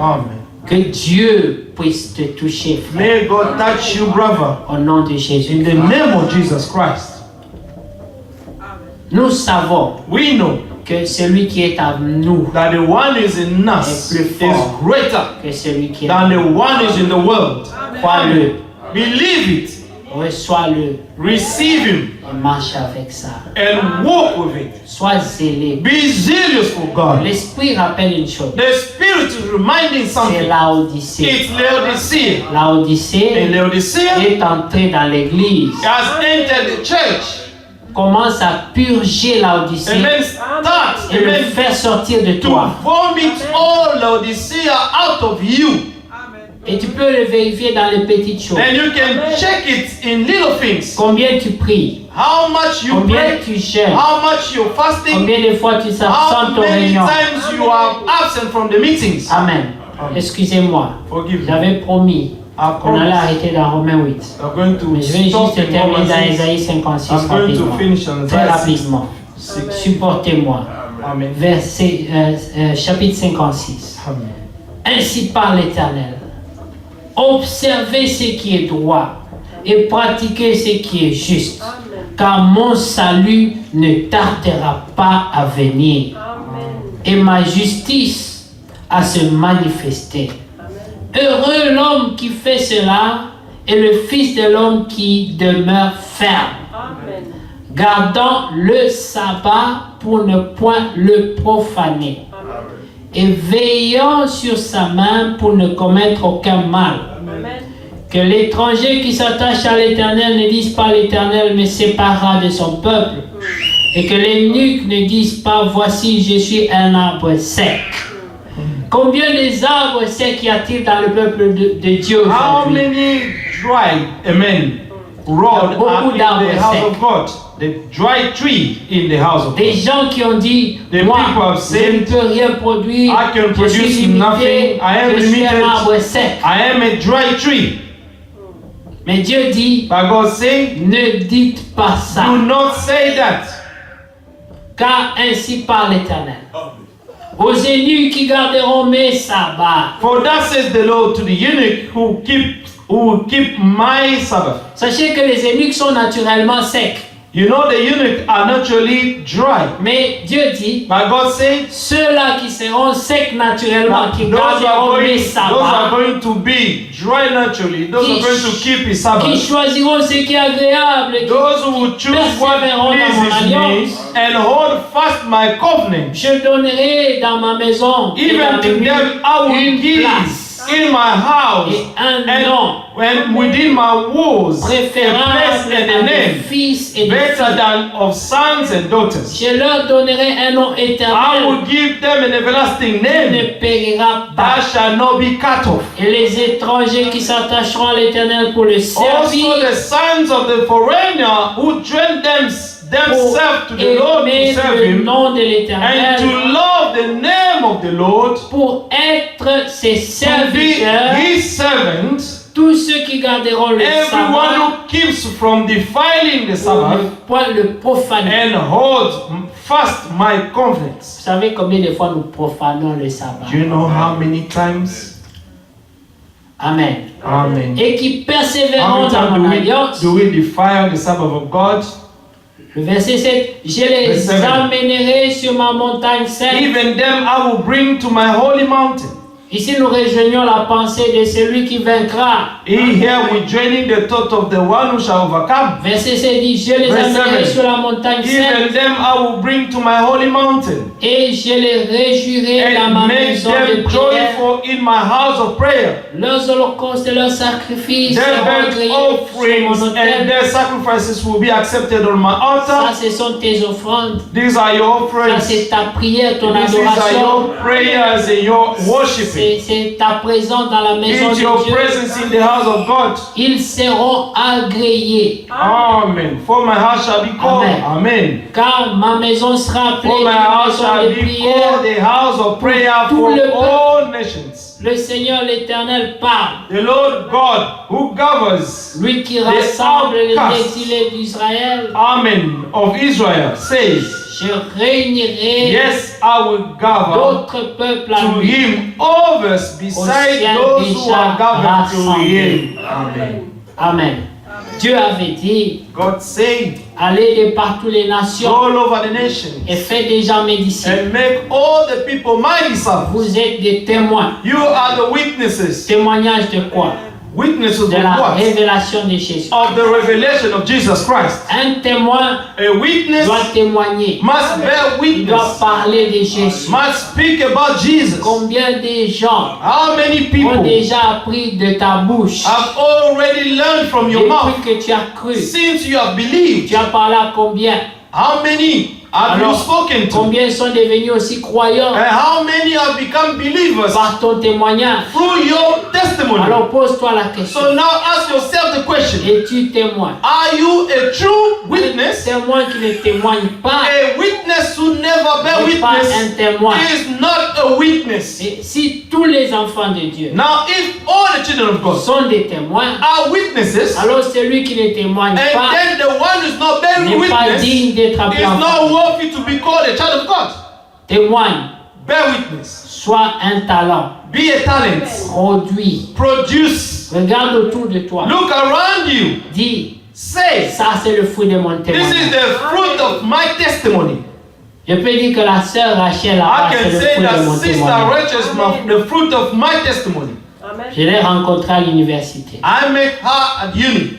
Amen. Que Dieu puisse te toucher, frère, May God touch you, brother. au nom de Jésus. In the name of Jesus Christ. Nous savons We know que celui qui est à nous that the one is in us Est plus is fort. greater que celui qui est than the one is in the world. Crois-le, Believe it. reçois-le Receive Him et marche avec ça. and walk with it. Sois zélé. Be zealous for God. L'Esprit rappelle une chose. The Spirit is reminding C'est something. Laodicée. It's Laodicea. And Laodicée Laodicea est entrée dans l'église. has entered the church Commence à purger Laodicée and then start et le amen, faire sortir de to toi. vomit all Laodicea out of you. Et tu peux le vérifier dans les petites choses. And you can check it in little things. Combien tu pries, How much you combien pray, tu jeûnes, how much you're fasting, combien de fois tu how s'absentes aux many réunions. times you are absent from the meetings. Amen. Excusez-moi, Forgive me. j'avais promis I qu'on allait promise arrêter dans Romains 8. I'm going to Mais je vais stop juste in terminer Romans dans 6. Ésaïe 56 I'm going to rapidement. finish on Très Isaiah rapidement. 6. Supportez-moi. Amen. Verset, chapitre 56. Amen. Ainsi parle l'Éternel. Observez ce qui est droit et pratiquez ce qui est juste, car mon salut ne tardera pas à venir et ma justice à se manifester. Heureux l'homme qui fait cela et le Fils de l'homme qui demeure ferme. gardant le sabbat pour ne point le profaner, et veillant sur sa main pour ne commettre aucun mal. Amen. Que l'étranger qui s'attache à l'Éternel ne dise pas l'Éternel me séparera de son peuple. Et que les nuques ne disent pas voici je suis un arbre sec. Combien des arbres secs y a-t-il dans le peuple de Dieu How aujourd'hui? many dry, amen, rod beaucoup are in d'arbres the house secs. of God? The dry tree in the house of Des God. gens qui ont dit The moi people have je said, ne peux rien produire, I can je suis produce limité, nothing, I am je suis limited. un arbre sec. I am a dry tree. Mais Dieu dit But God say, ne dites pas ça, do not say that. car ainsi parle l'Éternel. Aux eunuques qui garderont mes sabbats. For thus says the Lord to the eunuch who keep my Sabbath. Sachez que les eunuques sont naturellement secs. You know the eunuch are naturally dry. Mais Dieu dit, But God said, ceux-là qui seront secs naturellement, qui those are garderont mes sabbats, going to be dry naturally. Those are going to keep His qui Sabbath. choisiront ce qui est agréable, qui Those who will choose what persévéreront dans mon pleases me alliance, and hold fast my covenant. je donnerai dans ma maison et Even dans to mes murs them I will une give place in my house et un nom and within my walls a place préférable and a à des name fils et des better filles. than of sons and daughters. Je leur donnerai un nom I éternel will give them an everlasting qui name ne périra pas. that shall not be cut off. Et les étrangers qui s'attacheront à l'Éternel pour le Also servir, the sons of the foreigner who join themselves to the Lord to aimer serve le Him nom de and l'Éternel, to love the name of the Lord, pour être ses to be serviteurs, His servants. tous ceux qui garderont le Everyone sabbat who keeps from defiling the pour ne Sabbath point le profaner. and holds fast my covenants. Vous savez combien de fois nous profanons le sabbat? Do you know how many times? Amen. Amen. Et qui How persévéreront many dans mon times alliance. do we defile the Sabbath of God? Le verset 7, je les Verset 7. amènerai sur ma montagne sainte. Even them I will bring to my holy mountain. Ici, nous rejoignons la pensée de celui qui vaincra. Here we joining the thought of the one who shall overcome. Verset 7 dit, je les Verset amènerai 7. sur la montagne Even sainte them I will bring to my holy mountain et je les réjouirai dans ma and make maison de them prière. joyful in my house of prayer. Leurs holocaustes et leurs sacrifices Their seront burnt agréés sur offerings mon and autel. their sacrifices will be accepted on my Ça, altar. ce sont tes offrandes. These are your Ça, offerings. c'est ta prière, ton These are adoration. your prayers and your worshiping. C'est ta présence dans la maison It's your de Dieu. presence in the house of God. Ils seront agréés. Amen. For my house shall be called. Amen. Car ma maison sera appelée For my une house maison shall de be prière. called the house of prayer Tout for le peuple. all nations. Le Seigneur l'Éternel parle. The Lord God who governs, Lui qui rassemble les outcasts. exilés d'Israël. Amen, of Israel says, Je réunirai yes, I will gather d'autres peuples à to lui. him others beside ciel those who déjà are gathered to rassemblés. him. Amen. Amen. Dieu avait dit, God said, allez de par toutes les go nations all over the nations et faites des gens mes disciples. and make all the people my disciples. Vous êtes des témoins. You are the witnesses. Témoignage de quoi? Witnesses of De la what? révélation de Jésus. Of the revelation of Jesus Christ. Un témoin A witness doit témoigner. must bear Il doit witness, parler de Jésus. must speak about Jesus. Combien de gens How many ont people déjà appris de ta bouche have already learned from your mouth depuis que tu as cru? since you have believed? Tu as parlé à combien? How many have you Alors, spoken to? combien sont devenus aussi croyants And how many have become believers par ton témoignage? through your testimony? Alors pose-toi la question. So now ask yourself the question. Es-tu témoin? Are you a true witness? Témoin qui ne témoigne pas A witness who never bear n'est pas un witness témoin. is not a witness. Et si tous les enfants de Dieu Now, if all the children of God sont des témoins, are witnesses, alors celui qui ne témoigne and pas then the one who's not bearing n'est pas witness digne d'être appelé is enfant. not worthy to be called a child of God. Témoigne, Bear witness. sois un talent, Be a talent. produit. Produce. Regarde autour de toi. Look around you. Dis, Say, ça c'est le fruit de mon this is témoignage. the fruit of my testimony. Je peux dire que la sœur Rachel là-bas, I c'est can le say fruit de that mon Sister témoignage. Rachel is the fruit of my testimony. Amen. Je l'ai rencontrée à l'université. I met her at uni.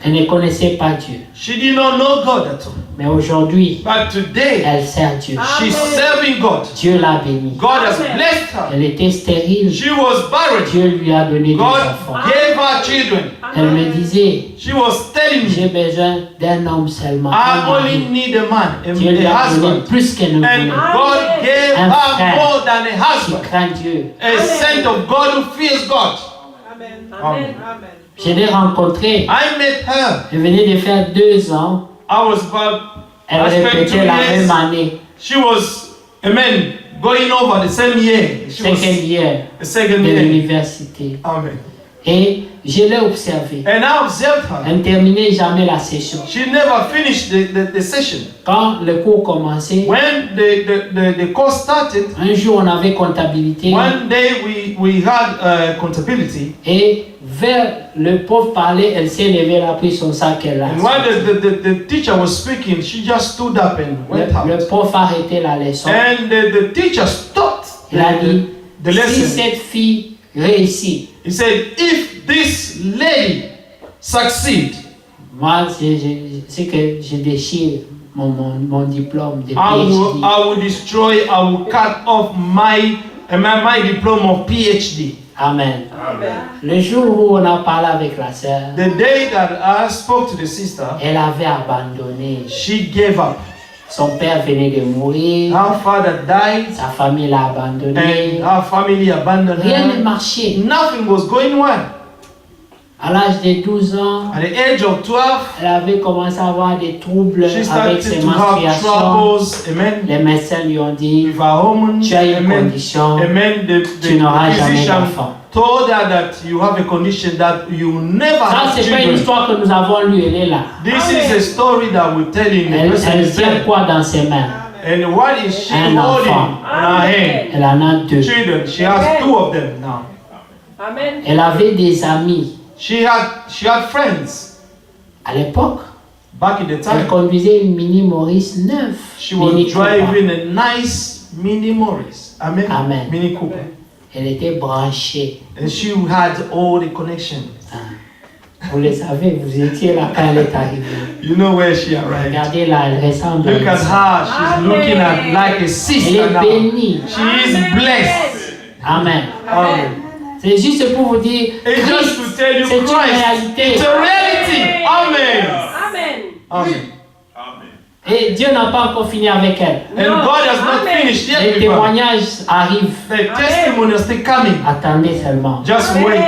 Elle ne connaissait pas Dieu. She did not know God at all. Mais aujourd'hui, But today, elle sert Dieu. she's serving God. Dieu l'a bénie. God has blessed her. Elle était stérile. She was barren. Dieu lui a donné des God enfants. gave her children. Elle me disait, She was telling me, j'ai besoin d'un homme seulement. I un mari. only need a man, Dieu lui a a donné husband. plus qu'elle ne And voulait. God gave Un her frère more than a Qui husband. craint Dieu. A saint of God who fears God. Amen. Amen. Amen. Je l'ai rencontrée. I met her. Elle venait de faire 2 ans. I was about, Elle I spent 2 répétait la years. même année. She was, amen, going over the same year. She was Second year the second de year. l'université. Amen. Et je l'ai observée. And I observed her. Elle ne terminait jamais la session. She never finished the session. Quand le cours commençait, When the course started, un jour on avait comptabilité one day we had contability. et vers le prof parlait, elle s'est levée, elle a pris son sac, elle l'a And while sorti. the teacher was speaking, she just stood up and went Le out. prof a arrêté la leçon. And the teacher stopped Il a dit, the si lesson. cette fille réussit, He said, if this lady succeed, moi c'est que je déchire mon diplôme de I PhD. will destroy, I will cut off my diploma of PhD. Amen. Amen. Le jour où on a parlé avec la sœur, The day that I spoke to the sister, elle avait abandonné. she gave up. Son père venait de mourir, Her father died sa famille l'a abandonné. and her family abandoned Rien ne her. marchait. Nothing was going well. À l'âge de 12 ans, At the age of 12, elle avait commencé à avoir des troubles she avec started ses to have menstruations. troubles. Amen. Les médecins lui ont dit, With her hormones. tu as une Amen. condition, Amen. tu n'auras jamais physician d'enfant. told her that you have a condition that you never Ça, have c'est pas une children. histoire que nous avons lue, elle est là. This is a story that we're telling. The Elle person is tient there. quoi dans ses mains? And what is she Un holding enfant. in her hand? Elle en a 2. Children. She has 2 of them now. Amen. Elle avait des amis. She had friends À l'époque, back in the elle time. conduisait une Mini Morris 9. She was Mini Cooper. driving a nice Mini Morris. Amen. Amen. Mini Cooper. Elle était branchée. And she had all the connections. Vous le savez, vous étiez là quand elle est arrivée. You know where she arrived. Regardez là, elle ressemble à Look une at sœur. her. She's looking at like a Elle sister est now. bénie. She is blessed. Amen. Amen. C'est juste pour vous dire, It's just to Christ, tell you c'est une Christ. réalité. It's a reality. Amen. Amen. Amen. Et Dieu n'a pas encore fini avec elle. And God has not Amen. finished yet Les with her. témoignages arrivent. The testimony is still coming. Attendez seulement. Just Amen. wait.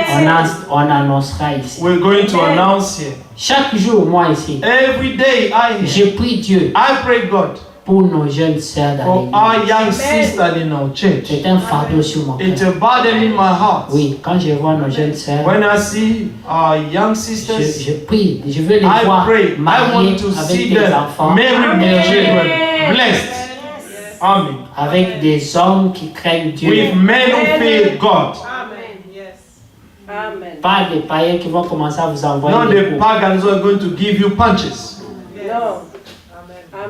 On annoncera ici. We're going to announce here. Chaque jour, moi ici, Every day je prie Dieu I pray God pour nos jeunes sœurs for dans our l'église. young sister in our church. C'est un fardeau sur mon It's cœur. a burden in my heart. Oui, quand je vois nos jeunes sœurs, When I see our young sisters, je prie, je veux les I voir pray. I mariées want to see avec des them enfants, marry their children, blessed. Amen. avec des hommes qui craignent Dieu, With men who fear God. Amen. Yes. Amen. pas des païens qui vont commencer à vous envoyer Not des the coups. pagans who are going to give you punches. No.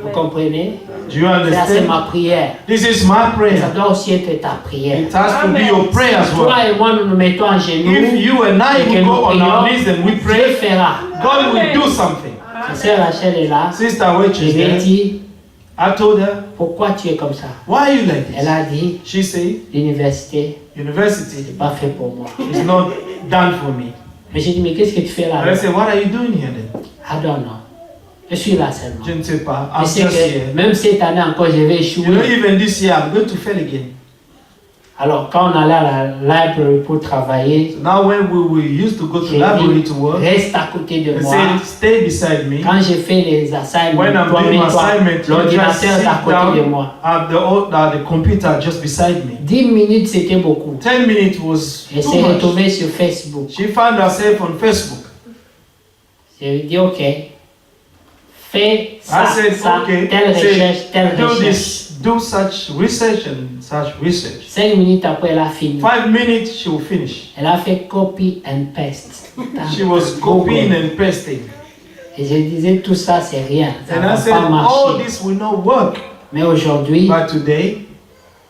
Vous Amen. comprenez? Do you Ça, c'est understand? ma prière. This is my Ça prayer. doit aussi être ta prière. It has to be your prayer as well. Toi et moi, nous nous mettons en genoux. If you and I et que will nous go on our knees prions, and we Dieu pray, fera. God will do something. Ma sœur Rachel est là. Sister Witch Je is lui ai there. dit, I told her, pourquoi tu es comme ça? why are you like Elle this? a dit, She said, l'université, university c'est pas fait pour moi. is not done for me. Mais j'ai dit, mais qu'est-ce que tu fais là? And I said, what are you doing here then? I don't know. Je suis là seulement. Je ne sais pas. Je I'm sais just que here. même cette année encore, je vais You know, échouer. even this year, I'm going to fail again. Alors, quand on allait à la library pour travailler, So now when we used to go to j'ai library dit, to work, reste à côté de they moi. said, stay beside me. Quand j'ai fait les assignments, When I'm toi, doing my mets-toi, assignment, you just l'ordinateur sit est à côté de down moi. at the computer just beside me. 10 minutes, c'était beaucoup. 10 minutes was Elle too s'est much. retrouvée sur Facebook. She found herself on Facebook. Je lui ai dit, ok, fais ça, I said, ça, okay, telle recherche, telle do recherche. this, do such research and such research. 5 minutes après, elle a fini. 5 minutes, she will finish. Elle a fait copy and paste. She was copying and pasting. Et je disais, tout ça, c'est rien. Ça And ne I va said, pas all marcher. this will not work. Mais aujourd'hui, But today,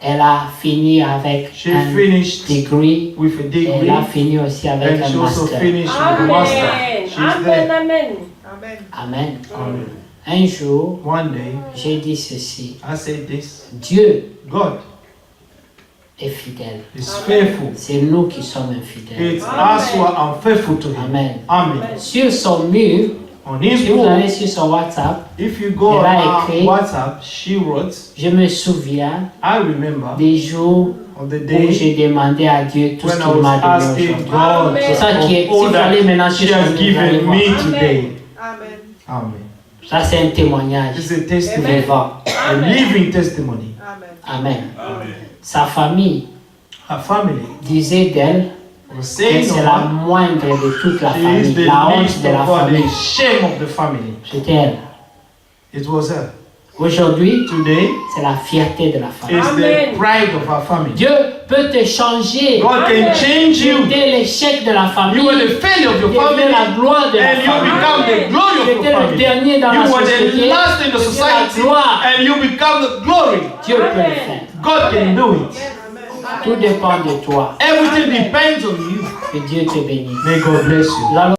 Elle a fini avec She un finished degree. with a Et degree, elle a fini aussi avec and she un also master. finished with a master. Amen. She's Amen. there. Amen. Amen. Amen. Un jour, One day, j'ai dit ceci. I said this: Dieu God est fidèle. is faithful. C'est nous qui sommes infidèles. It's us who are unfaithful to Him. Amen. Amen. Sur son mur, On His si vous wall, allez sur son WhatsApp, if you go Elle a on écrit- WhatsApp, she wrote, je me souviens I remember des jours on the où day j'ai demandé à Dieu tout ce when I qu'il m'a was donné asking aujourd'hui. God C'est ça qui est, for si all vous allez that maintenant she sur son has mur, vous allez given voir. me today. Amen. Amen. Ça c'est un témoignage It's a testimony, vivant. a living testimony. Amen. Amen. Sa famille Her family disait d'elle was que saying c'est of la her, moindre de toute la she is famille, the la honte least de la of all, famille. the shame of the family. C'était elle. It was her. Aujourd'hui, Today c'est la fierté de la famille. is Amen. the pride of her family. Dieu peut te changer. God can Amen. change Tu you. étais l'échec de la famille. You were the failure of your Tu family, étais la gloire de la and you famille. become the glory of Tu your étais le family. dernier dans la You were société. the last in the Tu étais la society, gloire. and you become the glory. Dieu peut le Amen. faire. God can do it. Tout dépend de toi. Everything depends on you. Que Dieu te bénisse. May God bless you. Nous allons